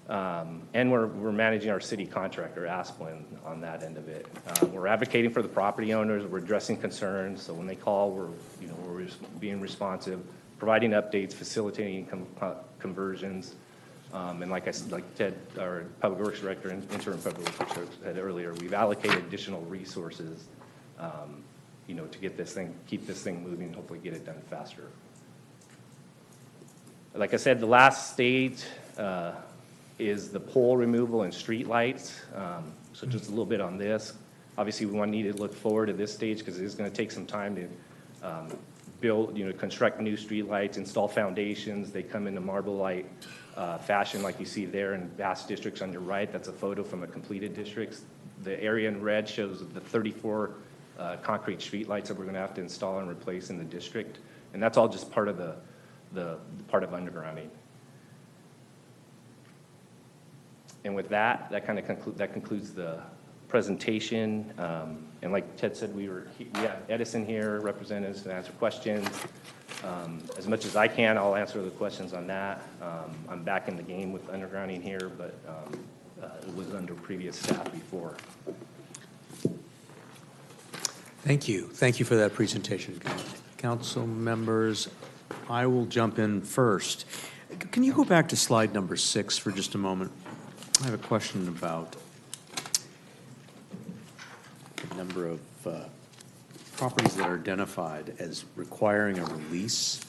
And we're managing our city contractor, Asplin, on that end of it. We're advocating for the property owners. We're addressing concerns. So when they call, we're being responsive, providing updates, facilitating conversions. And like Ted, our Public Works Director and Interim Public Works Director said earlier, we've allocated additional resources to keep this thing moving, and hopefully get it done faster. Like I said, the last stage is the pole removal and street lights. So just a little bit on this. Obviously, we need to look forward to this stage because it is going to take some time to build, construct new street lights, install foundations. They come in a marble light fashion like you see there in vast districts on your right. That's a photo from a completed districts. The area in red shows the 34 concrete street lights that we're going to have to install and replace in the district. And that's all just part of the part of undergrounding. And with that concludes the presentation. And like Ted said, we have Edison here, representatives to answer questions. As much as I can, I'll answer the questions on that. I'm back in the game with undergrounding here, but it was under previous staff before. Thank you. Thank you for that presentation. Council members, I will jump in first. Can you go back to slide number 6 for just a moment? I have a question about the number of properties that are identified as requiring a release.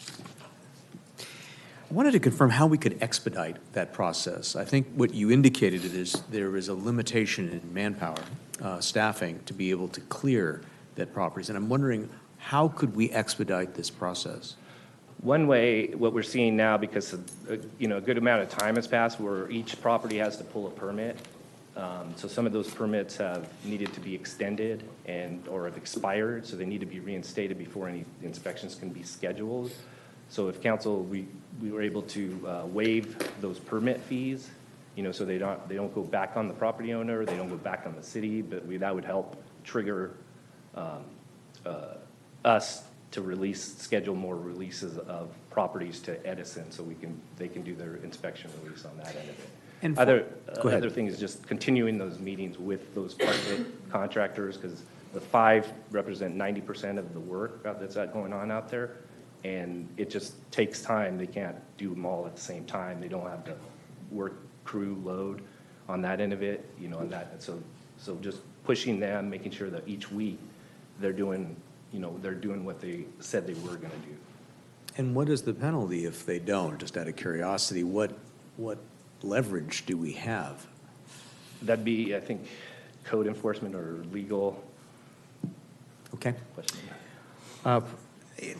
I wanted to confirm how we could expedite that process. I think what you indicated is there is a limitation in manpower, staffing, to be able to clear that properties. And I'm wondering, how could we expedite this process? One way, what we're seeing now, because a good amount of time has passed where each property has to pull a permit. So some of those permits have needed to be extended or have expired, so they need to be reinstated before any inspections can be scheduled. So if council, we were able to waive those permit fees, so they don't go back on the property owner, they don't go back on the city, but that would help trigger us to schedule more releases of properties to Edison, so they can do their inspection release on that end of it. And other thing is just continuing those meetings with those contractors, because the 5 represent 90% of the work that's going on out there, and it just takes time. They can't do them all at the same time. They don't have the work crew load on that end of it, on that. So just pushing them, making sure that each week they're doing what they said they were going to do. And what is the penalty if they don't? Just out of curiosity, what leverage do we have? That'd be, I think, code enforcement or legal. Okay. Question.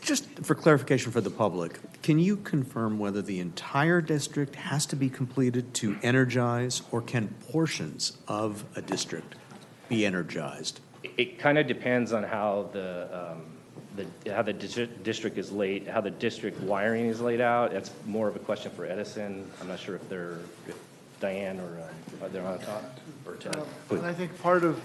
Just for clarification for the public, can you confirm whether the entire district has to be completed to energize, or can portions of a district be energized? It kind of depends on how how the district is laid, how the district wiring is laid out. That's more of a question for Edison. I'm not sure if Diane or they're on top or Ted. And I think part of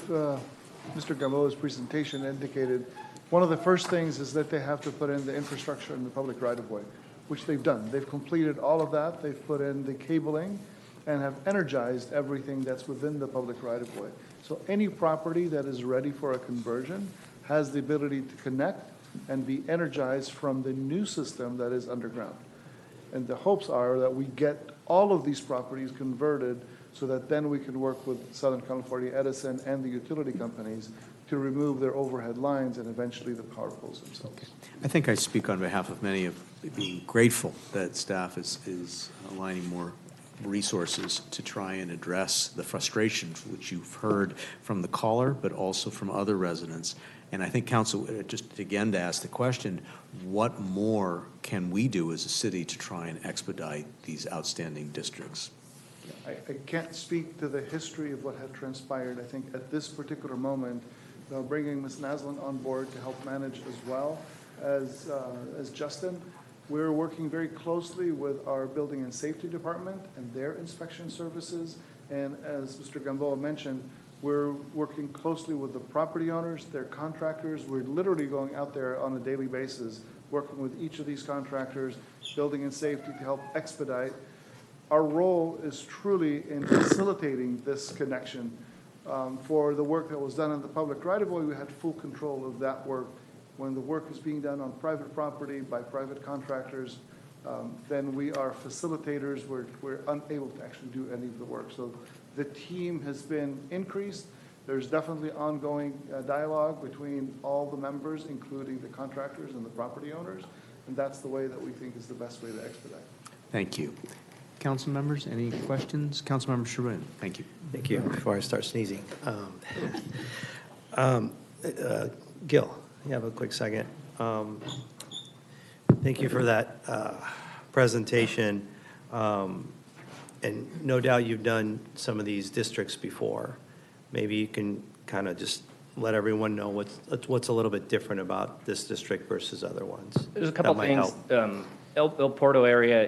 Mr. Gamboa's presentation indicated one of the first things is that they have to put in the infrastructure in the public right-of-way, which they've done. They've completed all of that. They've put in the cabling and have energized everything that's within the public right-of-way. So any property that is ready for a conversion has the ability to connect and be energized from the new system that is underground. And the hopes are that we get all of these properties converted so that then we can work with Southern California Edison and the utility companies to remove their overhead lines and eventually the power poles themselves. Okay. I think I speak on behalf of many of being grateful that staff is aligning more resources to try and address the frustration which you've heard from the caller, but also from other residents. And I think council, just again to ask the question, what more can we do as a city to try and expedite these outstanding districts? I can't speak to the history of what had transpired. I think at this particular moment, bringing Ms. Naslin on board to help manage as well as Justin, we're working very closely with our Building and Safety Department and their inspection services. And as Mr. Gamboa mentioned, we're working closely with the property owners, their contractors. We're literally going out there on a daily basis, working with each of these contractors, Building and Safety, to help expedite. Our role is truly in facilitating this connection. For the work that was done on the public right-of-way, we had full control of that work. When the work is being done on private property by private contractors, then we are facilitators. We're unable to actually do any of the work. So the team has been increased. There's definitely ongoing dialogue between all the members, including the contractors and the property owners, and that's the way that we think is the best way to expedite. Thank you. Council members, any questions? Councilmember Charelian, thank you. Thank you. Before I start sneezing. Gil, you have a quick second. Thank you for that presentation. And no doubt you've done some of these districts before. Maybe you can kind of just let everyone know what's a little bit different about this district versus other ones. There's a couple things. El Porto area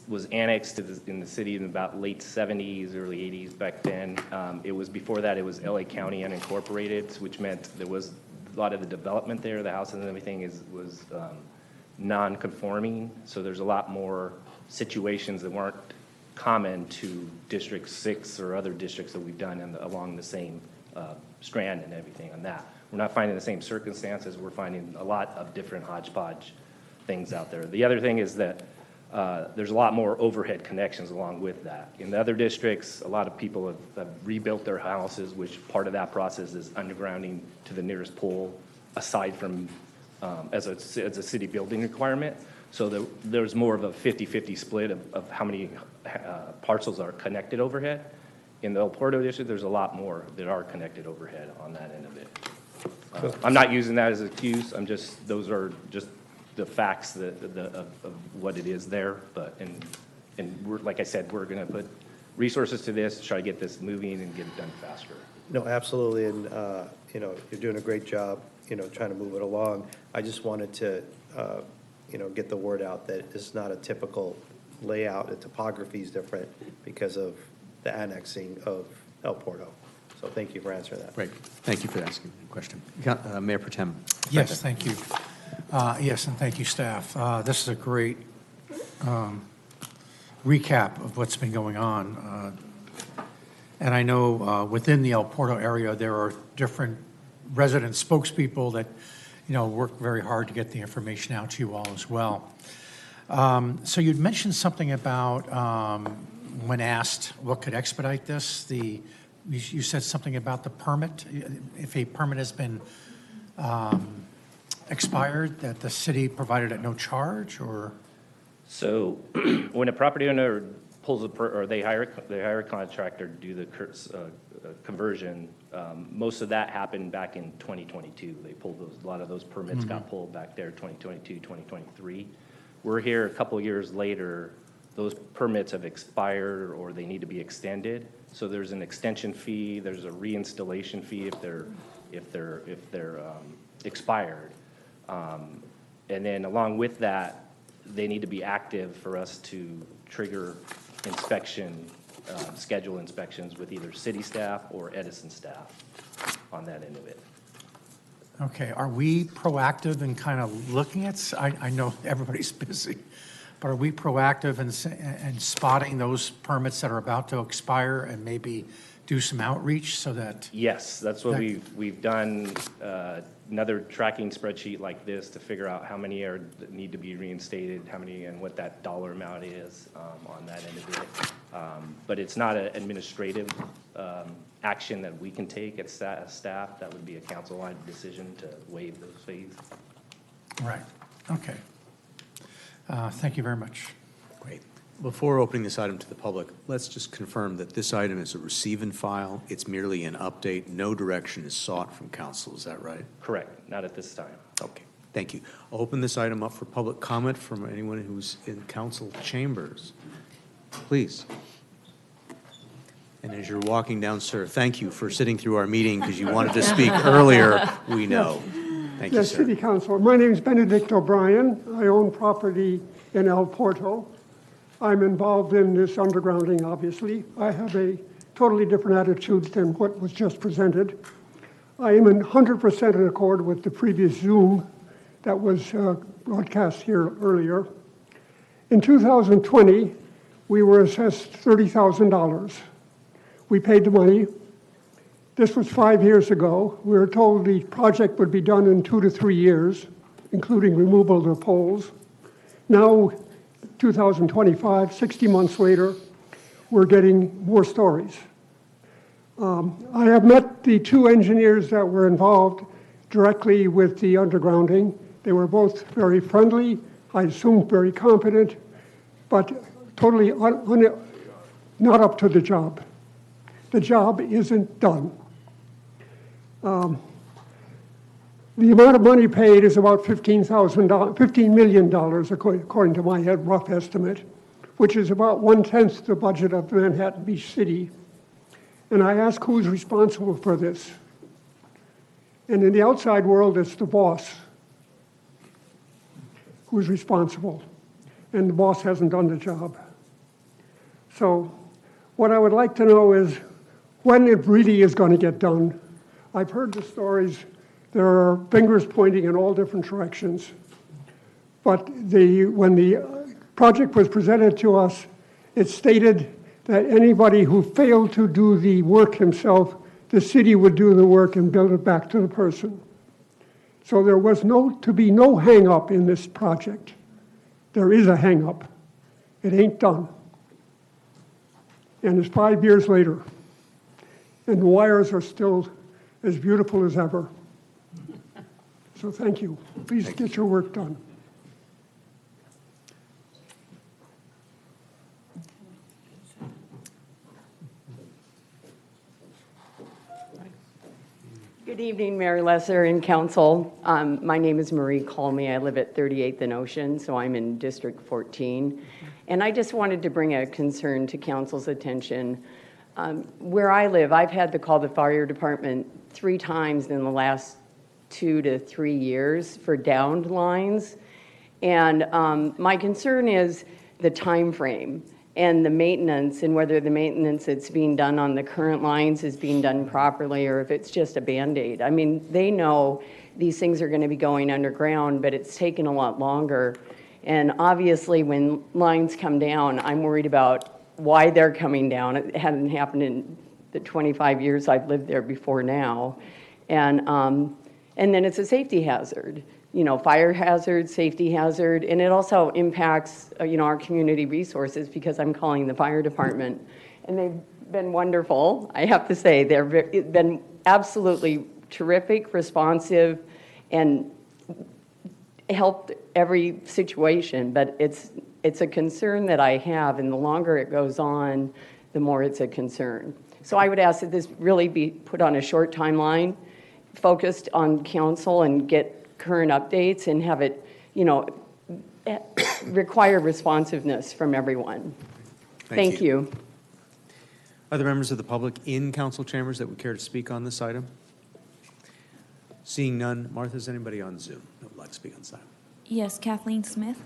was annexed in the city in about late 70s, early 80s back then. It was before that, it was LA County unincorporated, which meant there was a lot of the development there, the houses and everything was non-conforming. So there's a lot more situations that weren't common to District 6 or other districts that we've done along the same strand and everything on that. We're not finding the same circumstances. We're finding a lot of different hodgepodge things out there. The other thing is that there's a lot more overhead connections along with that. In the other districts, a lot of people have rebuilt their houses, which part of that process is undergrounding to the nearest pole, aside from as a city building requirement. So there's more of a 50-50 split of how many parcels are connected overhead. In the El Porto district, there's a lot more that are connected overhead on that end of it. I'm not using that as an excuse. Those are just the facts of what it is there. But we're, like I said, we're going to put resources to this to try to get this moving and get it done faster. No, absolutely, and you're doing a great job, trying to move it along. I just wanted to, get the word out that it's not a typical layout. The topography is different because of the annexing of El Porto. So thank you for answering that. Great. Thank you for asking the question. Mayor Pro Tem. Yes, thank you. Yes, and thank you, staff. This is a great recap of what's been going on. And I know within the El Porto area, there are different resident spokespeople that, work very hard to get the information out to you all as well. So you'd mentioned something about, when asked what could expedite this, you said something about the permit. If a permit has been expired, that the city provided at no charge, or? So when a property owner pulls or they hire a contractor to do the conversion, most of that happened back in 2022. They pulled a lot of those permits got pulled back there 2022, 2023. We're here a couple of years later, those permits have expired or they need to be extended. So there's an extension fee, there's a reinstallation fee if they're expired. And then along with that, they need to be active for us to trigger schedule inspections with either city staff or Edison staff on that end of it. Okay, are we proactive in kind of looking at, I know everybody's busy, but are we proactive in spotting those permits that are about to expire and maybe do some outreach so that? Yes, that's what we've done, another tracking spreadsheet like this to figure out how many need to be reinstated, how many and what that dollar amount is on that end of it. But it's not an administrative action that we can take as staff. That would be a council-wide decision to waive those fees. Right, okay. Thank you very much. Great. Before opening this item to the public, let's just confirm that this item is a receive and file. It's merely an update. No direction is sought from council. Is that right? Correct, not at this time. Okay, thank you. I'll open this item up for public comment from anyone who's in council chambers. Please. And as you're walking down, sir, thank you for sitting through our meeting because you wanted to speak earlier. We know. Thank you, Yes, sir. City Council. My name is Benedict O'Brien. I own property in El Porto. I'm involved in this undergrounding, obviously. I have a totally different attitude than what was just presented. I am in 100% in accord with the previous Zoom that was broadcast here earlier. In 2020, we were assessed $30,000. We paid the money. This was 5 years ago. We were told the project would be done in 2 to 3 years, including removal of the poles. Now, 2025, 60 months later, we're getting more stories. I have met the 2 engineers that were involved directly with the undergrounding. They were both very friendly, I assume very competent, but totally not up to the job. The job isn't done. The amount of money paid is about $15 million, according to my rough estimate, which is about 1/10 the budget of Manhattan Beach City. And I ask who's responsible for this. And in the outside world, it's the boss who's responsible. And the boss hasn't done the job. So what I would like to know is when it really is going to get done. I've heard the stories. There are fingers pointing in all different directions. But when the project was presented to us, it stated that anybody who failed to do the work himself, the city would do the work and build it back to the person. So there was to be no hang-up in this project. There is a hang-up. It ain't done. And it's 5 years later. And the wires are still as beautiful as ever. So thank you. Please get your work done. Good evening, Mayor Lesser and Council. My name is Marie Colmy. I live at 38th and Ocean, so I'm in District 14. And I just wanted to bring a concern to Council's attention. Where I live, I've had to call the fire department 3 times in the last 2 to 3 years for downed lines. And my concern is the time frame and the maintenance, and whether the maintenance that's being done on the current lines is being done properly or if it's just a Band-Aid. I mean, they know these things are going to be going underground, but it's taken a lot longer. And obviously, when lines come down, I'm worried about why they're coming down. It hadn't happened in the 25 years I've lived there before now. And then it's a safety hazard. You know, fire hazard, safety hazard, and it also impacts, our community resources because I'm calling the fire department. And they've been wonderful, I have to say. They've been absolutely terrific, responsive, and helped every situation. But it's a concern that I have, and the longer it goes on, the more it's a concern. So I would ask that this really be put on a short timeline, focused on council and get current updates and have it, require responsiveness from everyone. Thank you. Are there members of the public in council chambers that would care to speak on this item? Seeing none, Martha, is anybody on Zoom that would like to speak on this item? Yes, Kathleen Smith.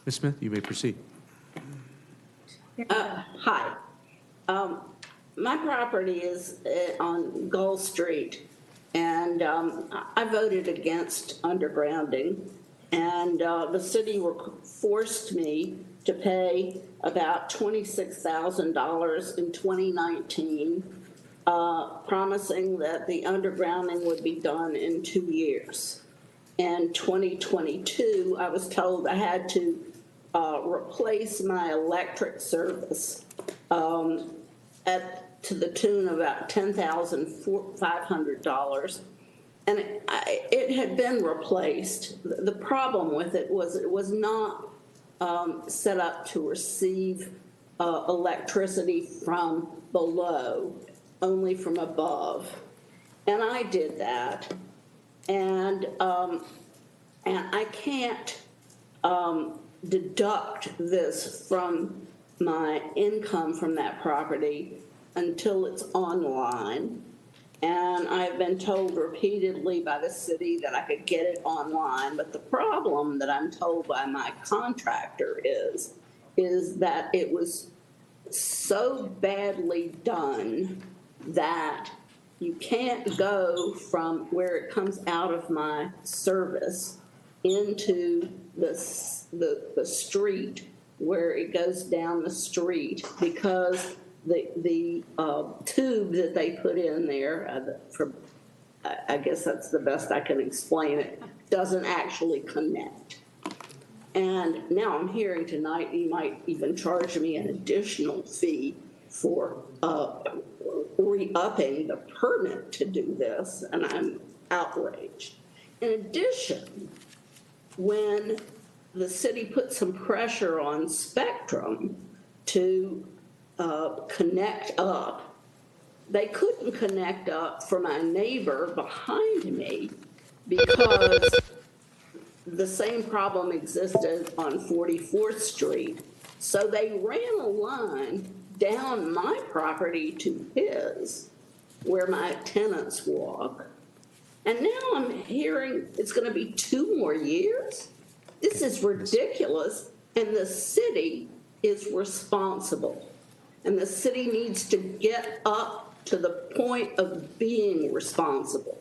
Ms. Smith, you may proceed. Hi. My property is on Gull Street, and I voted against undergrounding, and the city forced me to pay about $26,000 in 2019, promising that the undergrounding would be done in 2 years. In 2022, I was told I had to replace my electric service to the tune of about $10,500. And it had been replaced. The problem with it was not set up to receive electricity from below, only from above. And I did that. And I can't deduct this from my income from that property until it's online. And I've been told repeatedly by the city that I could get it online, but the problem that I'm told by my contractor is that it was so badly done that you can't go from where it comes out of my service into the street where it goes down the street, because the tube that they put in there, I guess that's the best I can explain it, doesn't actually connect. And now I'm hearing tonight you might even charge me an additional fee for re-upping the permit to do this, and I'm outraged. In addition, when the city put some pressure on Spectrum to connect up, they couldn't connect up for my neighbor behind me because the same problem existed on 44th Street. So they ran a line down my property to his, where my tenants walk. And now I'm hearing it's going to be 2 more years? This is ridiculous, and the city is responsible. And the city needs to get up to the point of being responsible.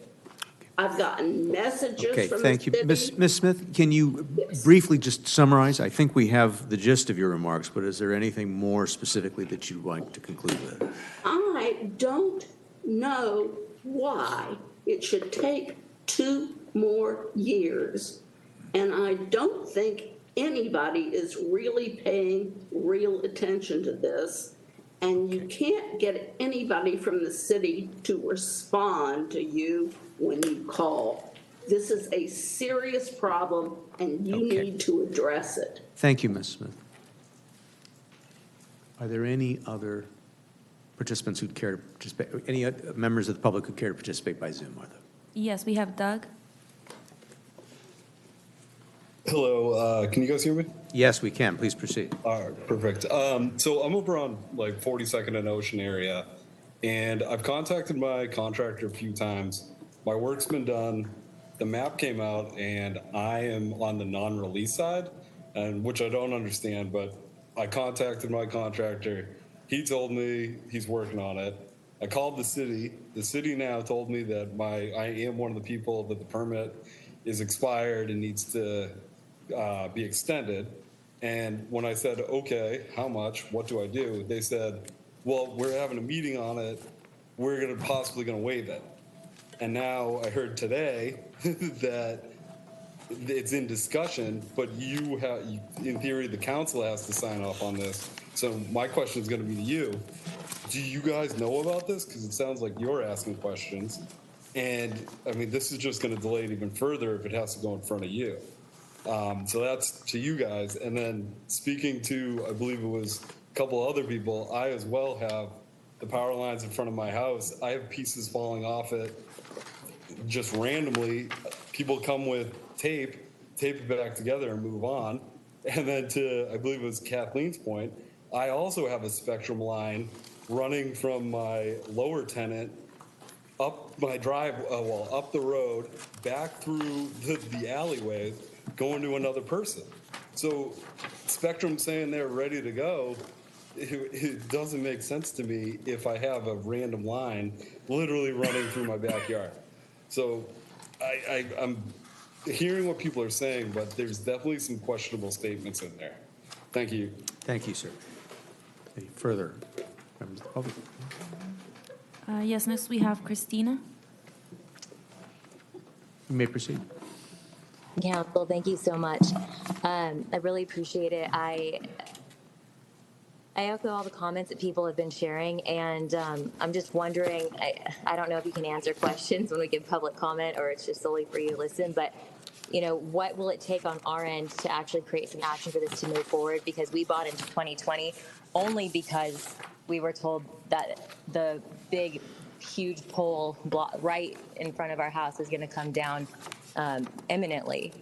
I've gotten messages Okay, from thank the you. city. Ms. Smith, can you briefly just summarize? I think we have the gist of your remarks, but is there anything more specifically that you'd like to conclude with? I don't know why it should take 2 more years. And I don't think anybody is really paying real attention to this. And you can't get anybody from the city to respond to you when you call. This is a serious problem, and you need to address it. Thank you, Ms. Smith. Are there any other participants who'd care to participate? Any members of the public who care to participate by Zoom, are there? Yes, we have Doug. Hello, can you guys hear me? Yes, we can. Please proceed. All right, perfect. So I'm over on like 42nd and Ocean area, and I've contacted my contractor a few times. My work's been done. The map came out, and I am on the non-release side, and which I don't understand, but I contacted my contractor. He told me he's working on it. I called the city. The city now told me that I am one of the people that the permit is expired and needs to be extended. And when I said, okay, how much? What do I do? They said, well, we're having a meeting on it. We're possibly going to waive it. And now I heard today that it's in discussion, but you have, in theory, the council has to sign off on this. So my question is going to be to you. Do you guys know about this? Because it sounds like you're asking questions. And I mean, this is just going to delay it even further if it has to go in front of you. So that's to you guys. And then speaking to, I believe it was a couple other people, I as well have the power lines in front of my house. I have pieces falling off it just randomly. People come with tape it back together and move on. And then to, I believe it was Kathleen's point, I also have a Spectrum line running from my lower tenant up my drive, up the road, back through the alleyway, going to another person. So Spectrum saying they're ready to go, it doesn't make sense to me if I have a random line literally running through my backyard. So I'm hearing what people are saying, but there's definitely some questionable statements in there. Thank you. Thank you, sir. Any further members of the public? Yes, next we have Christina. You may proceed. Council, thank you so much. I really appreciate it. I echo all the comments that people have been sharing, and I'm just wondering, I don't know if you can answer questions when we give public comment or it's just solely for you to listen, but what will it take on our end to actually create some action for this to move forward? Because we bought into 2020 only because we were told that the big, huge pole right in front of our house is going to come down imminently.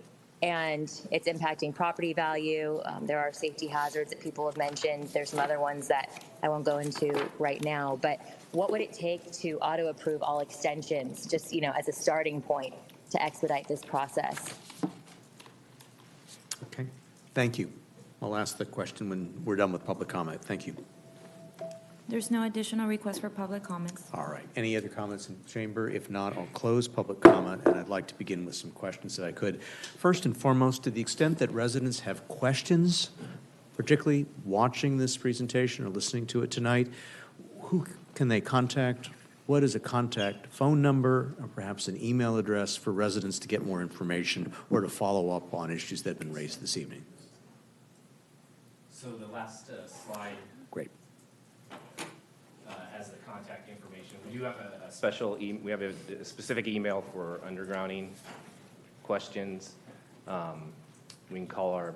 And it's impacting property value. There are safety hazards that people have mentioned. There's some other ones that I won't go into right now. But what would it take to auto-approve all extensions, just as a starting point to expedite this process? Okay, thank you. I'll ask the question when we're done with public comment. Thank you. There's no additional request for public comments. All right. Any other comments in the chamber? If not, I'll close public comment, and I'd like to begin with some questions that I could. First and foremost, to the extent that residents have questions, particularly watching this presentation or listening to it tonight, who can they contact? What is a contact phone number or perhaps an email address for residents to get more information or to follow up on issues that have been raised this evening? So the last slide. Great. Has the contact information. We do have a special, we have a specific email for undergrounding questions. We can call our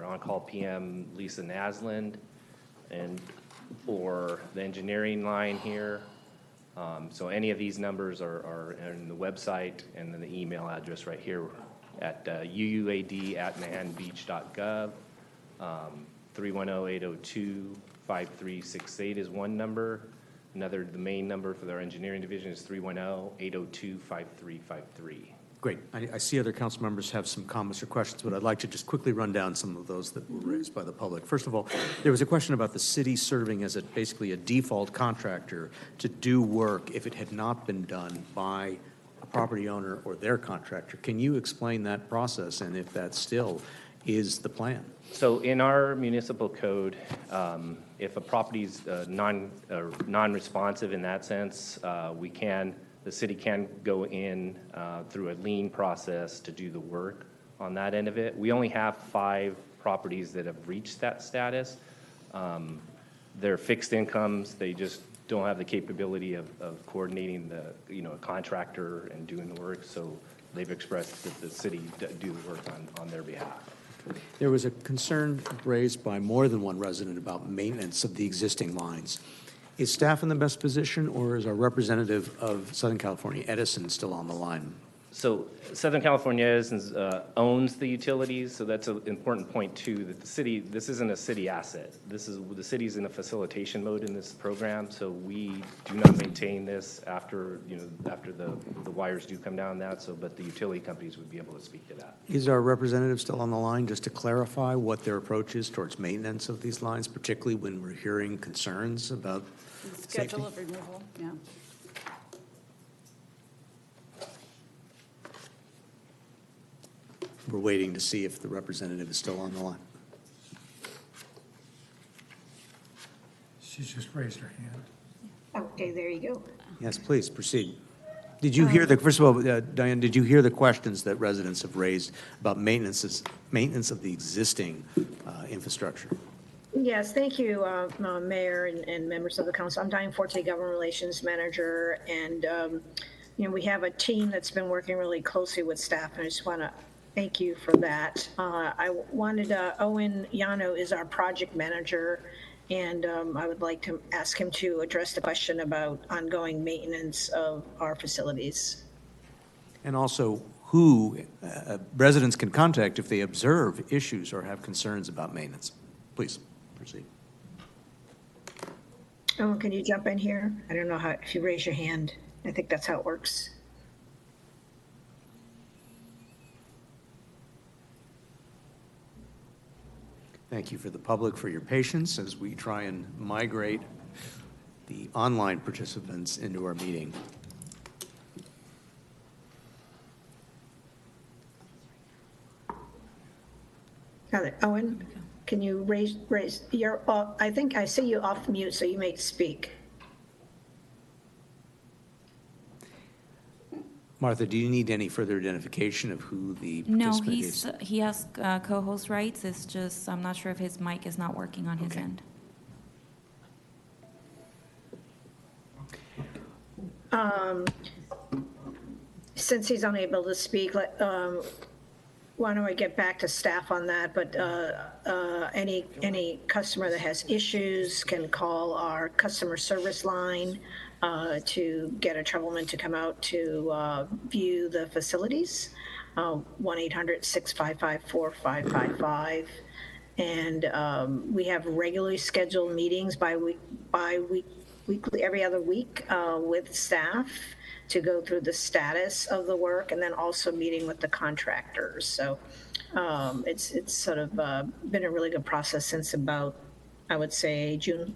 on-call PM, Lisa Naslund, or the engineering line here. So any of these numbers are in the website, and then the email address right here at uuad@manbeach.gov. 310-802-5368 is one number. The main number for our engineering division is 310-802-5353. Great. I see other council members have some comments or questions, but I'd like to just quickly run down some of those that were raised by the public. First of all, there was a question about the city serving as basically a default contractor to do work if it had not been done by a property owner or their contractor. Can you explain that process and if that still is the plan? So in our municipal code, if a property's non-responsive in that sense, the city can go in through a lien process to do the work on that end of it. We only have 5 properties that have reached that status. They're fixed incomes. They just don't have the capability of coordinating a contractor and doing the work. So they've expressed that the city do the work on their behalf. There was a concern raised by more than one resident about maintenance of the existing lines. Is staff in the best position, or is our representative of Southern California, Edison, still on the line? So Southern California Edison owns the utilities, so that's an important point too, that the city, this isn't a city asset. The city's in a facilitation mode in this program, so we do not maintain this after the wires do come down but the utility companies would be able to speak to that. Is our representative still on the line, just to clarify what their approach is towards maintenance of these lines, particularly when we're hearing concerns about Schedule of removal, yeah. We're waiting to see if the representative is still on the line. She's just raised her hand. Okay, there you go. Yes, please, proceed. Did you hear first of all, Diane, did you hear the questions that residents have raised about maintenance of the existing infrastructure? Yes, thank you, Mayor and members of the council. I'm Diane Forte, Government Relations Manager, and we have a team that's been working really closely with staff, and I just want to thank you for that. Owen Yano is our project manager, and I would like to ask him to address the question about ongoing maintenance of our facilities. And also who residents can contact if they observe issues or have concerns about maintenance. Please proceed. Oh, can you jump in here? I don't know if you raise your hand. I think that's how it works. Thank you for the public for your patience as we try and migrate the online participants into our meeting. Got it. Owen, can you raise your, I think I see you off mute, so you may speak. Martha, do you need any further identification of who the No, participant is? he has co-host rights. It's just, I'm not sure if his mic is not working on his end. Since he's unable to speak, why don't I get back to staff on that? But any customer that has issues can call our customer service line to get a troubleman to come out to view the facilities, 1-800-655-4555. And we have regularly scheduled meetings weekly, every other week with staff to go through the status of the work, and then also meeting with the contractors. So it's sort of been a really good process since about, I would say, June.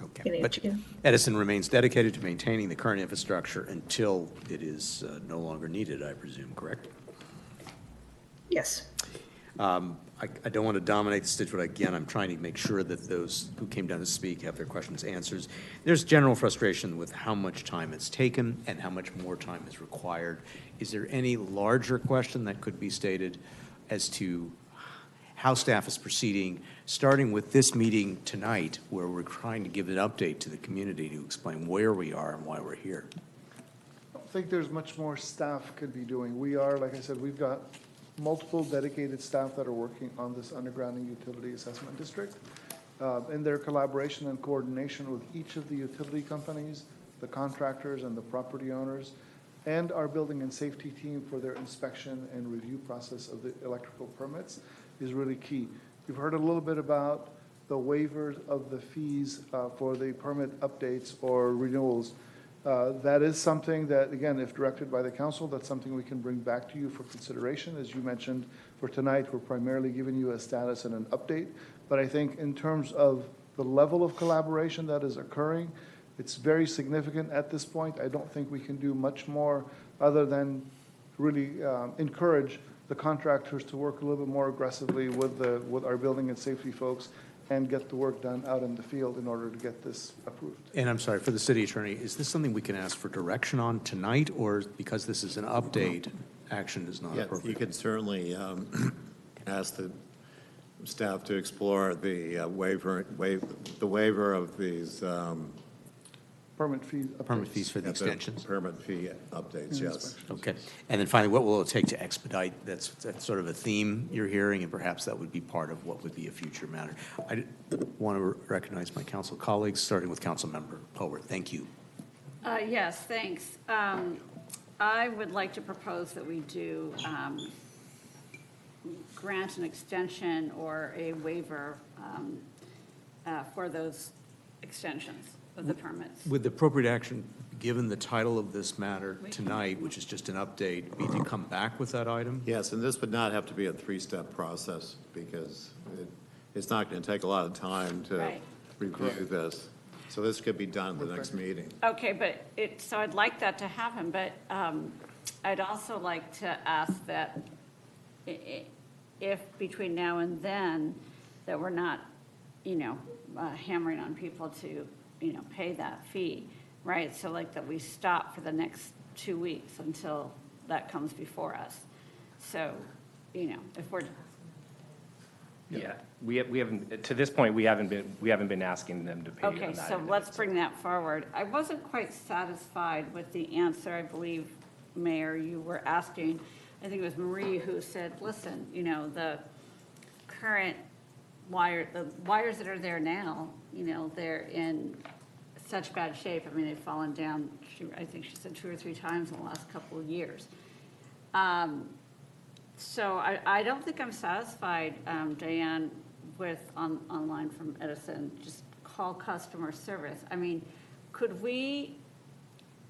Okay. But Edison remains dedicated to maintaining the current infrastructure until it is no longer needed, I presume, correct? Yes. I don't want to dominate the stage, but again, I'm trying to make sure that those who came down to speak have their questions answered. There's general frustration with how much time it's taken and how much more time is required. Is there any larger question that could be stated as to how staff is proceeding, starting with this meeting tonight, where we're trying to give an update to the community to explain where we are and why we're here? I don't think there's much more staff could be doing. We are, like I said, we've got multiple dedicated staff that are working on this undergrounding utility assessment district. In their collaboration and coordination with each of the utility companies, the contractors and the property owners, and our building and safety team for their inspection and review process of the electrical permits is really key. You've heard a little bit about the waivers of the fees for the permit updates or renewals. That is something that, again, if directed by the council, that's something we can bring back to you for consideration. As you mentioned, for tonight, we're primarily giving you a status and an update. But I think in terms of the level of collaboration that is occurring, it's very significant at this point. I don't think we can do much more other than really encourage the contractors to work a little bit more aggressively with our building and safety folks and get the work done out in the field in order to get this approved. And I'm sorry, for the city attorney, is this something we can ask for direction on tonight, or because this is an update, action is not appropriate? You can certainly ask the staff to explore the waiver of these Permit fees. Permit fees for the extensions? Permit fee updates, yes. Okay. And then finally, what will it take to expedite? That's sort of a theme you're hearing, and perhaps that would be part of what would be a future matter. I want to recognize my council colleagues, starting with Councilmember Power. Thank you. Yes, thanks. I would like to propose that we do grant an extension or a waiver for those extensions of the permits. Would the appropriate action, given the title of this matter tonight, which is just an update, be to come back with that item? Yes, and this would not have to be a three-step process because it's not going to take a lot of time to review this. So this could be done at the next meeting. Okay, but so I'd like that to happen, but I'd also like to ask that if between now and then that we're not, hammering on people to, pay that fee, right? So like that we stop for the next 2 weeks until that comes before us. So, if we're. Yeah, we haven't, to this point, we haven't been asking them to pay on that. Okay, so let's bring that forward. I wasn't quite satisfied with the answer, I believe, Mayor, you were asking. I think it was Marie who said, listen, the current the wires that are there now, they're in such bad shape. I mean, they've fallen down, I think she said 2 or 3 times in the last couple of years. So I don't think I'm satisfied, Diane, with online from Edison, just call customer service. I mean,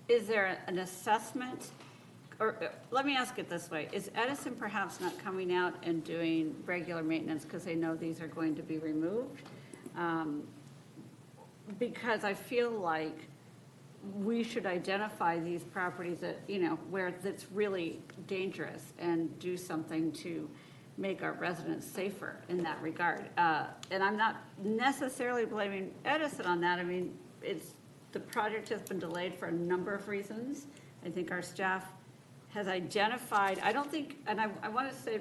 is there an assessment? Or let me ask it this way. Is Edison perhaps not coming out and doing regular maintenance because they know these are going to be removed? Because I feel like we should identify these properties that, where it's really dangerous and do something to make our residents safer in that regard. And I'm not necessarily blaming Edison on that. I mean, the project has been delayed for a number of reasons. I think our staff has identified, I don't think, and I want to say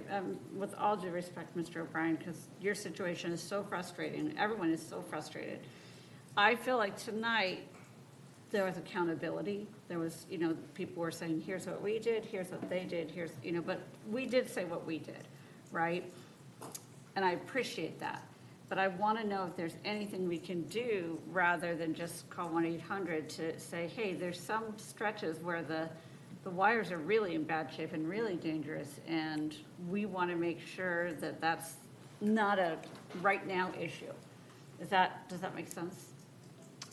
with all due respect, Mr. O'Brien, because your situation is so frustrating, everyone is so frustrated. I feel like tonight there was accountability. There was, people were saying, here's what we did, here's what they did, here's, but we did say what we did, right? And I appreciate that. But I want to know if there's anything we can do rather than just call 1-800 to say, hey, there's some stretches where the wires are really in bad shape and really dangerous, and we want to make sure that that's not a right now issue. Does that make sense?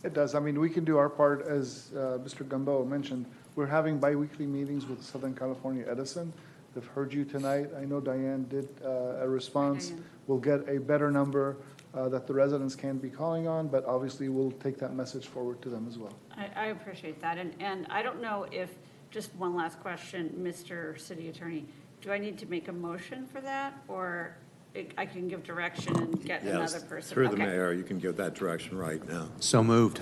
It does. I mean, we can do our part, as Mr. Gumbo mentioned. We're having biweekly meetings with Southern California Edison. They've heard you tonight. I know Diane did a response. We'll get a better number that the residents can be calling on, but obviously we'll take that message forward to them as well. I appreciate that. And I don't know if, just one last question, Mr. City Attorney, do I need to make a motion for that, or I can give direction and get another person? Through the mayor, you can give that direction right now. So moved.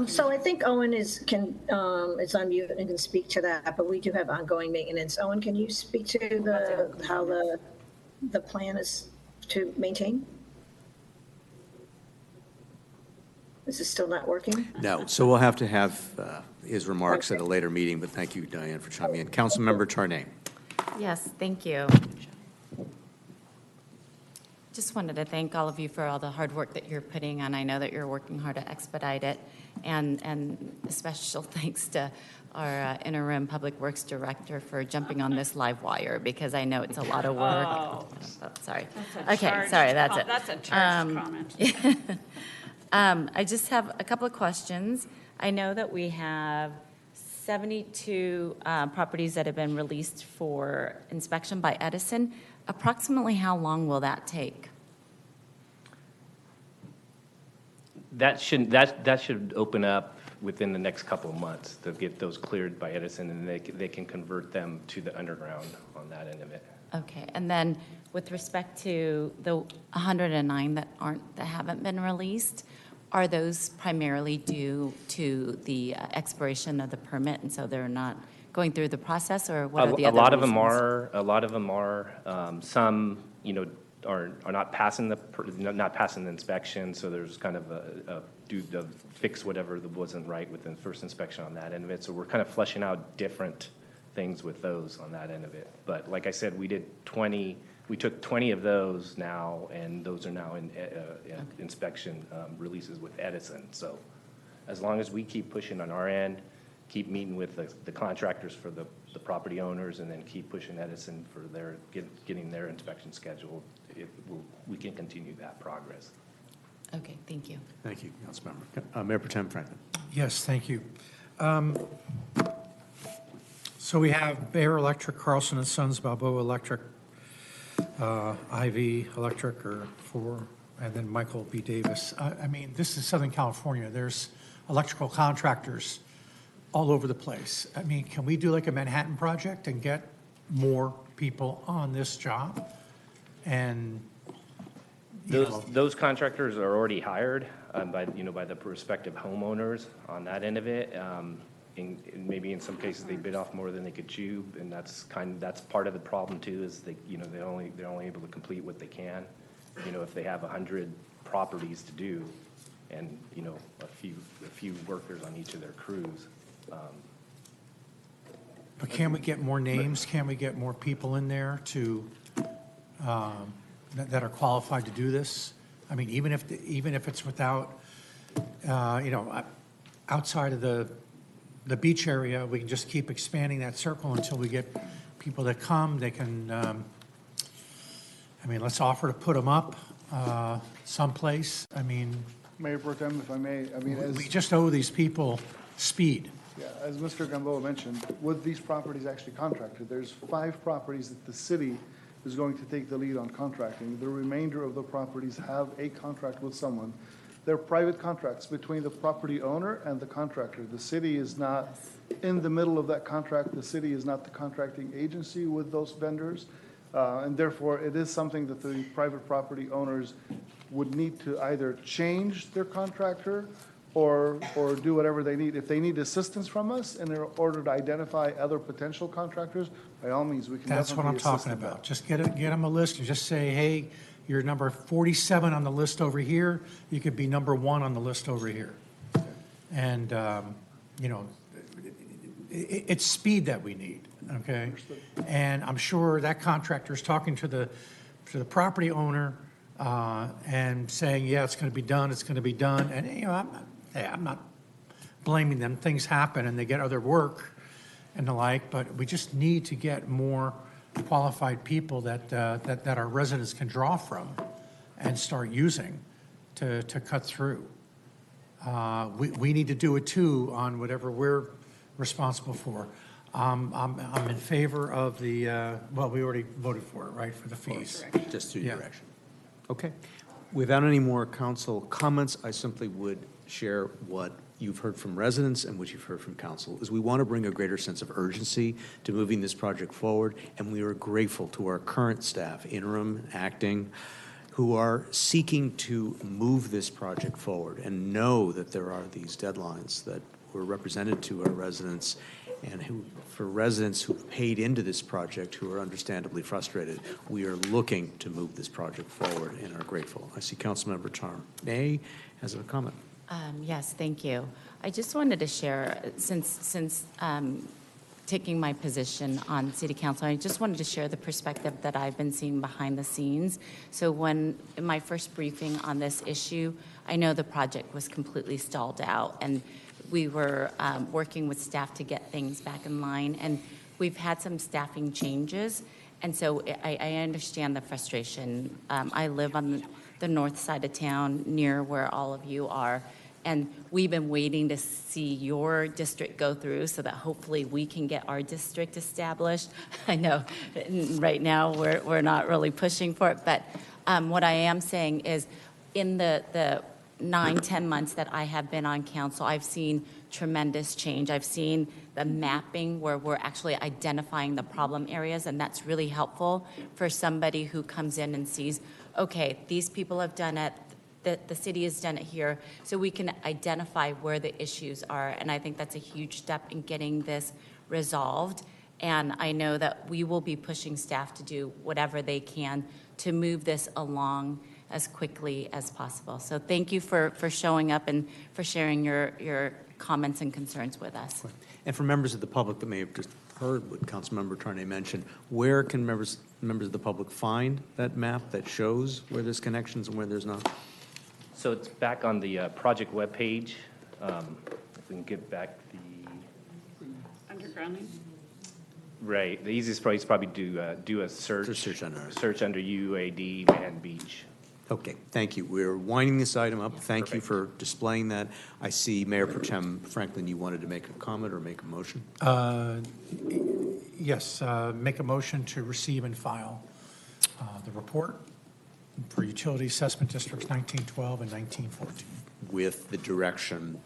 So I think Owen is on mute and can speak to that, but we do have ongoing maintenance. Owen, can you speak to how the plan is to maintain? Is it still not working? No, so we'll have to have his remarks at a later meeting, but thank you, Diane, for chiming in. Councilmember Tarnay. Yes, thank you. Just wanted to thank all of you for all the hard work that you're putting on. I know that you're working hard to expedite it, and a special thanks to our interim Public Works Director for jumping on this live wire, because I know it's a lot of work. Oh, sorry. Okay, sorry, that's it. That's a charged comment. I just have a couple of questions. I know that we have 72 properties that have been released for inspection by Edison. Approximately how long will that take? That should open up within the next couple of months to get those cleared by Edison, and they can convert them to the underground on that end of it. Okay, and then with respect to the 109 that haven't been released, are those primarily due to the expiration of the permit, and so they're not going through the process, or what are the other A lot of them are. Some, are not passing the inspection. So there's kind of a fix whatever that wasn't right with the first inspection on that end of it. So we're kind of fleshing out different things with those on that end of it. But like I said, we took 20 of those now, and those are now in inspection releases with Edison. So as long as we keep pushing on our end, keep meeting with the contractors for the property owners, and then keep pushing Edison for getting their inspection scheduled, we can continue that progress. Okay, thank you. Thank you, Councilmember. Mayor Pro Tem Franklin. Yes, thank you. So we have Bayer Electric, Carlson and Sons, Balboa Electric, IV Electric, and then Michael B. Davis. I mean, this is Southern California. There's electrical contractors all over the place. I mean, can we do like a Manhattan Project and get more people on this job? And those contractors are already hired by the prospective homeowners on that end of it. Maybe in some cases they bid off more than they could chew, and that's part of the problem too. Is they're only able to complete what they can. If they have 100 properties to do, and a few workers on each of their crews. But can we get more names? Can we get more people in there that are qualified to do this? I mean, even if it's without, outside of the beach area, we can just keep expanding that circle until we get people that come. They can, let's offer to put them up someplace. Mayor Pro Tem, if I may, we just owe these people speed. Yeah, as Mr. Gamboa mentioned, with these properties actually contracted, there's 5 properties that the city is going to take the lead on contracting. The remainder of the properties have a contract with someone. They're private contracts between the property owner and the contractor. The city is not in the middle of that contract. The city is not the contracting agency with those vendors. And therefore, it is something that the private property owners would need to either change their contractor or do whatever they need. If they need assistance from us in order to identify other potential contractors, by all means, we can That's what I'm talking about. Just get them a list and just say, hey, you're number 47 on the list over here. You could be number 1 on the list over here. And, you know, it's speed that we need, okay? And I'm sure that contractor is talking to the property owner and saying, yeah, it's going to be done, it's going to be done. And, you know, I'm not blaming them. Things happen and they get other work and the like, but we just need to get more qualified people that our residents can draw from and start using to cut through. We need to do it too on whatever we're responsible for. I'm in favor of the, well, we already voted for it, right, for the fees. Just through Yeah. direction. Okay. Without any more council comments, I simply would share what you've heard from residents and what you've heard from council, is we want to bring a greater sense of urgency to moving this project forward, and we are grateful to our current staff, interim, acting, who are seeking to move this project forward and know that there are these deadlines that were represented to our residents, and who, for residents who've paid into this project who are understandably frustrated, we are looking to move this project forward and are grateful. I see Councilmember Tarnay has a comment. Yes, thank you. I just wanted to share, since taking my position on City Council, I just wanted to share the perspective that I've been seeing behind the scenes. So when, in my first briefing on this issue, I know the project was completely stalled out, and we were working with staff to get things back in line, and we've had some staffing changes, and so I understand the frustration. I live on the north side of town, near where all of you are, and we've been waiting to see your district go through so that hopefully we can get our district established. I know right now we're not really pushing for it, but what I am saying is in the 9-10 months that I have been on council, I've seen tremendous change. I've seen the mapping where we're actually identifying the problem areas, and that's really helpful for somebody who comes in and sees, okay, these people have done it, the city has done it here, so we can identify where the issues are, and I think that's a huge step in getting this resolved. And I know that we will be pushing staff to do whatever they can to move this along as quickly as possible. So thank you for showing up and for sharing your comments and concerns with us. And for members of the public that may have just heard what Councilmember Tarnay mentioned, where can members of the public find that map that shows where there's connections and where there's not? So it's back on the project webpage. If we can get back the... Undergrounding? Right. The easiest place is probably do a search. Search under. Search under UAD Man Beach. Okay, thank you. We're winding this item up. Thank you for displaying that. I see Mayor Pro Tem Franklin, you wanted to make a comment or make a motion? Yes, make a motion to receive and file the report for utility assessment districts 1912 and 1914. With the direction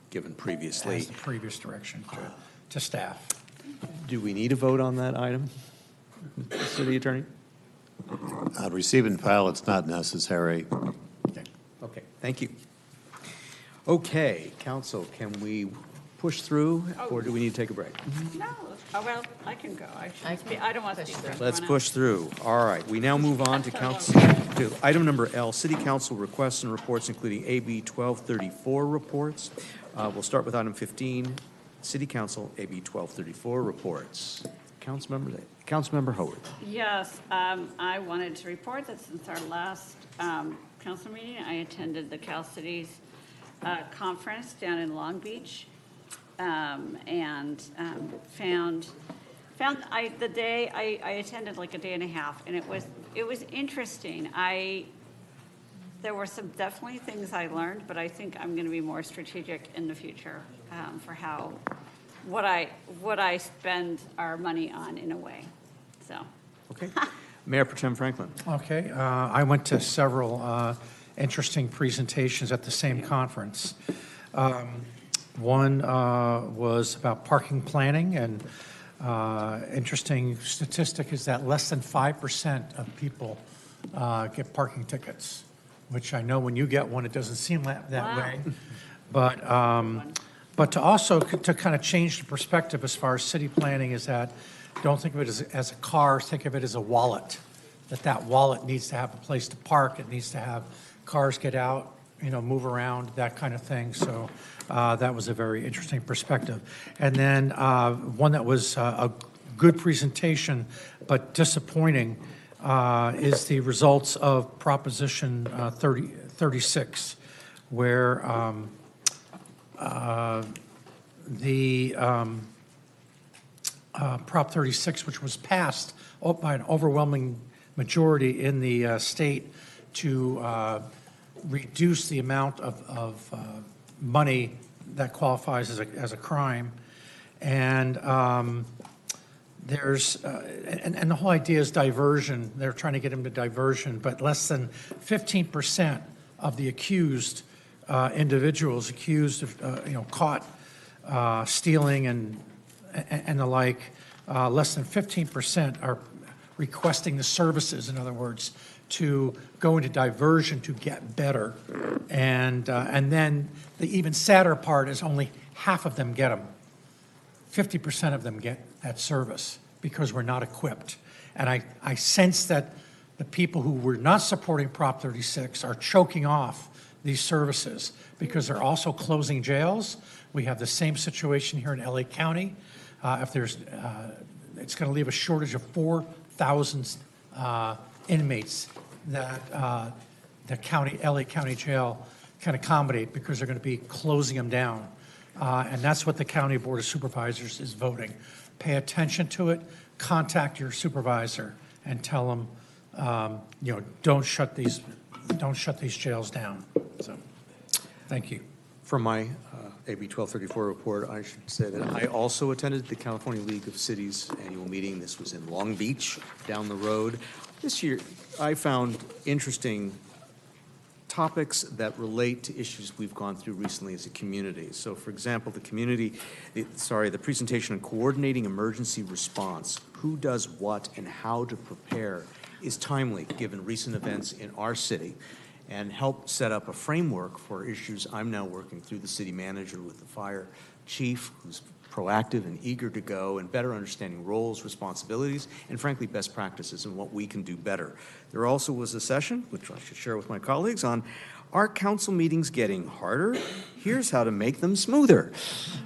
given previously. As the previous direction to staff. Do we need a vote on that item, City Attorney? Receive and file, it's not necessary. Okay, thank you. Okay, council, can we push through or do we need to take a break? No, well, I can go. I don't want to speak for everyone Let's else. push through. All right, we now move on to to item number L, City Council requests and reports, including AB 1234 reports. We'll start with item 15, City Council AB 1234 reports. Councilmember Howard. Yes, I wanted to report that since our last council meeting, I attended the Cal Cities conference down in Long Beach, and found the day I attended like a day and a half, and it was interesting. There were some definitely things I learned, but I think I'm going to be more strategic in the future for what I spend our money on in a way. So. Okay. Mayor Pro Tem Franklin. Okay, I went to several interesting presentations at the same conference. One was about parking planning, and interesting statistic is that less than 5% of people get parking tickets, which I know when you get one, it doesn't seem that way. But to also to kind of change the perspective as far as city planning is that don't think of it as a car, think of it as a wallet. That wallet needs to have a place to park. It needs to have cars get out move around, that kind of thing. So that was a very interesting perspective. And then one that was a good presentation, but disappointing, is the results of Proposition 36, where the Prop 36, which was passed by an overwhelming majority in the state to reduce the amount of money that qualifies as a crime. And there's, and the whole idea is diversion. They're trying to get him to diversion, but less than 15% of the accused individuals accused of, caught stealing and the like, less than 15% are requesting the services, in other words, to go into diversion to get better. And then the even sadder part is only half of them get them. 50% of them get that service because we're not equipped. And I sense that the people who were not supporting Prop 36 are choking off these services because they're also closing jails. We have the same situation here in LA County. If there's, it's going to leave a shortage of 4,000 inmates that the county, LA County Jail can accommodate because they're going to be closing them down. And that's what the County Board of Supervisors is voting. Pay attention to it, contact your supervisor and tell them, don't shut these jails down. So, thank you. For my AB 1234 report, I should say that I also attended the California League of Cities annual meeting. This was in Long Beach, down the road. This year, I found interesting topics that relate to issues we've gone through recently as a community. So, for example, the presentation on coordinating emergency response, who does what and how to prepare, is timely given recent events in our city, and help set up a framework for issues I'm now working through the city manager with the fire chief, who's proactive and eager to go, and better understanding roles, responsibilities, and frankly, best practices and what we can do better. There also was a session, which I should share with my colleagues, on are council meetings getting harder? Here's how to make them smoother.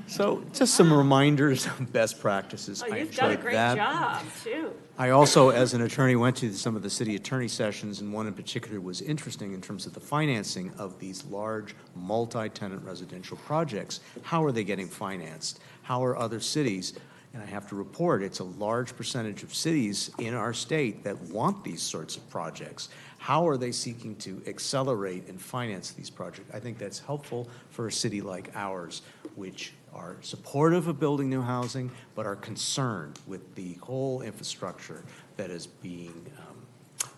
So just some reminders of best practices. Oh, I you've done a enjoyed great that. job, too. I also, as an attorney, went to some of the city attorney sessions, and one in particular was interesting in terms of the financing of these large multi-tenant residential projects. How are they getting financed? How are other cities? And I have to report, it's a large percentage of cities in our state that want these sorts of projects. How are they seeking to accelerate and finance these projects? I think that's helpful for a city like ours, which are supportive of building new housing, but are concerned with the whole infrastructure that is being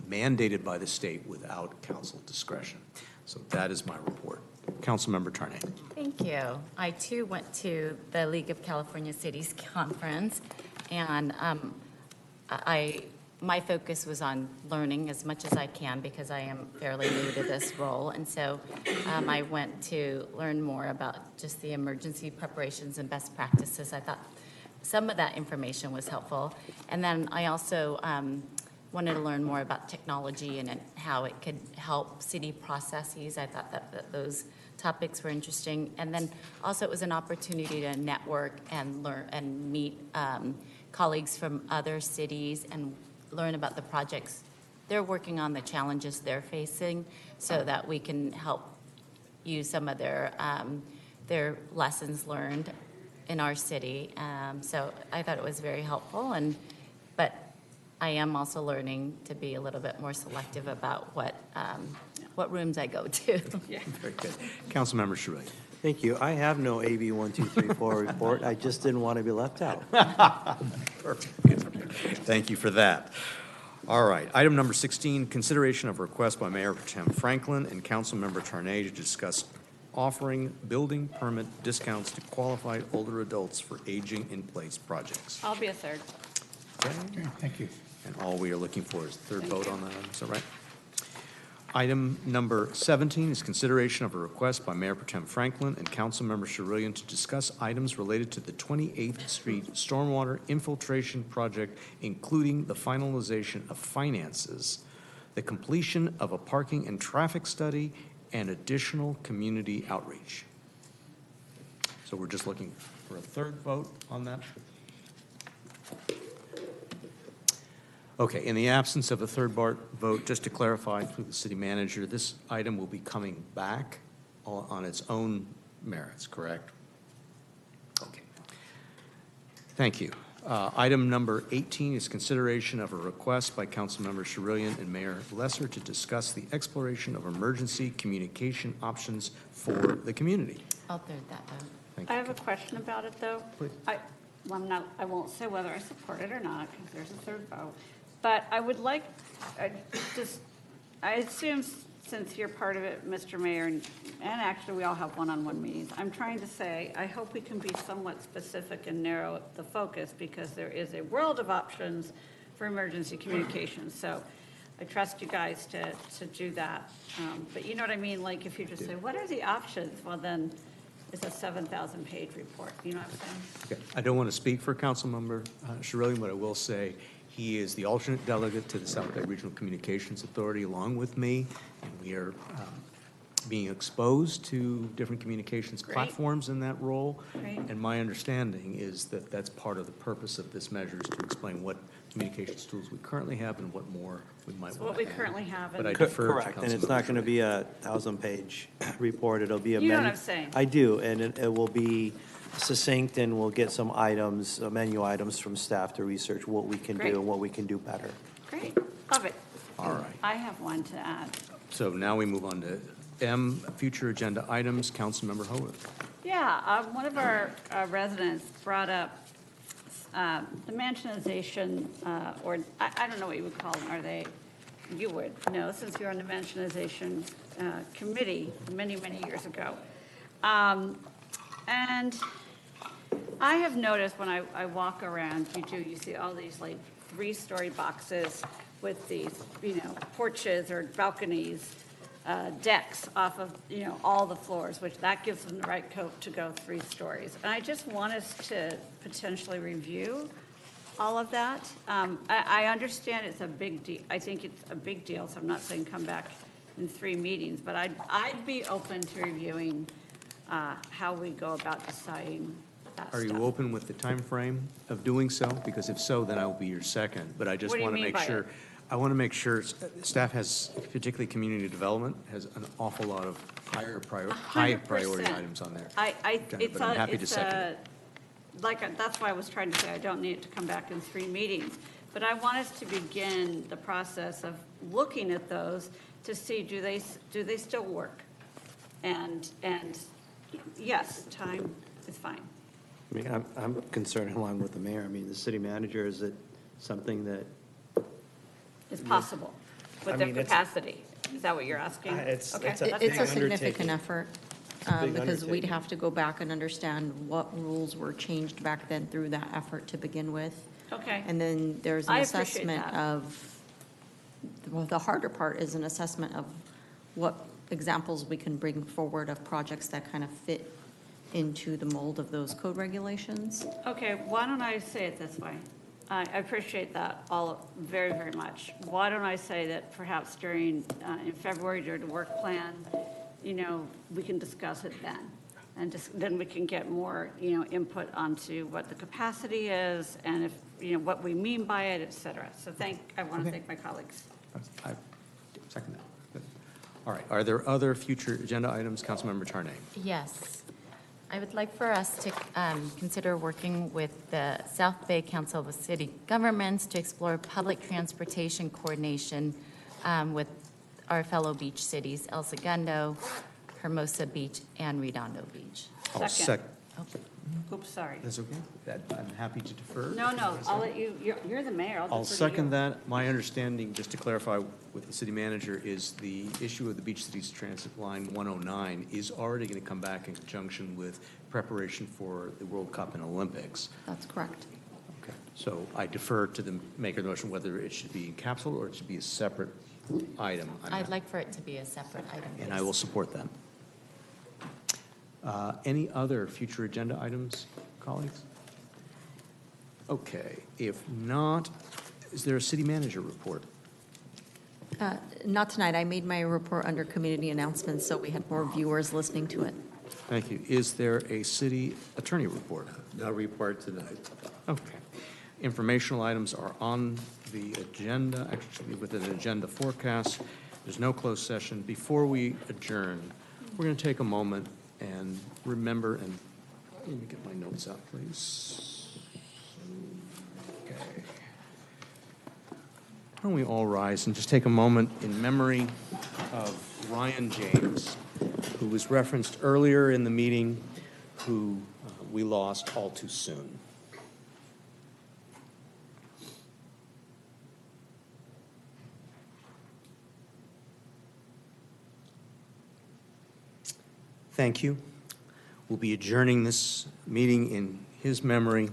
mandated by the state without council discretion. So that is my report. Councilmember Tarnay. Thank you. I too went to the League of California Cities conference, and my focus was on learning as much as I can because I am fairly new to this role. And so I went to learn more about just the emergency preparations and best practices. I thought some of that information was helpful. And then I also wanted to learn more about technology and how it could help city processes. I thought that those topics were interesting. And then also it was an opportunity to network and learn and meet colleagues from other cities and learn about the projects they're working on, the challenges they're facing, so that we can help use some of their lessons learned in our city. So I thought it was very helpful, but I am also learning to be a little bit more selective about what rooms I go to. Yeah. Very good. Councilmember Charelian. Thank you. I have no AB 1234 report. I just didn't want to be left out. Perfect. Thank you for that. All right. Item number 16, consideration of a request by Mayor Pro Tem Franklin and Councilmember Tarnay to discuss offering building permit discounts to qualified older adults for aging in place projects. I'll be a third. Okay. Thank you. And all we are looking for is third vote on that. Is that right? Item number 17 is consideration of a request by Mayor Pro Tem Franklin and Councilmember Charelian to discuss items related to the 28th Street Stormwater Infiltration Project, including the finalization of finances, the completion of a parking and traffic study, and additional community outreach. So we're just looking for a third vote on that. Okay, in the absence of a third vote, just to clarify through the city manager, this item will be coming back on its own merits, correct? Okay. Thank you. Item number 18 is consideration of a request by Councilmember Charelian and Mayor Lesser to discuss the exploration of emergency communication options for the community. I'll third that vote. Thank I you. have a question about it, though. Please. I won't say whether I support it or not, because there's a third vote. But I would like, I assume since you're part of it, Mr. Mayor, and actually we all have one-on-one meetings, I'm trying to say, I hope we can be somewhat specific and narrow the focus, because there is a world of options for emergency communications. So I trust you guys to do that. But you know what I mean? Like, if you just say, what are the options? Well, then it's a 7,000-page report. You know what I'm saying? Okay. I don't want to speak for Councilmember Charelian, but I will say he is the alternate delegate to the South Bay Regional Communications Authority along with me, and we are being exposed to different communications platforms in that role. Great. And my understanding is that that's part of the purpose of this measure, is to explain what communications tools we currently have and what more we might want to What add. we currently have. But I and- defer to Correct, and it's not going to be a 1,000-page report. It'll be a You know menu. what I'm saying. I do, and it will be succinct, and we'll get some items, menu items from staff to research what we can do Great. and what we can do better. Great, love it. All right. I have one to add. So now we move on to M, future agenda items. Councilmember Howarth. Yeah, one of our residents brought up the mansionization, or I don't know what you would call them, are they? You would know, since you're on the mansionization committee many, many years ago. And I have noticed when I walk around, you see all these like 3-story boxes with these, porches or balconies, decks off of, all the floors, which that gives them the right coat to go 3 stories. And I just want us to potentially review all of that. I understand it's a big deal. I think it's a big deal, so I'm not saying come back in 3 meetings, but I'd be open to reviewing how we go about deciding that Are stuff. you open with the time frame of doing so? Because if so, then I will be your second. But I just What do you want to mean make by sure, it? I want to make sure staff has, particularly community development, has an awful lot of high priority 100%. items on there. It's But I'm happy to second it. that's why I was trying to say I don't need it to come back in 3 meetings. But I want us to begin the process of looking at those to see, do they still work? And yes, time is fine. I mean, I'm concerned along with the mayor. I mean, the city manager, is it something that, It's possible with their capacity. Is that what you're asking? it's Okay, a that's big fine. It's a significant undertaking. effort, big because we'd undertaking. have to go back and understand what rules were changed back then through that effort to begin with. Okay. And then there's an I appreciate assessment that. of, well, the harder part is an assessment of what examples we can bring forward of projects that kind of fit into the mold of those code regulations. Okay, why don't I say it this way? I appreciate that all very, very much. Why don't I say that perhaps in February during the work plan, we can discuss it then. And then we can get more, input onto what the capacity is and if, what we mean by it, et cetera. So I want to thank my colleagues. I second that. Good. All right. Are there other future agenda items? Councilmember Tarnay. Yes. I would like for us to consider working with the South Bay Council of City Governments to explore public transportation coordination with our fellow beach cities, El Segundo, Hermosa Beach, and Redondo Beach. I'll Second. Oh, Oops, sorry. That's okay. I'm happy to defer. No, I'll let you're the mayor. I'll defer to second you. that. My understanding, just to clarify with the city manager, is the issue of the Beach Cities Transit Line 109 is already going to come back in conjunction with preparation for the World Cup and Olympics. That's correct. Okay. So I defer to the maker of the motion whether it should be encapsulated or it should be a separate item. I'd like for it to be a separate item. And I please. will support that. Any other future agenda items, colleagues? Okay, if not, is there a city manager report? Not tonight. I made my report under community announcements, so we had more viewers listening to it. Thank you. Is there a city attorney report? No report tonight. Okay. Informational items are on the agenda, actually with an agenda forecast. There's no closed session. Before we adjourn, we're going to take a moment and remember, and let me get my notes out, please. Okay. Why don't we all rise and just take a moment in memory of Ryan James, who was referenced earlier in the meeting, who we lost all too soon. Thank you. We'll be adjourning this meeting in his memory,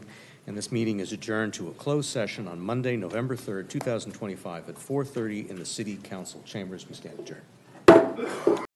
and this meeting is adjourned to a closed session on Monday, November 3rd, 2025 at 4:30 in the City Council chambers. We stand adjourned.